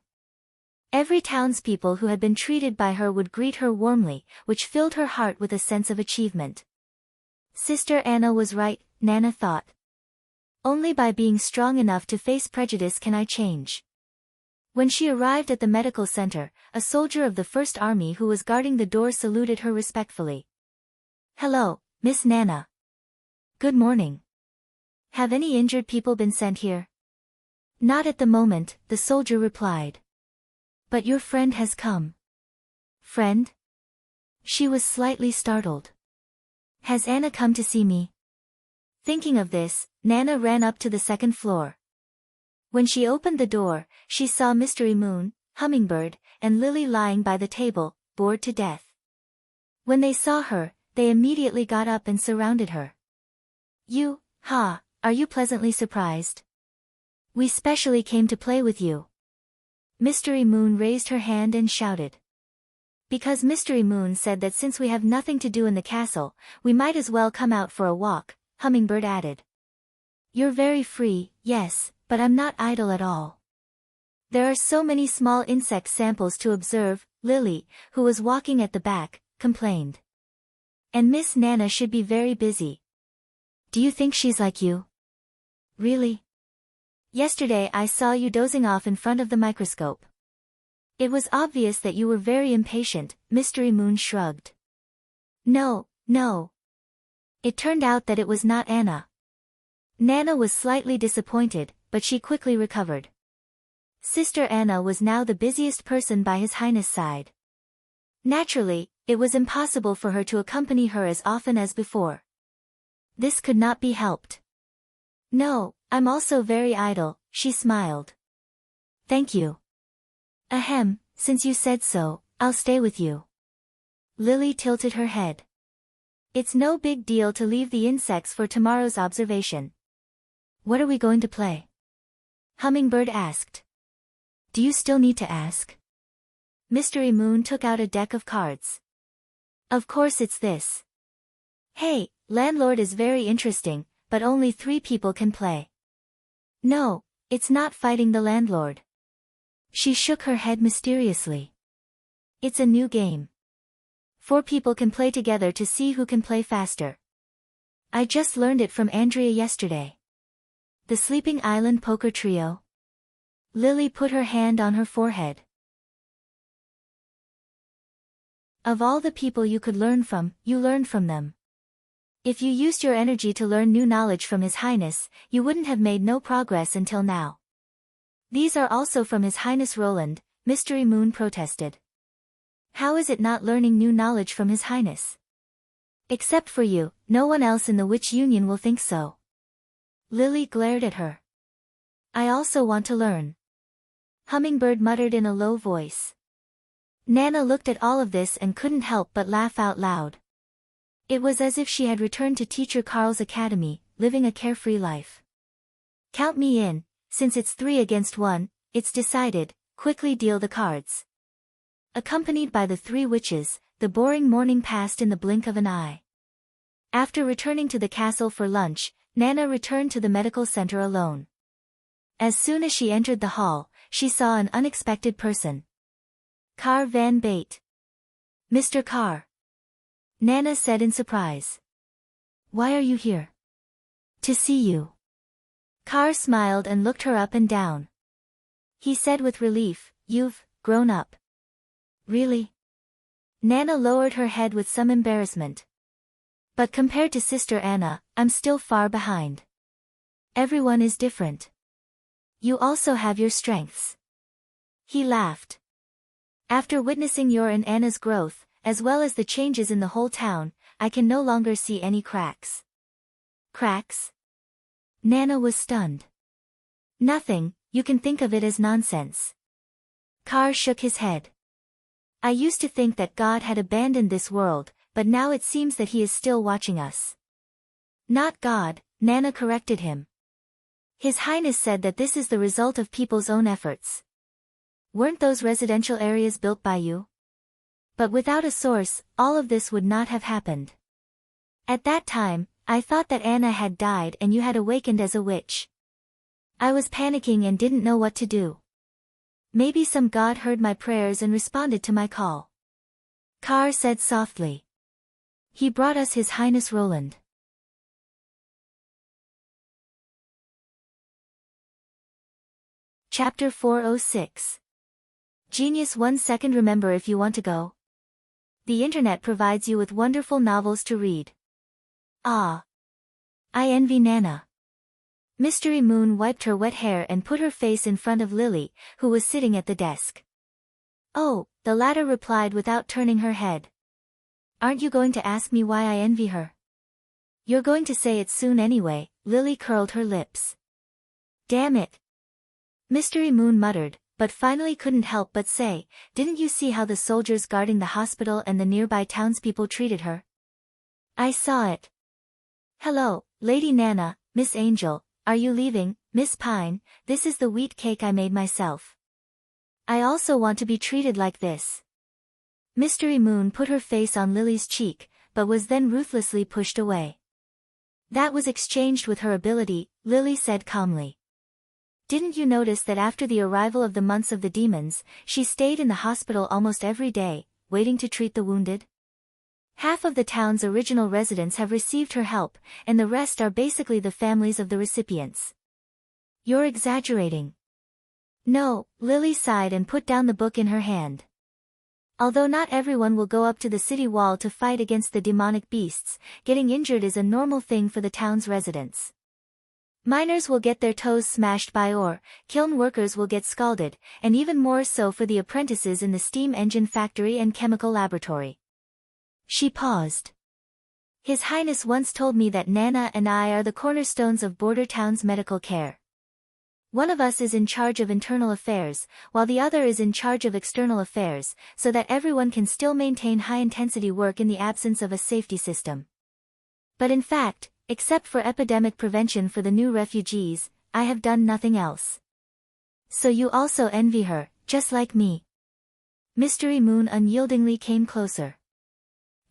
Every townspeople who had been treated by her would greet her warmly, which filled her heart with a sense of achievement. Sister Anna was right, Nana thought. Only by being strong enough to face prejudice can I change. When she arrived at the medical center, a soldier of the First Army who was guarding the door saluted her respectfully. "Hello, Miss Nana." "Good morning. Have any injured people been sent here?" "Not at the moment," the soldier replied. "But your friend has come." "Friend?" She was slightly startled. "Has Anna come to see me?" Thinking of this, Nana ran up to the second floor. When she opened the door, she saw Mystery Moon, Hummingbird, and Lily lying by the table, bored to death. When they saw her, they immediately got up and surrounded her. Are you pleasantly surprised? We specially came to play with you." Mystery Moon raised her hand and shouted. Because Mystery Moon said that since we have nothing to do in the castle, we might as well come out for a walk, Hummingbird added. "You're very free, yes, but I'm not idle at all. There are so many small insect samples to observe," Lily, who was walking at the back, complained. "And Miss Nana should be very busy." "Do you think she's like you?" "Really? Yesterday I saw you dozing off in front of the microscope. It was obvious that you were very impatient," Mystery Moon shrugged. No. It turned out that it was not Anna. Nana was slightly disappointed, but she quickly recovered. Sister Anna was now the busiest person by His Highness' side. Naturally, it was impossible for her to accompany her as often as before. This could not be helped. No, I'm also very idle, she smiled. Thank you. Ahem, since you said so, I'll stay with you. Lily tilted her head. It's no big deal to leave the insects for tomorrow's observation. What are we going to play? Hummingbird asked. Do you still need to ask? Mystery Moon took out a deck of cards. Of course it's this. Hey, landlord is very interesting, but only 3 people can play. No, it's not fighting the landlord. She shook her head mysteriously. It's a new game. 4 people can play together to see who can play faster. I just learned it from Andrea yesterday. The Sleeping Island Poker Trio? Lily put her hand on her forehead. Of all the people you could learn from, you learned from them. If you used your energy to learn new knowledge from His Highness, you wouldn't have made no progress until now. These are also from His Highness Roland, Mystery Moon protested. How is it not learning new knowledge from His Highness? Except for you, no one else in the Witch Union will think so. Lily glared at her. I also want to learn. Hummingbird muttered in a low voice. Nana looked at all of this and couldn't help but laugh out loud. It was as if she had returned to Teacher Carl's academy, living a carefree life. Count me in, since it's 3 against 1, it's decided, quickly deal the cards. Accompanied by the 3 witches, the boring morning passed in the blink of an eye. After returning to the castle for lunch, Nana returned to the medical center alone. As soon as she entered the hall, she saw an unexpected person. Carr Van Bate. Mr. Carr. Nana said in surprise. Why are you here? To see you. Carr smiled and looked her up and down. He said with relief, You've grown up. Really? Nana lowered her head with some embarrassment. But compared to Sister Anna, I'm still far behind. Everyone is different. You also have your strengths. He laughed. After witnessing your and Anna's growth, as well as the changes in the whole town, I can no longer see any cracks. Cracks? Nana was stunned. Nothing, you can think of it as nonsense. Carr shook his head. I used to think that God had abandoned this world, but now it seems that He is still watching us. Not God, Nana corrected him. His Highness said that this is the result of people's own efforts. Weren't those residential areas built by you? But without a source, all of this would not have happened. At that time, I thought that Anna had died and you had awakened as a witch. I was panicking and didn't know what to do. Maybe some god heard my prayers and responded to my call. Carr said softly. He brought us His Highness Roland. Chapter 406. Genius 1 second. Remember, if you want to go. The internet provides you with wonderful novels to read. Ah. I envy Nana. Mystery Moon wiped her wet hair and put her face in front of Lily, who was sitting at the desk. Oh, the latter replied without turning her head. Aren't you going to ask me why I envy her? You're going to say it soon anyway. Lily curled her lips. Damn it. Mystery Moon muttered, but finally couldn't help but say, didn't you see how the soldiers guarding the hospital and the nearby townspeople treated her? I saw it. Hello, Lady Nana, Miss Angel, are you leaving? Miss Pine, this is the wheat cake I made myself. I also want to be treated like this. Mystery Moon put her face on Lily's cheek, but was then ruthlessly pushed away. That was exchanged with her ability, Lily said calmly. Didn't you notice that after the arrival of the months of the demons, she stayed in the hospital almost every day, waiting to treat the wounded? Half of the town's original residents have received her help, and the rest are basically the families of the recipients. You're exaggerating. No, Lily sighed and put down the book in her hand. Although not everyone will go up to the city wall to fight against the demonic beasts, getting injured is a normal thing for the town's residents. Miners will get their toes smashed by ore, kiln workers will get scalded, and even more so for the apprentices in the steam engine factory and chemical laboratory. She paused. His Highness once told me that Nana and I are the cornerstones of border town's medical care. One of us is in charge of internal affairs, while the other is in charge of external affairs, so that everyone can still maintain high-intensity work in the absence of a safety system. But in fact, except for epidemic prevention for the new refugees, I have done nothing else. So you also envy her, just like me. Mystery Moon unyieldingly came closer.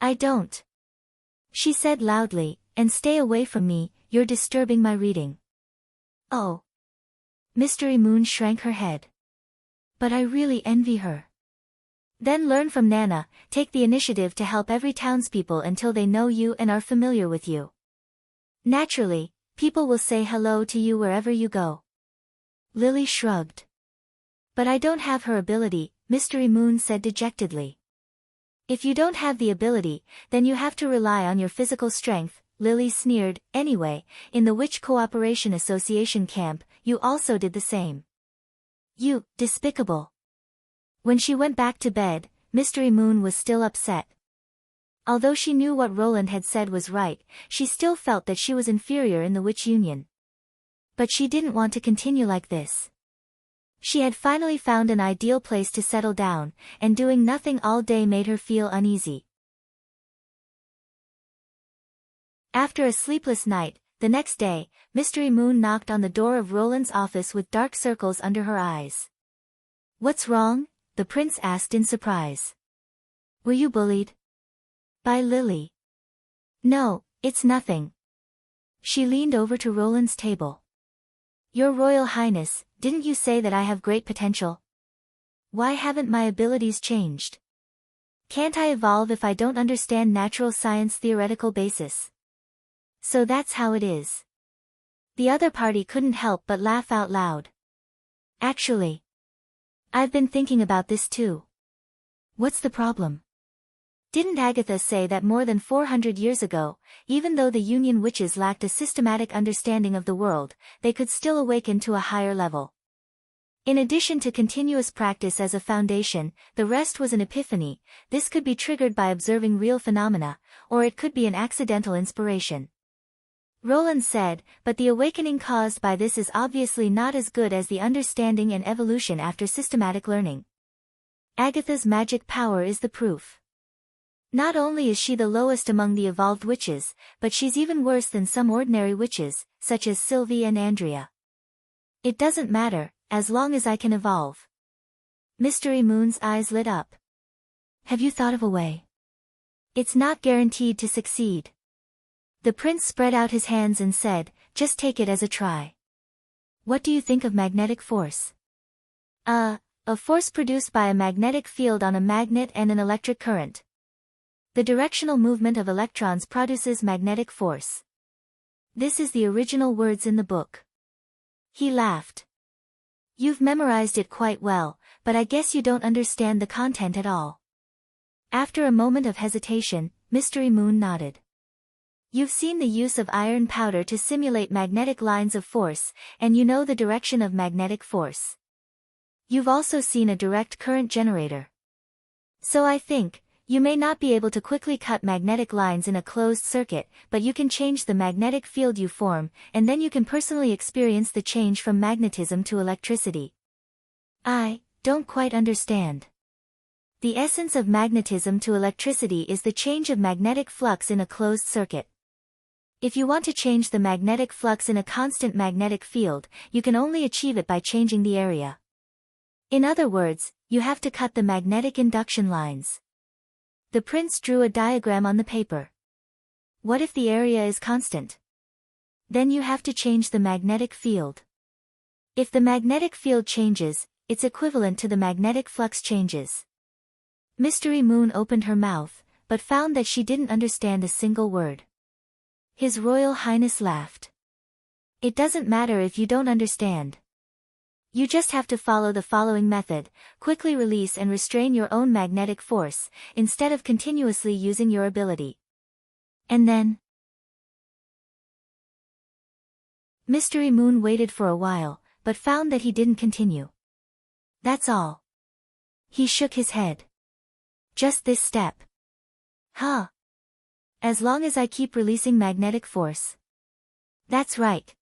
I don't. She said loudly, and stay away from me, you're disturbing my reading. Oh. Mystery Moon shrank her head. But I really envy her. Then learn from Nana, take the initiative to help every townspeople until they know you and are familiar with you. Naturally, people will say hello to you wherever you go. Lily shrugged. But I don't have her ability, Mystery Moon said dejectedly. If you don't have the ability, then you have to rely on your physical strength, Lily sneered. Anyway, in the Witch Cooperation Association camp, you also did the same. You, despicable. When she went back to bed, Mystery Moon was still upset. Although she knew what Roland had said was right, she still felt that she was inferior in the Witch Union. But she didn't want to continue like this. She had finally found an ideal place to settle down, and doing nothing all day made her feel uneasy. After a sleepless night, the next day, Mystery Moon knocked on the door of Roland's office with dark circles under her eyes. "What's wrong?" the prince asked in surprise. "Were you bullied?" "By Lily." "No, it's nothing." She leaned over to Roland's table. "Your Royal Highness, didn't you say that I have great potential? Why haven't my abilities changed? Can't I evolve if I don't understand natural science theoretical basis?" "So that's how it is." The other party couldn't help but laugh out loud. "Actually, I've been thinking about this too." "What's the problem?" "Didn't Agatha say that more than 400 years ago, even though the Union witches lacked a systematic understanding of the world, they could still awaken to a higher level? In addition to continuous practice as a foundation, the rest was an epiphany. This could be triggered by observing real phenomena, or it could be an accidental inspiration." Roland said, "But the awakening caused by this is obviously not as good as the understanding and evolution after systematic learning. Agatha's magic power is the proof. Not only is she the lowest among the evolved witches, but she's even worse than some ordinary witches, such as Sylvie and Andrea. It doesn't matter, as long as I can evolve." Mystery Moon's eyes lit up. "Have you thought of a way?" "It's not guaranteed to succeed." The prince spread out his hands and said, "Just take it as a try." "What do you think of magnetic force?" A force produced by a magnetic field on a magnet and an electric current. The directional movement of electrons produces magnetic force. This is the original words in the book." He laughed. "You've memorized it quite well, but I guess you don't understand the content at all." After a moment of hesitation, Mystery Moon nodded. "You've seen the use of iron powder to simulate magnetic lines of force, and you know the direction of magnetic force. You've also seen a direct current generator. So I think, you may not be able to quickly cut magnetic lines in a closed circuit, but you can change the magnetic field you form, and then you can personally experience the change from magnetism to electricity." "I don't quite understand." "The essence of magnetism to electricity is the change of magnetic flux in a closed circuit. If you want to change the magnetic flux in a constant magnetic field, you can only achieve it by changing the area. In other words, you have to cut the magnetic induction lines." The prince drew a diagram on the paper. "What if the area is constant?" "Then you have to change the magnetic field. If the magnetic field changes, it's equivalent to the magnetic flux changes." Mystery Moon opened her mouth, but found that she didn't understand a single word. His Royal Highness laughed. "It doesn't matter if you don't understand. You just have to follow the following method: quickly release and restrain your own magnetic force, instead of continuously using your ability. And then, Mystery Moon waited for a while, but found that he didn't continue. That's all. He shook his head. Just this step. Huh. As long as I keep releasing magnetic force. That's right.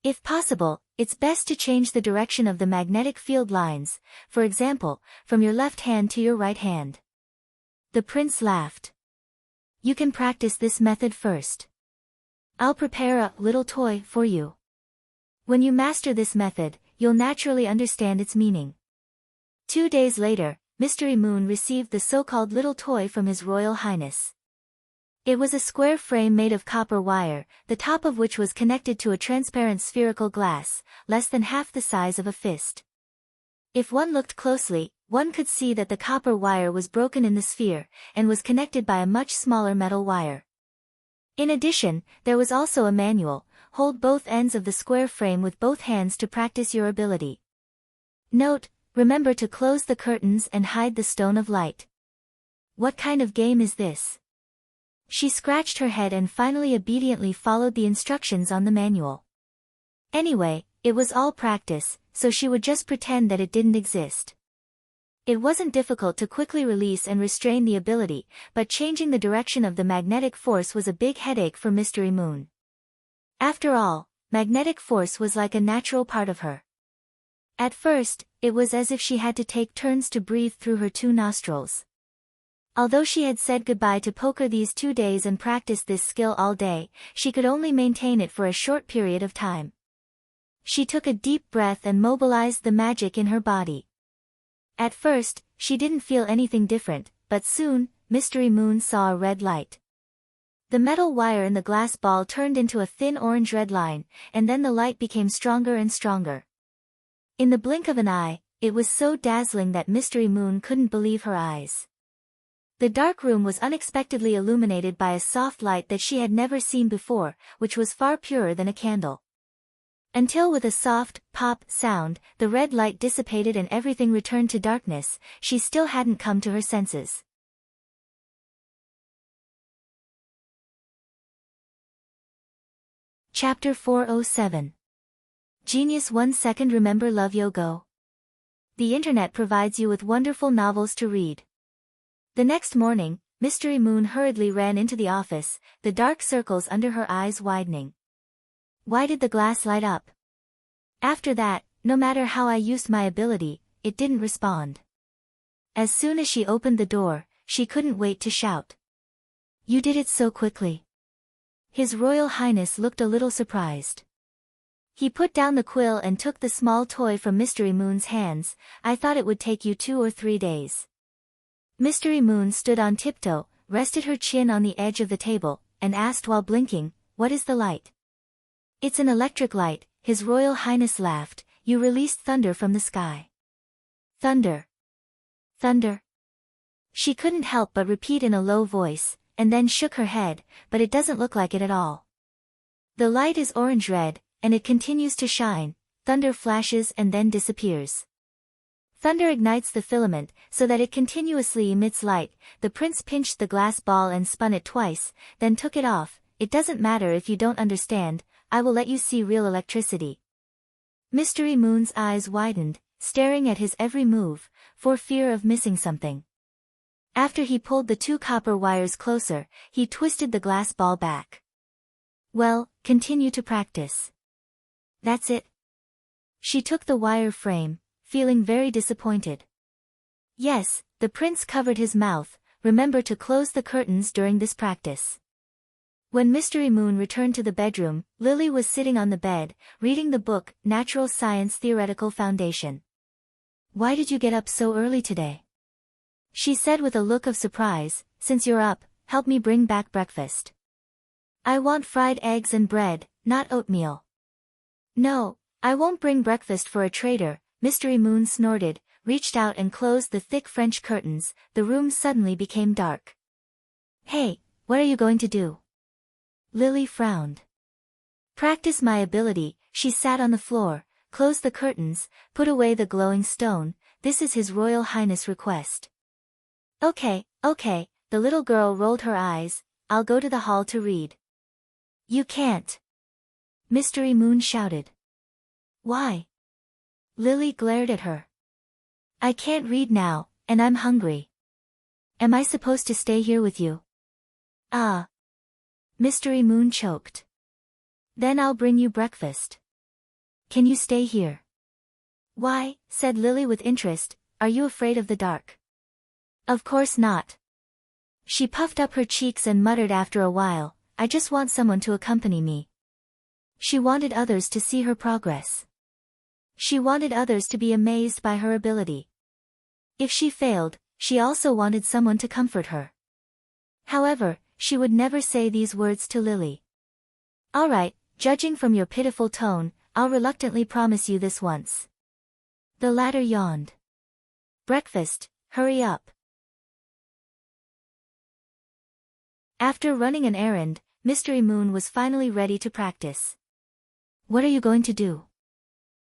If possible, it's best to change the direction of the magnetic field lines, for example, from your left hand to your right hand. The prince laughed. You can practice this method first. I'll prepare a little toy for you. When you master this method, you'll naturally understand its meaning. 2 days later, Mystery Moon received the so-called little toy from His Royal Highness. It was a square frame made of copper wire, the top of which was connected to a transparent spherical glass, less than half the size of a fist. If one looked closely, one could see that the copper wire was broken in the sphere, and was connected by a much smaller metal wire. In addition, there was also a manual: hold both ends of the square frame with both hands to practice your ability. Note: remember to close the curtains and hide the stone of light. What kind of game is this? She scratched her head and finally obediently followed the instructions on the manual. Anyway, it was all practice, so she would just pretend that it didn't exist. It wasn't difficult to quickly release and restrain the ability, but changing the direction of the magnetic force was a big headache for Mystery Moon. After all, magnetic force was like a natural part of her. At first, it was as if she had to take turns to breathe through her 2 nostrils. Although she had said goodbye to poker these 2 days and practiced this skill all day, she could only maintain it for a short period of time. She took a deep breath and mobilized the magic in her body. At first, she didn't feel anything different, but soon, Mystery Moon saw a red light. The metal wire in the glass ball turned into a thin orange-red line, and then the light became stronger and stronger. In the blink of an eye, it was so dazzling that Mystery Moon couldn't believe her eyes. The dark room was unexpectedly illuminated by a soft light that she had never seen before, which was far purer than a candle. Until with a soft, pop sound, the red light dissipated and everything returned to darkness, she still hadn't come to her senses. Chapter 407. Genius 1 Second. Remember Love Yo Go? The internet provides you with wonderful novels to read. The next morning, Mystery Moon hurriedly ran into the office, the dark circles under her eyes widening. Why did the glass light up? After that, no matter how I used my ability, it didn't respond. As soon as she opened the door, she couldn't wait to shout. You did it so quickly. His Royal Highness looked a little surprised. He put down the quill and took the small toy from Mystery Moon's hands. I thought it would take you 2 or 3 days. Mystery Moon stood on tiptoe, rested her chin on the edge of the table, and asked while blinking, what is the light? It's an electric light, His Royal Highness laughed. You released thunder from the sky. Thunder. Thunder. She couldn't help but repeat in a low voice, and then shook her head, but it doesn't look like it at all. The light is orange-red, and it continues to shine. Thunder flashes and then disappears. Thunder ignites the filament, so that it continuously emits light. The prince pinched the glass ball and spun it twice, then took it off. It doesn't matter if you don't understand, I will let you see real electricity. Mystery Moon's eyes widened, staring at his every move, for fear of missing something. After he pulled the 2 copper wires closer, he twisted the glass ball back. Well, continue to practice. That's it. She took the wire frame, feeling very disappointed. Yes, the prince covered his mouth. Remember to close the curtains during this practice. When Mystery Moon returned to the bedroom, Lily was sitting on the bed, reading the book, Natural Science Theoretical Foundation. Why did you get up so early today? She said with a look of surprise. Since you're up, help me bring back breakfast. I want fried eggs and bread, not oatmeal. No, I won't bring breakfast for a traitor. Mystery Moon snorted, reached out and closed the thick French curtains. The room suddenly became dark. Hey, what are you going to do? Lily frowned. Practice my ability. She sat on the floor, closed the curtains, put away the glowing stone. This is His Royal Highness' request. Okay, the little girl rolled her eyes. I'll go to the hall to read. You can't. Mystery Moon shouted. Why? Lily glared at her. I can't read now, and I'm hungry. Am I supposed to stay here with you? Ah. Mystery Moon choked. Then I'll bring you breakfast. Can you stay here? Why, said Lily with interest, are you afraid of the dark? Of course not. She puffed up her cheeks and muttered after a while, I just want someone to accompany me. She wanted others to see her progress. She wanted others to be amazed by her ability. If she failed, she also wanted someone to comfort her. However, she would never say these words to Lily. All right, judging from your pitiful tone, I'll reluctantly promise you this once. The latter yawned. Breakfast, hurry up. After running an errand, Mystery Moon was finally ready to practice. What are you going to do?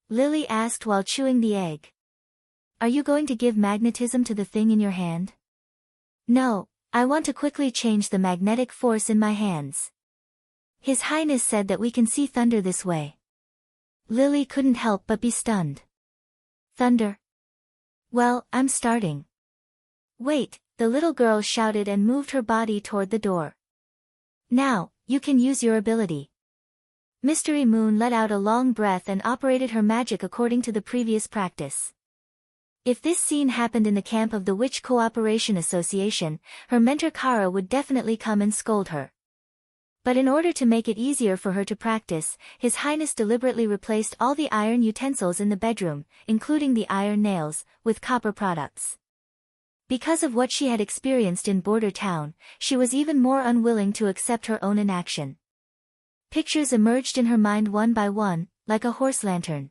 Lily asked while chewing the egg. Are you going to give magnetism to the thing in your hand? No, I want to quickly change the magnetic force in my hands. His Highness said that we can see thunder this way. Lily couldn't help but be stunned. Thunder? Well, I'm starting. Wait, the little girl shouted and moved her body toward the door. Now, you can use your ability. Mystery Moon let out a long breath and operated her magic according to the previous practice. If this scene happened in the camp of the Witch Cooperation Association, her mentor Kara would definitely come and scold her. But in order to make it easier for her to practice, His Highness deliberately replaced all the iron utensils in the bedroom, including the iron nails, with copper products. Because of what she had experienced in Border Town, she was even more unwilling to accept her own inaction. Pictures emerged in her mind one by one, like a horse lantern.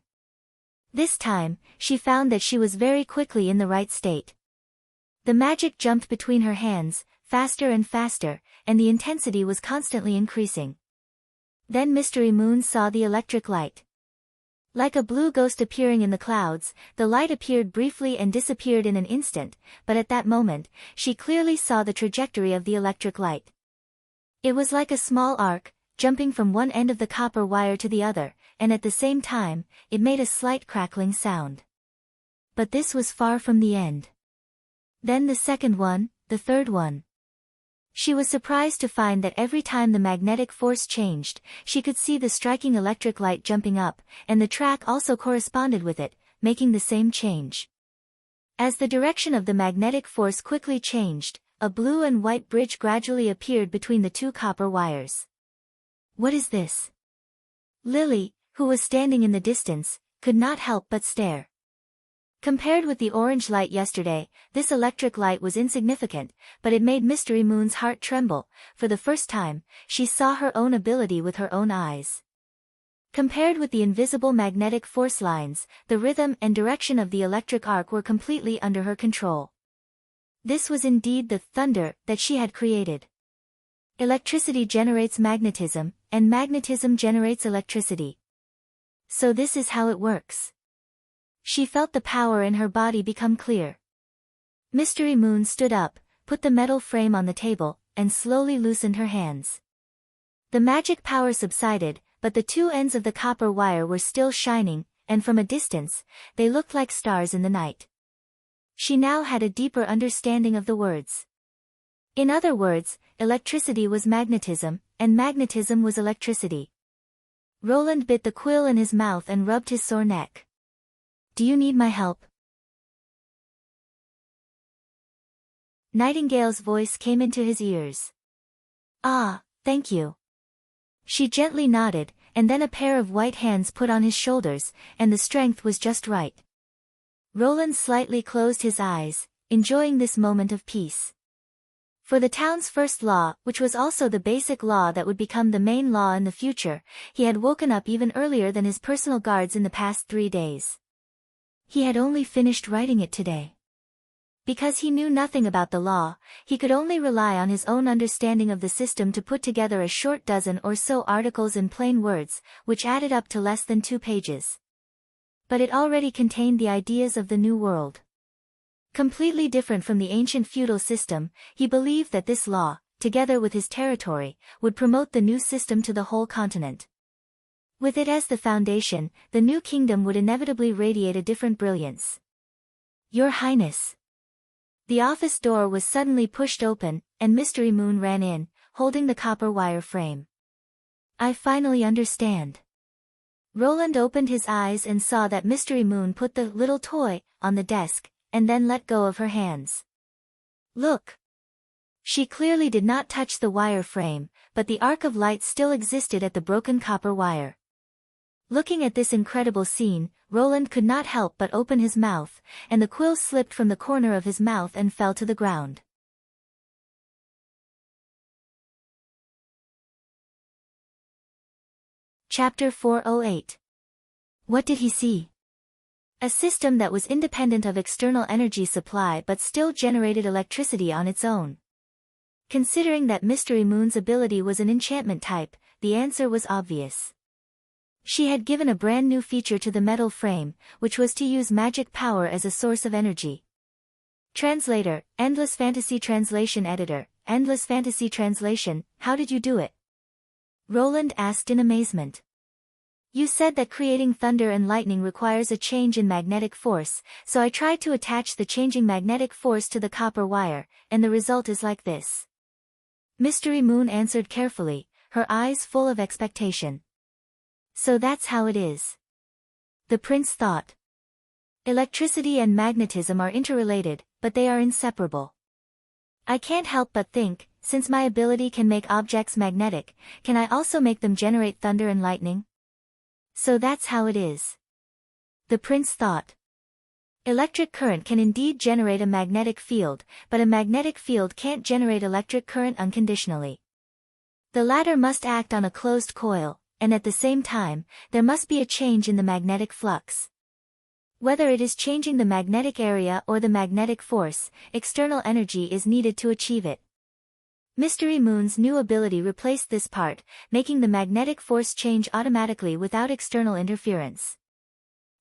This time, she found that she was very quickly in the right state. The magic jumped between her hands, faster and faster, and the intensity was constantly increasing. Then Mystery Moon saw the electric light. Like a blue ghost appearing in the clouds, the light appeared briefly and disappeared in an instant, but at that moment, she clearly saw the trajectory of the electric light. It was like a small arc, jumping from one end of the copper wire to the other, and at the same time, it made a slight crackling sound. But this was far from the end. Then the second one, the third one. She was surprised to find that every time the magnetic force changed, she could see the striking electric light jumping up, and the track also corresponded with it, making the same change. As the direction of the magnetic force quickly changed, a blue and white bridge gradually appeared between the two copper wires. What is this? Lily, who was standing in the distance, could not help but stare. Compared with the orange light yesterday, this electric light was insignificant, but it made Mystery Moon's heart tremble. For the first time, she saw her own ability with her own eyes. Compared with the invisible magnetic force lines, the rhythm and direction of the electric arc were completely under her control. This was indeed the thunder that she had created. Electricity generates magnetism, and magnetism generates electricity. So this is how it works. She felt the power in her body become clear. Mystery Moon stood up, put the metal frame on the table, and slowly loosened her hands. The magic power subsided, but the two ends of the copper wire were still shining, and from a distance, they looked like stars in the night. She now had a deeper understanding of the words. In other words, electricity was magnetism, and magnetism was electricity. Roland bit the quill in his mouth and rubbed his sore neck. Do you need my help? Nightingale's voice came into his ears. Ah, thank you. She gently nodded, and then a pair of white hands put on his shoulders, and the strength was just right. Roland slightly closed his eyes, enjoying this moment of peace. For the town's first law, which was also the basic law that would become the main law in the future, he had woken up even earlier than his personal guards in the past 3 days. He had only finished writing it today. Because he knew nothing about the law, he could only rely on his own understanding of the system to put together a short dozen or so articles in plain words, which added up to less than 2 pages. But it already contained the ideas of the new world. Completely different from the ancient feudal system, he believed that this law, together with his territory, would promote the new system to the whole continent. With it as the foundation, the new kingdom would inevitably radiate a different brilliance. Your Highness. The office door was suddenly pushed open, and Mystery Moon ran in, holding the copper wire frame. I finally understand. Roland opened his eyes and saw that Mystery Moon put the little toy on the desk, and then let go of her hands. Look! She clearly did not touch the wire frame, but the arc of light still existed at the broken copper wire. Looking at this incredible scene, Roland could not help but open his mouth, and the quill slipped from the corner of his mouth and fell to the ground. Chapter 408. What did he see? A system that was independent of external energy supply but still generated electricity on its own. Considering that Mystery Moon's ability was an enchantment type, the answer was obvious. She had given a brand new feature to the metal frame, which was to use magic power as a source of energy. Translator, Endless Fantasy Translation Editor, Endless Fantasy Translation, how did you do it? Roland asked in amazement. You said that creating thunder and lightning requires a change in magnetic force, so I tried to attach the changing magnetic force to the copper wire, and the result is like this. Mystery Moon answered carefully, her eyes full of expectation. So that's how it is. The prince thought. Electricity and magnetism are interrelated, but they are inseparable. I can't help but think, since my ability can make objects magnetic, can I also make them generate thunder and lightning? So that's how it is. The prince thought. Electric current can indeed generate a magnetic field, but a magnetic field can't generate electric current unconditionally. The latter must act on a closed coil, and at the same time, there must be a change in the magnetic flux. Whether it is changing the magnetic area or the magnetic force, external energy is needed to achieve it. Mystery Moon's new ability replaced this part, making the magnetic force change automatically without external interference.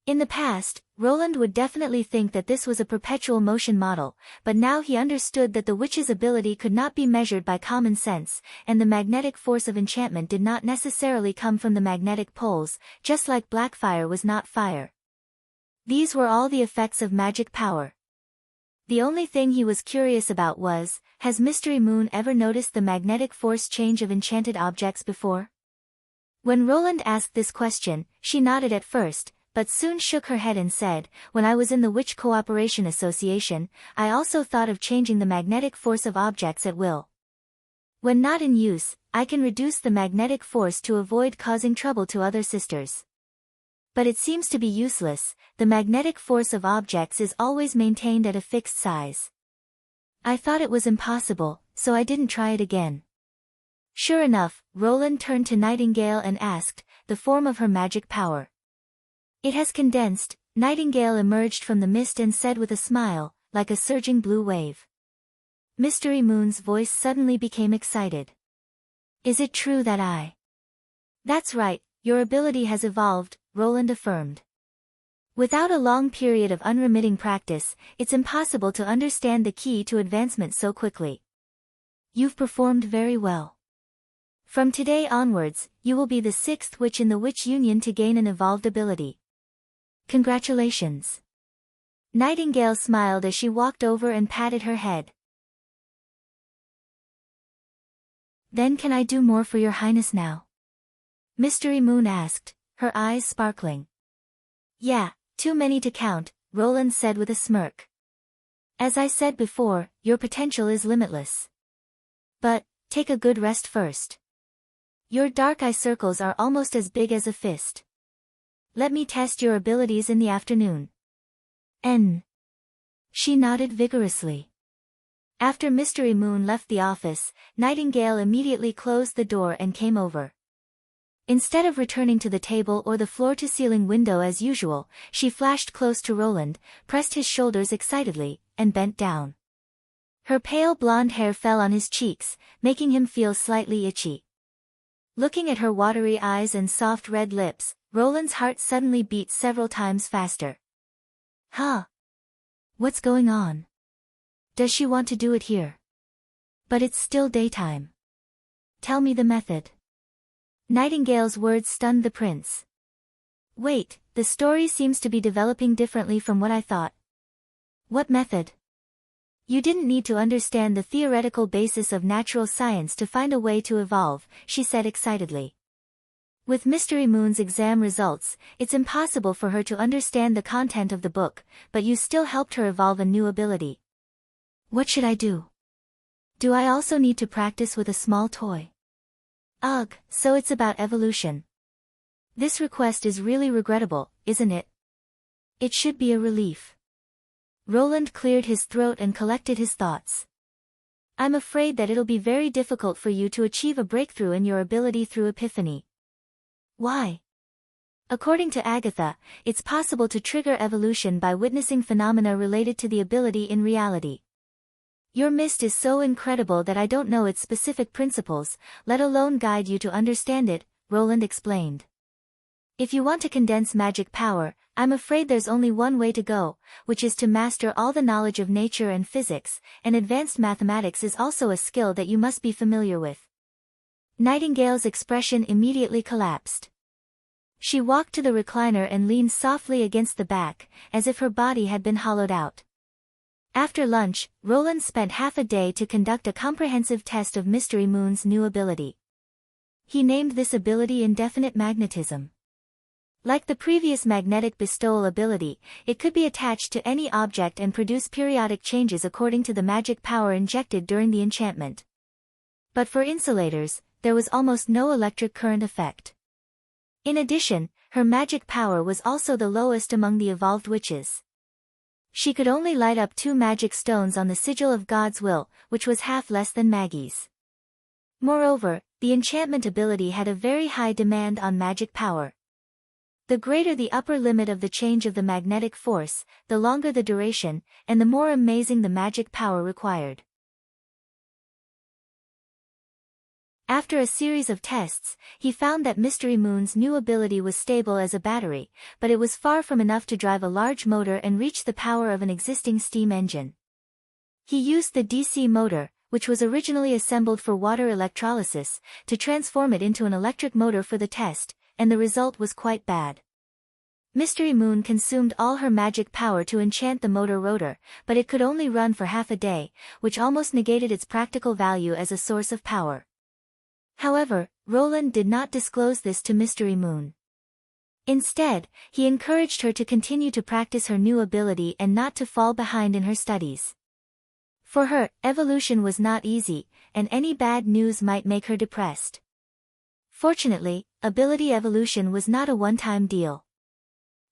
In the past, Roland would definitely think that this was a perpetual motion model, but now he understood that the witch's ability could not be measured by common sense, and the magnetic force of enchantment did not necessarily come from the magnetic poles, just like Blackfire was not fire. These were all the effects of magic power. The only thing he was curious about was, has Mystery Moon ever noticed the magnetic force change of enchanted objects before? When Roland asked this question, she nodded at first, but soon shook her head and said, when I was in the Witch Cooperation Association, I also thought of changing the magnetic force of objects at will. When not in use, I can reduce the magnetic force to avoid causing trouble to other sisters. But it seems to be useless, the magnetic force of objects is always maintained at a fixed size. I thought it was impossible, so I didn't try it again. Sure enough, Roland turned to Nightingale and asked, the form of her magic power. It has condensed. Nightingale emerged from the mist and said with a smile, like a surging blue wave. Mystery Moon's voice suddenly became excited. Is it true that I? That's right, your ability has evolved, Roland affirmed. Without a long period of unremitting practice, it's impossible to understand the key to advancement so quickly. You've performed very well. From today onwards, you will be the sixth witch in the Witch Union to gain an evolved ability. Congratulations. Nightingale smiled as she walked over and patted her head. Then can I do more for your highness now? Mystery Moon asked, her eyes sparkling. Yeah, too many to count, Roland said with a smirk. As I said before, your potential is limitless. But, take a good rest first. Your dark eye circles are almost as big as a fist. Let me test your abilities in the afternoon. She nodded vigorously. After Mystery Moon left the office, Nightingale immediately closed the door and came over. Instead of returning to the table or the floor-to-ceiling window as usual, she flashed close to Roland, pressed his shoulders excitedly, and bent down. Her pale blonde hair fell on his cheeks, making him feel slightly itchy. Looking at her watery eyes and soft red lips, Roland's heart suddenly beat several times faster. Huh? What's going on? Does she want to do it here? But it's still daytime. Tell me the method. Nightingale's words stunned the prince. Wait, the story seems to be developing differently from what I thought. What method? You didn't need to understand the theoretical basis of natural science to find a way to evolve, she said excitedly. With Mystery Moon's exam results, it's impossible for her to understand the content of the book, but you still helped her evolve a new ability. What should I do? Do I also need to practice with a small toy? Ugh, so it's about evolution. This request is really regrettable, isn't it? It should be a relief. Roland cleared his throat and collected his thoughts. I'm afraid that it'll be very difficult for you to achieve a breakthrough in your ability through epiphany. Why? According to Agatha, it's possible to trigger evolution by witnessing phenomena related to the ability in reality. Your mist is so incredible that I don't know its specific principles, let alone guide you to understand it, Roland explained. If you want to condense magic power, I'm afraid there's only one way to go, which is to master all the knowledge of nature and physics, and advanced mathematics is also a skill that you must be familiar with. Nightingale's expression immediately collapsed. She walked to the recliner and leaned softly against the back, as if her body had been hollowed out. After lunch, Roland spent half a day to conduct a comprehensive test of Mystery Moon's new ability. He named this ability Indefinite Magnetism. Like the previous magnetic bestowal ability, it could be attached to any object and produce periodic changes according to the magic power injected during the enchantment. But for insulators, there was almost no electric current effect. In addition, her magic power was also the lowest among the evolved witches. She could only light up 2 magic stones on the sigil of God's will, which was half less than Maggie's. Moreover, the enchantment ability had a very high demand on magic power. The greater the upper limit of the change of the magnetic force, the longer the duration, and the more amazing the magic power required. After a series of tests, he found that Mystery Moon's new ability was stable as a battery, but it was far from enough to drive a large motor and reach the power of an existing steam engine. He used the DC motor, which was originally assembled for water electrolysis, to transform it into an electric motor for the test, and the result was quite bad. Mystery Moon consumed all her magic power to enchant the motor rotor, but it could only run for half a day, which almost negated its practical value as a source of power. However, Roland did not disclose this to Mystery Moon. Instead, he encouraged her to continue to practice her new ability and not to fall behind in her studies. For her, evolution was not easy, and any bad news might make her depressed. Fortunately, ability evolution was not a one-time deal.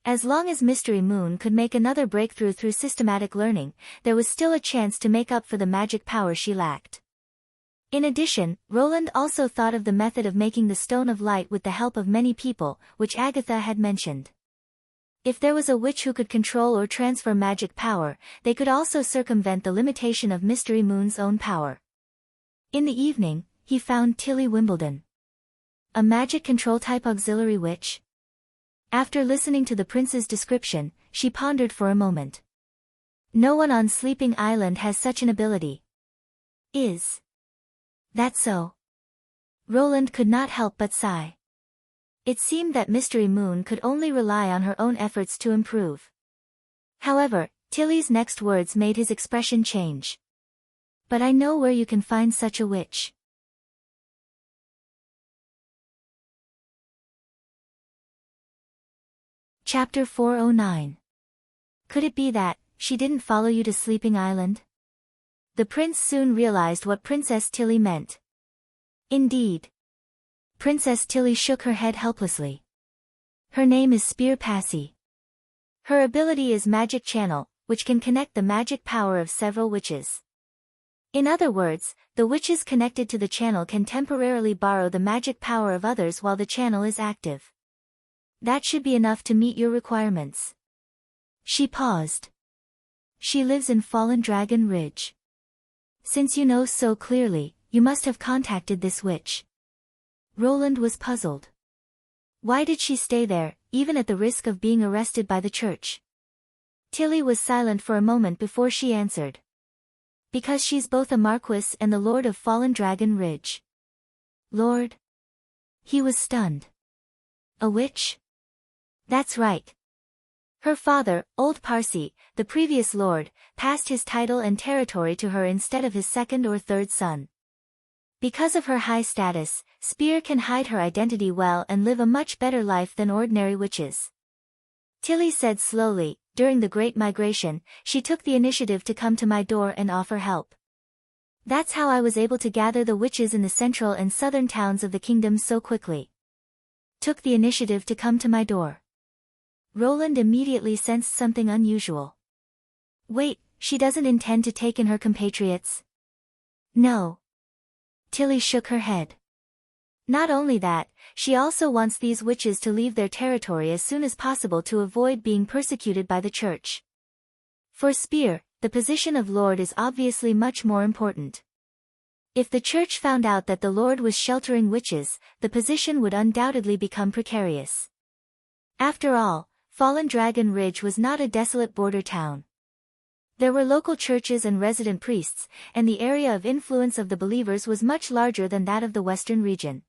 As long as Mystery Moon could make another breakthrough through systematic learning, there was still a chance to make up for the magic power she lacked. In addition, Roland also thought of the method of making the Stone of Light with the help of many people, which Agatha had mentioned. If there was a witch who could control or transfer magic power, they could also circumvent the limitation of Mystery Moon's own power. In the evening, he found Tilly Wimbledon. A magic control-type auxiliary witch? After listening to the prince's description, she pondered for a moment. No one on Sleeping Island has such an ability. Is that so? Roland could not help but sigh. It seemed that Mystery Moon could only rely on her own efforts to improve. However, Tilly's next words made his expression change. But I know where you can find such a witch. Chapter 409. Could it be that she didn't follow you to Sleeping Island? The prince soon realized what Princess Tilly meant. Indeed. Princess Tilly shook her head helplessly. Her name is Spear Passy. Her ability is Magic Channel, which can connect the magic power of several witches. In other words, the witches connected to the channel can temporarily borrow the magic power of others while the channel is active. That should be enough to meet your requirements. She paused. She lives in Fallen Dragon Ridge. Since you know so clearly, you must have contacted this witch. Roland was puzzled. Why did she stay there, even at the risk of being arrested by the church? Tilly was silent for a moment before she answered. Because she's both a Marquis and the Lord of Fallen Dragon Ridge. Lord? He was stunned. A witch? That's right. Her father, Old Parsi, the previous lord, passed his title and territory to her instead of his second or third son. Because of her high status, Spear can hide her identity well and live a much better life than ordinary witches. Tilly said slowly, during the Great Migration, she took the initiative to come to my door and offer help. That's how I was able to gather the witches in the central and southern towns of the kingdom so quickly. Took the initiative to come to my door. Roland immediately sensed something unusual. Wait, she doesn't intend to take in her compatriots? No. Tilly shook her head. Not only that, she also wants these witches to leave their territory as soon as possible to avoid being persecuted by the church. For Spear, the position of Lord is obviously much more important. If the church found out that the Lord was sheltering witches, the position would undoubtedly become precarious. After all, Fallen Dragon Ridge was not a desolate border town. There were local churches and resident priests, and the area of influence of the believers was much larger than that of the western region.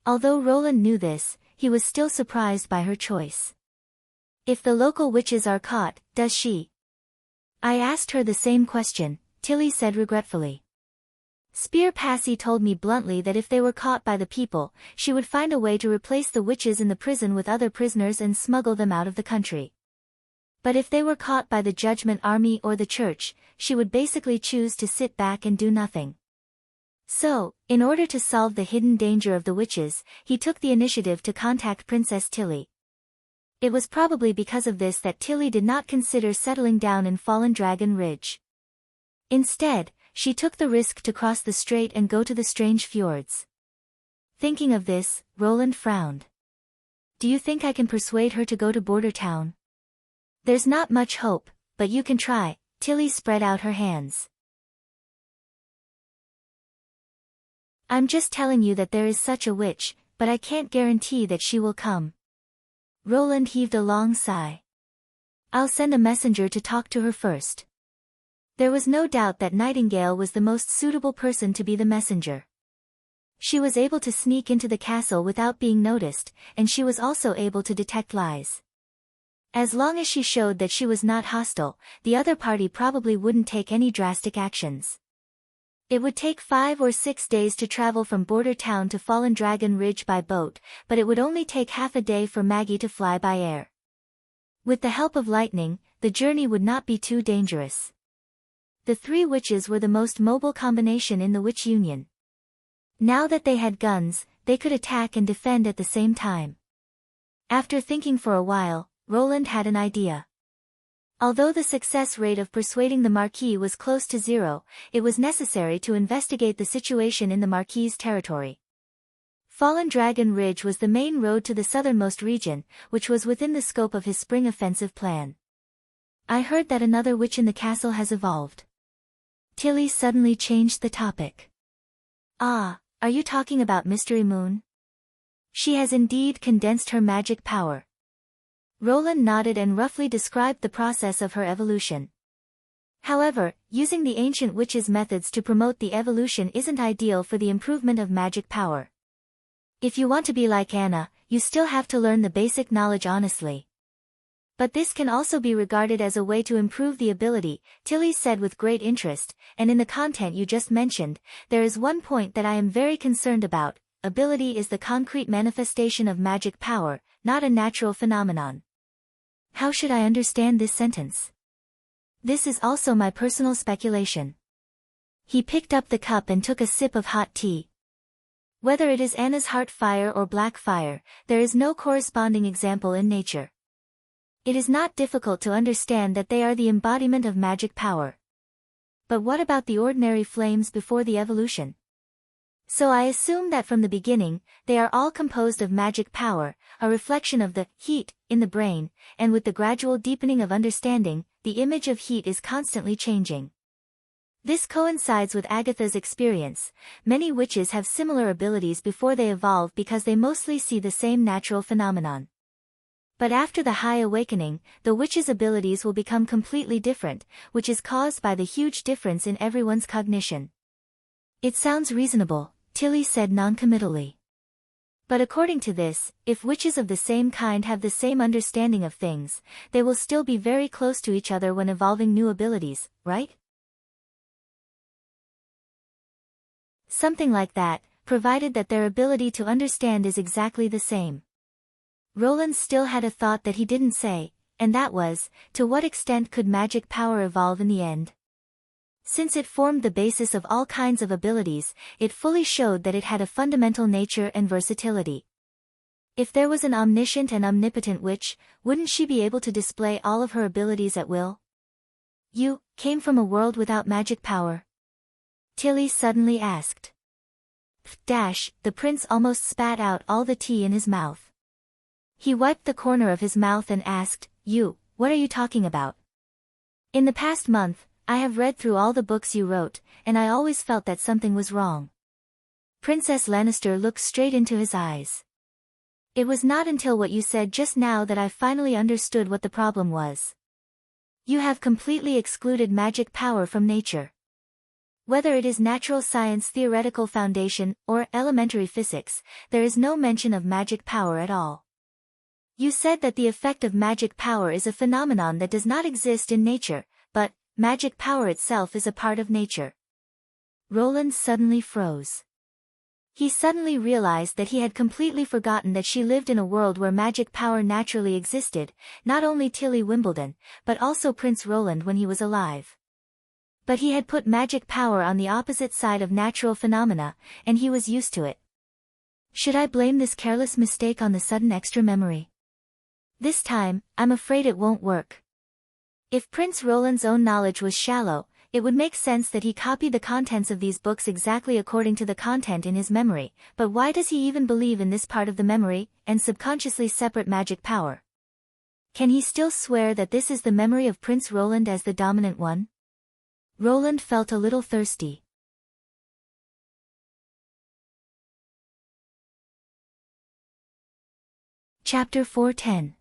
Although Roland knew this, he was still surprised by her choice. If the local witches are caught, does she? I asked her the same question, Tilly said regretfully. Spear Passy told me bluntly that if they were caught by the people, she would find a way to replace the witches in the prison with other prisoners and smuggle them out of the country. But if they were caught by the Judgment Army or the church, she would basically choose to sit back and do nothing. So, in order to solve the hidden danger of the witches, he took the initiative to contact Princess Tilly. It was probably because of this that Tilly did not consider settling down in Fallen Dragon Ridge. Instead, she took the risk to cross the strait and go to the strange fjords. Thinking of this, Roland frowned. Do you think I can persuade her to go to Border Town? There's not much hope, but you can try. Tilly spread out her hands. I'm just telling you that there is such a witch, but I can't guarantee that she will come. Roland heaved a long sigh. I'll send a messenger to talk to her first. There was no doubt that Nightingale was the most suitable person to be the messenger. She was able to sneak into the castle without being noticed, and she was also able to detect lies. As long as she showed that she was not hostile, the other party probably wouldn't take any drastic actions. It would take 5 or 6 days to travel from Border Town to Fallen Dragon Ridge by boat, but it would only take half a day for Maggie to fly by air. With the help of lightning, the journey would not be too dangerous. The three witches were the most mobile combination in the Witch Union. Now that they had guns, they could attack and defend at the same time. After thinking for a while, Roland had an idea. Although the success rate of persuading the Marquis was close to 0, it was necessary to investigate the situation in the Marquis's territory. Fallen Dragon Ridge was the main road to the southernmost region, which was within the scope of his spring offensive plan. I heard that another witch in the castle has evolved. Tilly suddenly changed the topic. Ah, are you talking about Mystery Moon? She has indeed condensed her magic power. Roland nodded and roughly described the process of her evolution. However, using the ancient witches' methods to promote the evolution isn't ideal for the improvement of magic power. If you want to be like Anna, you still have to learn the basic knowledge honestly. But this can also be regarded as a way to improve the ability, Tilly said with great interest, and in the content you just mentioned, there is one point that I am very concerned about. Ability is the concrete manifestation of magic power, not a natural phenomenon. How should I understand this sentence? This is also my personal speculation. He picked up the cup and took a sip of hot tea. Whether it is Anna's heart fire or black fire, there is no corresponding example in nature. It is not difficult to understand that they are the embodiment of magic power. But what about the ordinary flames before the evolution? So I assume that from the beginning, they are all composed of magic power, a reflection of the heat in the brain, and with the gradual deepening of understanding, the image of heat is constantly changing. This coincides with Agatha's experience. Many witches have similar abilities before they evolve because they mostly see the same natural phenomenon. But after the High Awakening, the witches' abilities will become completely different, which is caused by the huge difference in everyone's cognition. It sounds reasonable, Tilly said noncommittally. But according to this, if witches of the same kind have the same understanding of things, they will still be very close to each other when evolving new abilities, right? Something like that, provided that their ability to understand is exactly the same. Roland still had a thought that he didn't say, and that was, to what extent could magic power evolve in the end? Since it formed the basis of all kinds of abilities, it fully showed that it had a fundamental nature and versatility. If there was an omniscient and omnipotent witch, wouldn't she be able to display all of her abilities at will? You came from a world without magic power? Tilly suddenly asked. The prince almost spat out all the tea in his mouth. He wiped the corner of his mouth and asked, what are you talking about? In the past month, I have read through all the books you wrote, and I always felt that something was wrong. Princess Lannister looked straight into his eyes. It was not until what you said just now that I finally understood what the problem was. You have completely excluded magic power from nature. Whether it is natural science theoretical foundation or elementary physics, there is no mention of magic power at all. You said that the effect of magic power is a phenomenon that does not exist in nature, but magic power itself is a part of nature. Roland suddenly froze. He suddenly realized that he had completely forgotten that she lived in a world where magic power naturally existed, not only Tilly Wimbledon, but also Prince Roland when he was alive. But he had put magic power on the opposite side of natural phenomena, and he was used to it. Should I blame this careless mistake on the sudden extra memory? This time, I'm afraid it won't work. If Prince Roland's own knowledge was shallow, it would make sense that he copied the contents of these books exactly according to the content in his memory, but why does he even believe in this part of the memory, and subconsciously separate magic power? Can he still swear that this is the memory of Prince Roland as the dominant one? Roland felt a little thirsty. Chapter 4:10.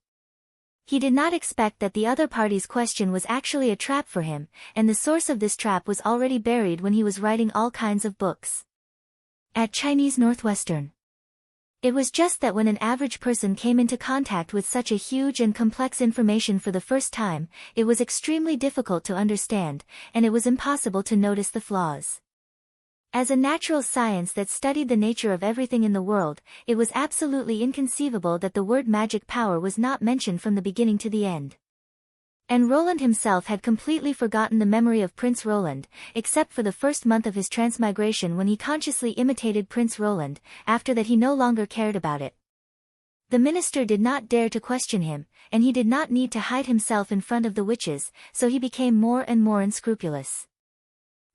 He did not expect that the other party's question was actually a trap for him, and the source of this trap was already buried when he was writing all kinds of books. At Chinese Northwestern. It was just that when an average person came into contact with such a huge and complex information for the first time, it was extremely difficult to understand, and it was impossible to notice the flaws. As a natural science that studied the nature of everything in the world, it was absolutely inconceivable that the word magic power was not mentioned from the beginning to the end. And Roland himself had completely forgotten the memory of Prince Roland, except for the first month of his transmigration when he consciously imitated Prince Roland. After that he no longer cared about it. The minister did not dare to question him, and he did not need to hide himself in front of the witches, so he became more and more unscrupulous.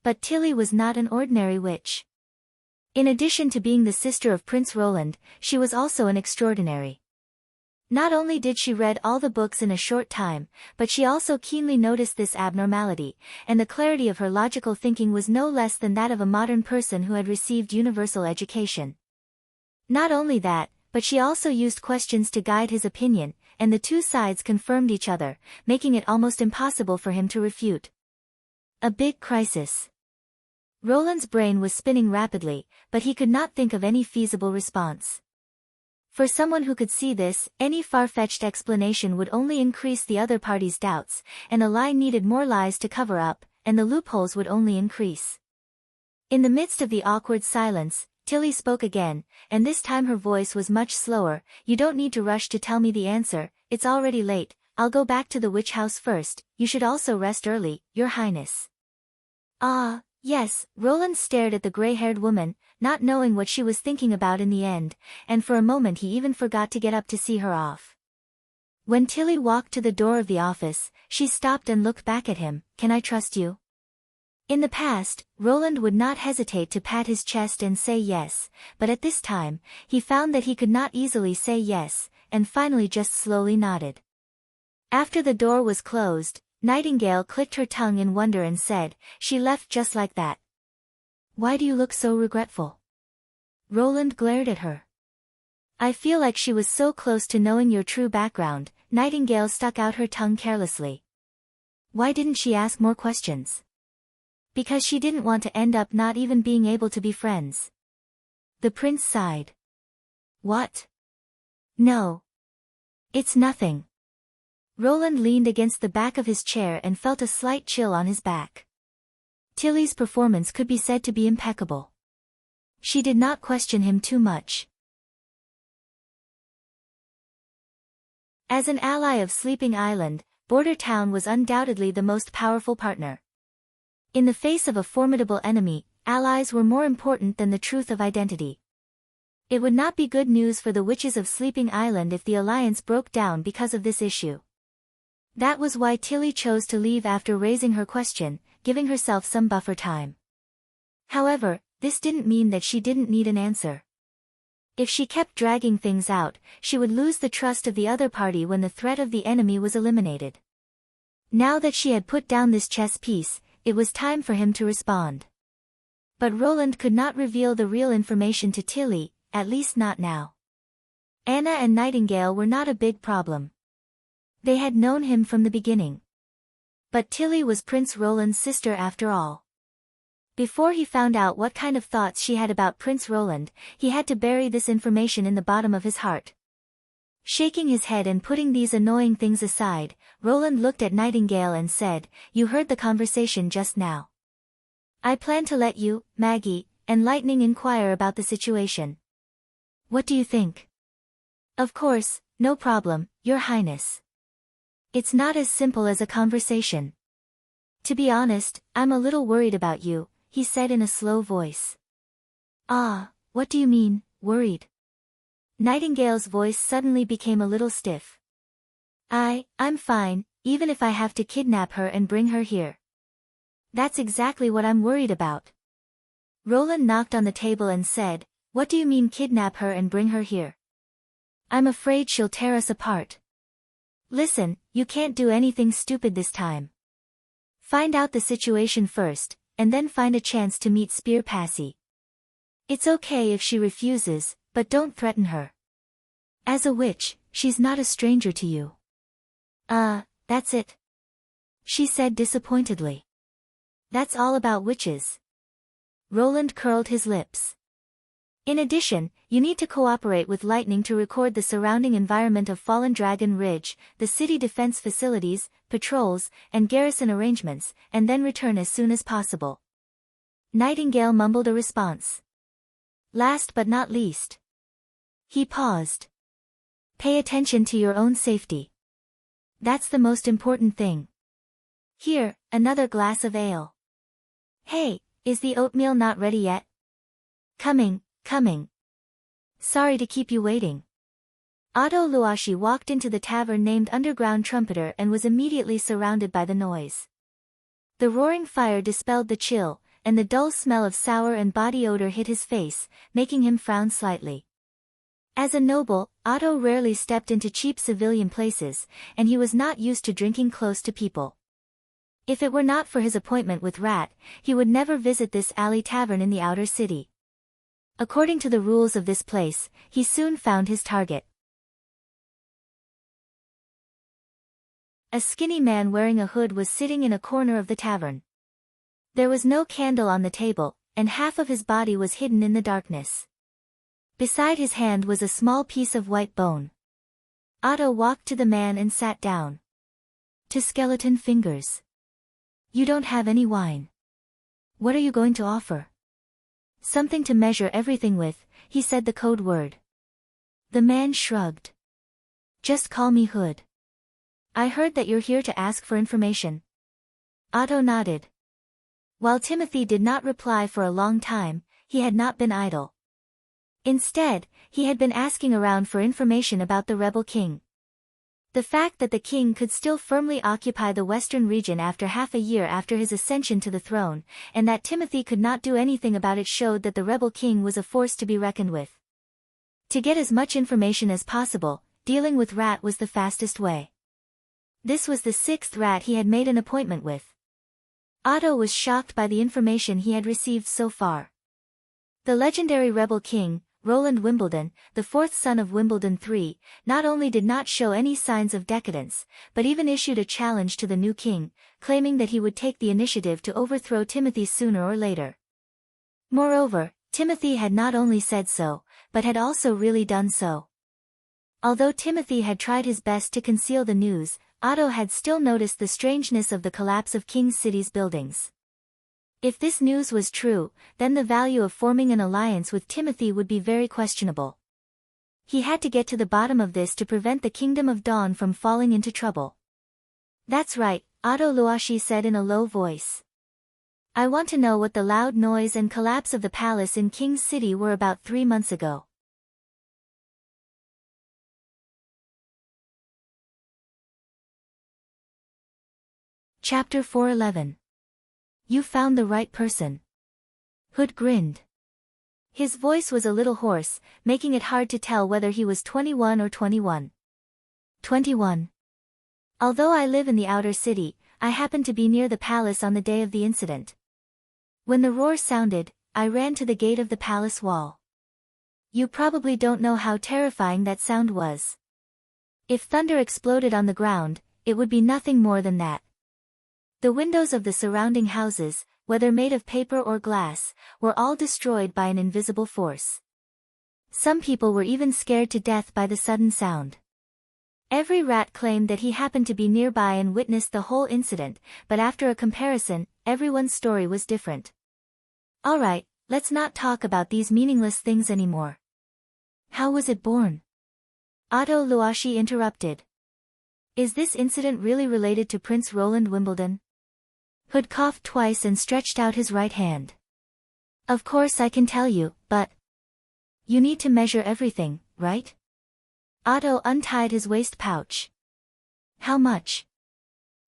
But Tilly was not an ordinary witch. In addition to being the sister of Prince Roland, she was also an extraordinary. Not only did she read all the books in a short time, but she also keenly noticed this abnormality, and the clarity of her logical thinking was no less than that of a modern person who had received universal education. Not only that, but she also used questions to guide his opinion, and the two sides confirmed each other, making it almost impossible for him to refute. A big crisis. Roland's brain was spinning rapidly, but he could not think of any feasible response. For someone who could see this, any far-fetched explanation would only increase the other party's doubts, and a lie needed more lies to cover up, and the loopholes would only increase. In the midst of the awkward silence, Tilly spoke again, and this time her voice was much slower. You don't need to rush to tell me the answer, it's already late. I'll go back to the witch house first. You should also rest early, Your Highness. Ah, yes, Roland stared at the gray-haired woman, not knowing what she was thinking about in the end, and for a moment he even forgot to get up to see her off. When Tilly walked to the door of the office, she stopped and looked back at him. Can I trust you? In the past, Roland would not hesitate to pat his chest and say yes, but at this time, he found that he could not easily say yes, and finally just slowly nodded. After the door was closed, Nightingale clicked her tongue in wonder and said, "She left just like that. Why do you look so regretful?" Roland glared at her. "I feel like she was so close to knowing your true background." Nightingale stuck out her tongue carelessly. "Why didn't she ask more questions?" "Because she didn't want to end up not even being able to be friends." The prince sighed. What? No. It's nothing. Roland leaned against the back of his chair and felt a slight chill on his back. Tilly's performance could be said to be impeccable. She did not question him too much. As an ally of Sleeping Island, Border Town was undoubtedly the most powerful partner. In the face of a formidable enemy, allies were more important than the truth of identity. It would not be good news for the witches of Sleeping Island if the alliance broke down because of this issue. That was why Tilly chose to leave after raising her question, giving herself some buffer time. However, this didn't mean that she didn't need an answer. If she kept dragging things out, she would lose the trust of the other party when the threat of the enemy was eliminated. Now that she had put down this chess piece, it was time for him to respond. But Roland could not reveal the real information to Tilly, at least not now. Anna and Nightingale were not a big problem. They had known him from the beginning. But Tilly was Prince Roland's sister after all. Before he found out what kind of thoughts she had about Prince Roland, he had to bury this information in the bottom of his heart. Shaking his head and putting these annoying things aside, Roland looked at Nightingale and said, "You heard the conversation just now. I plan to let you, Maggie, and Lightning inquire about the situation. What do you think?" "Of course, no problem, Your Highness. It's not as simple as a conversation. To be honest, I'm a little worried about you," he said in a slow voice. "Ah, what do you mean, worried?" Nightingale's voice suddenly became a little stiff. I'm fine, even if I have to kidnap her and bring her here. That's exactly what I'm worried about." Roland knocked on the table and said, "What do you mean kidnap her and bring her here?" "I'm afraid she'll tear us apart." "Listen, you can't do anything stupid this time. Find out the situation first, and then find a chance to meet Spear Passy. It's okay if she refuses, but don't threaten her. As a witch, she's not a stranger to you." That's it," she said disappointedly. "That's all about witches." Roland curled his lips. "In addition, you need to cooperate with Lightning to record the surrounding environment of Fallen Dragon Ridge, the city defense facilities, patrols, and garrison arrangements, and then return as soon as possible." Nightingale mumbled a response. "Last but not least." He paused. "Pay attention to your own safety. That's the most important thing. Here, another glass of ale. Hey, is the oatmeal not ready yet?" Coming. Sorry to keep you waiting." Otto Luashi walked into the tavern named Underground Trumpeter and was immediately surrounded by the noise. The roaring fire dispelled the chill, and the dull smell of sour and body odor hit his face, making him frown slightly. As a noble, Otto rarely stepped into cheap civilian places, and he was not used to drinking close to people. If it were not for his appointment with Rat, he would never visit this alley tavern in the outer city. According to the rules of this place, he soon found his target. A skinny man wearing a hood was sitting in a corner of the tavern. There was no candle on the table, and half of his body was hidden in the darkness. Beside his hand was a small piece of white bone. Otto walked to the man and sat down. "To skeleton fingers. You don't have any wine. What are you going to offer?" "Something to measure everything with," he said the code word. The man shrugged. "Just call me Hood. I heard that you're here to ask for information." Otto nodded. While Timothy did not reply for a long time, he had not been idle. Instead, he had been asking around for information about the rebel king. The fact that the king could still firmly occupy the western region after half a year after his ascension to the throne, and that Timothy could not do anything about it showed that the rebel king was a force to be reckoned with. To get as much information as possible, dealing with Rat was the fastest way. This was the 6th Rat he had made an appointment with. Otto was shocked by the information he had received so far. The legendary rebel king, Roland Wimbledon, the 4th son of Wimbledon III, not only did not show any signs of decadence, but even issued a challenge to the new king, claiming that he would take the initiative to overthrow Timothy sooner or later. Moreover, Timothy had not only said so, but had also really done so. Although Timothy had tried his best to conceal the news, Otto had still noticed the strangeness of the collapse of King City's buildings. If this news was true, then the value of forming an alliance with Timothy would be very questionable. He had to get to the bottom of this to prevent the Kingdom of Dawn from falling into trouble. "That's right," Otto Luashi said in a low voice. "I want to know what the loud noise and collapse of the palace in King's City were about 3 months ago." Chapter 411. You found the right person. Hood grinned. His voice was a little hoarse, making it hard to tell whether he was 21 or 21. 21. Although I live in the outer city, I happened to be near the palace on the day of the incident. When the roar sounded, I ran to the gate of the palace wall. You probably don't know how terrifying that sound was. If thunder exploded on the ground, it would be nothing more than that. The windows of the surrounding houses, whether made of paper or glass, were all destroyed by an invisible force. Some people were even scared to death by the sudden sound. Every rat claimed that he happened to be nearby and witnessed the whole incident, but after a comparison, everyone's story was different. Alright, let's not talk about these meaningless things anymore. How was it born? Otto Luashi interrupted. Is this incident really related to Prince Roland Wimbledon? Hood coughed twice and stretched out his right hand. Of course I can tell you, but you need to measure everything, right? Otto untied his waist pouch. How much?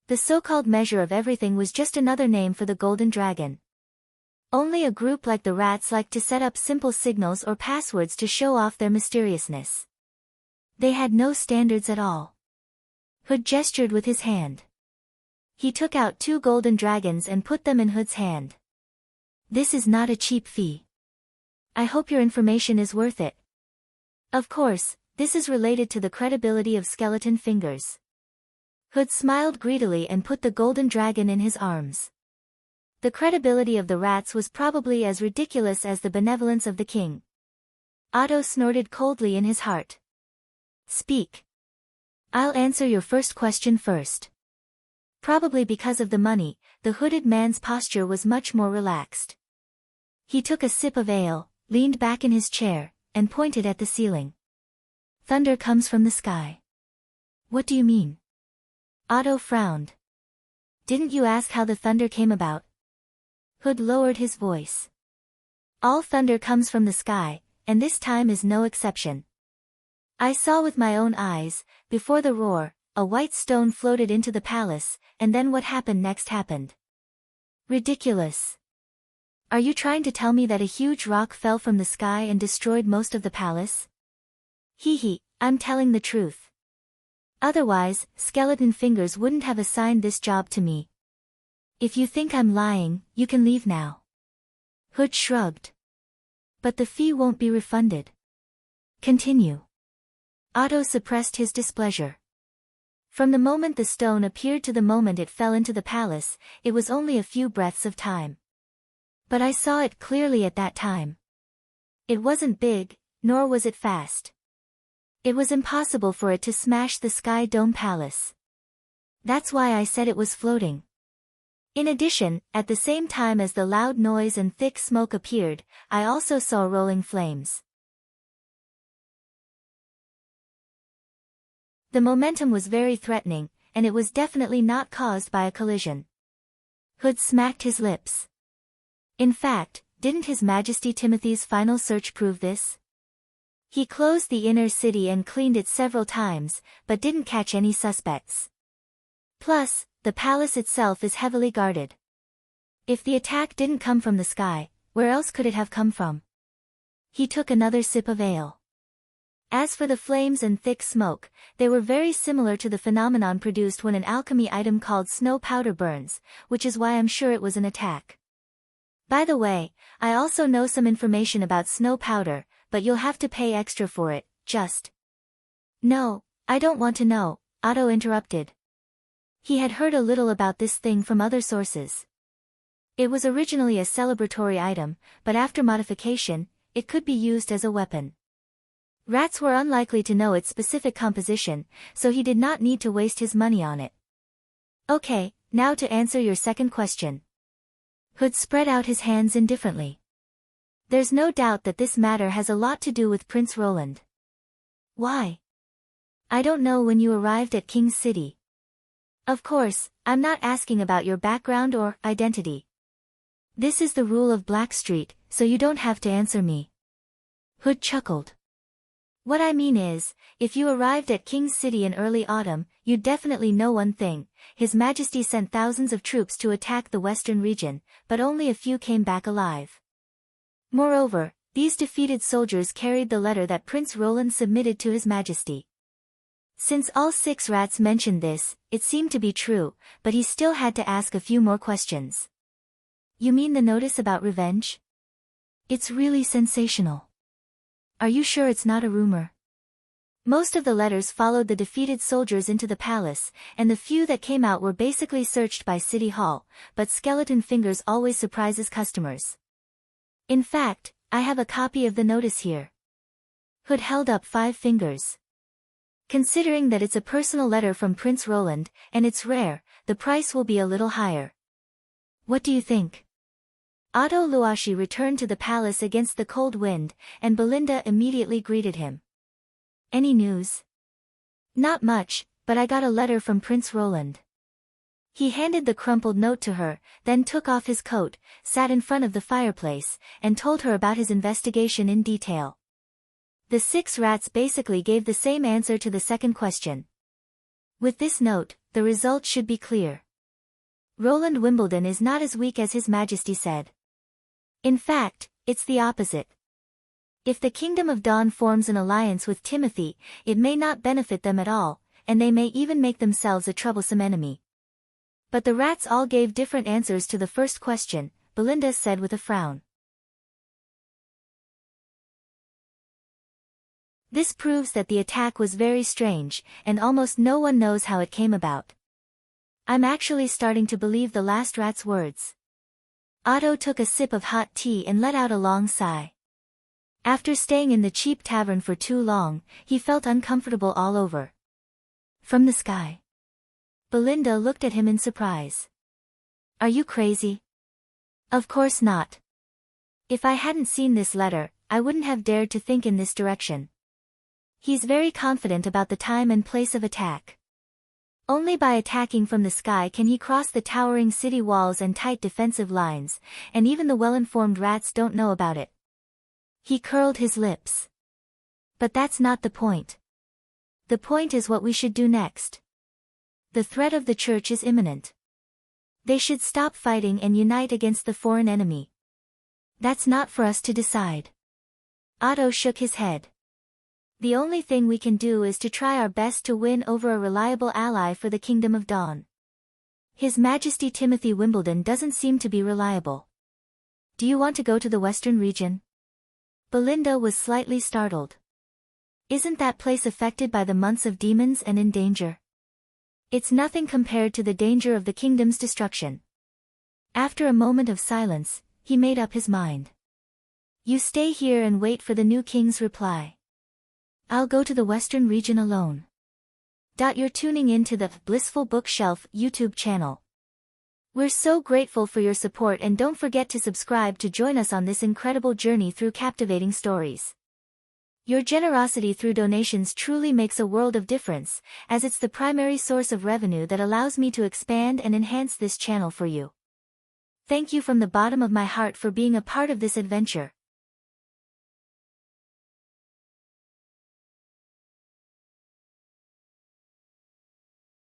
The so-called measure of everything was just another name for the golden dragon. Only a group like the rats like to set up simple signals or passwords to show off their mysteriousness. They had no standards at all. Hood gestured with his hand. He took out 2 golden dragons and put them in Hood's hand. This is not a cheap fee. I hope your information is worth it. Of course, this is related to the credibility of skeleton fingers. Hood smiled greedily and put the golden dragon in his arms. The credibility of the rats was probably as ridiculous as the benevolence of the king. Otto snorted coldly in his heart. Speak. I'll answer your first question first. Probably because of the money, the hooded man's posture was much more relaxed. He took a sip of ale, leaned back in his chair, and pointed at the ceiling. Thunder comes from the sky. What do you mean? Otto frowned. Didn't you ask how the thunder came about? Hood lowered his voice. All thunder comes from the sky, and this time is no exception. I saw with my own eyes, before the roar, a white stone floated into the palace, and then what happened next happened. Ridiculous. Are you trying to tell me that a huge rock fell from the sky and destroyed most of the palace? Hee, I'm telling the truth. Otherwise, Skeleton Fingers wouldn't have assigned this job to me. If you think I'm lying, you can leave now. Hood shrugged. But the fee won't be refunded. Continue. Otto suppressed his displeasure. From the moment the stone appeared to the moment it fell into the palace, it was only a few breaths of time. But I saw it clearly at that time. It wasn't big, nor was it fast. It was impossible for it to smash the Sky Dome Palace. That's why I said it was floating. In addition, at the same time as the loud noise and thick smoke appeared, I also saw rolling flames. The momentum was very threatening, and it was definitely not caused by a collision. Hood smacked his lips. In fact, didn't His Majesty Timothy's final search prove this? He closed the inner city and cleaned it several times, but didn't catch any suspects. Plus, the palace itself is heavily guarded. If the attack didn't come from the sky, where else could it have come from? He took another sip of ale. As for the flames and thick smoke, they were very similar to the phenomenon produced when an alchemy item called snow powder burns, which is why I'm sure it was an attack. By the way, I also know some information about snow powder, but you'll have to pay extra for it, just. No, I don't want to know, Otto interrupted. He had heard a little about this thing from other sources. It was originally a celebratory item, but after modification, it could be used as a weapon. Rats were unlikely to know its specific composition, so he did not need to waste his money on it. Okay, now to answer your second question. Hood spread out his hands indifferently. There's no doubt that this matter has a lot to do with Prince Roland. Why? I don't know when you arrived at King's City. Of course, I'm not asking about your background or identity. This is the rule of Blackstreet, so you don't have to answer me. Hood chuckled. What I mean is, if you arrived at King's City in early autumn, you'd definitely know one thing. His Majesty sent thousands of troops to attack the western region, but only a few came back alive. Moreover, these defeated soldiers carried the letter that Prince Roland submitted to His Majesty. Since all 6 rats mentioned this, it seemed to be true, but he still had to ask a few more questions. You mean the notice about revenge? It's really sensational. Are you sure it's not a rumor? Most of the letters followed the defeated soldiers into the palace, and the few that came out were basically searched by City Hall, but Skeleton Fingers always surprises customers. In fact, I have a copy of the notice here. Hood held up 5 fingers. Considering that it's a personal letter from Prince Roland, and it's rare, the price will be a little higher. What do you think? Otto Luashi returned to the palace against the cold wind, and Belinda immediately greeted him. Any news? Not much, but I got a letter from Prince Roland. He handed the crumpled note to her, then took off his coat, sat in front of the fireplace, and told her about his investigation in detail. The 6 rats basically gave the same answer to the second question. With this note, the result should be clear. Roland Wimbledon is not as weak as His Majesty said. In fact, it's the opposite. If the Kingdom of Dawn forms an alliance with Timothy, it may not benefit them at all, and they may even make themselves a troublesome enemy. But the rats all gave different answers to the first question, Belinda said with a frown. This proves that the attack was very strange, and almost no one knows how it came about. I'm actually starting to believe the last rat's words. Otto took a sip of hot tea and let out a long sigh. After staying in the cheap tavern for too long, he felt uncomfortable all over. From the sky. Belinda looked at him in surprise. Are you crazy? Of course not. If I hadn't seen this letter, I wouldn't have dared to think in this direction. He's very confident about the time and place of attack. Only by attacking from the sky can he cross the towering city walls and tight defensive lines, and even the well-informed rats don't know about it. He curled his lips. But that's not the point. The point is what we should do next. The threat of the church is imminent. They should stop fighting and unite against the foreign enemy. That's not for us to decide. Otto shook his head. The only thing we can do is to try our best to win over a reliable ally for the Kingdom of Dawn. His Majesty Timothy Wimbledon doesn't seem to be reliable. Do you want to go to the western region? Belinda was slightly startled. Isn't that place affected by the months of demons and in danger? It's nothing compared to the danger of the kingdom's destruction. After a moment of silence, he made up his mind. You stay here and wait for the new king's reply. I'll go to the western region alone. You're tuning in to the Blissful Bookshelf YouTube channel. We're so grateful for your support, and don't forget to subscribe to join us on this incredible journey through captivating stories. Your generosity through donations truly makes a world of difference, as it's the primary source of revenue that allows me to expand and enhance this channel for you. Thank you from the bottom of my heart for being a part of this adventure.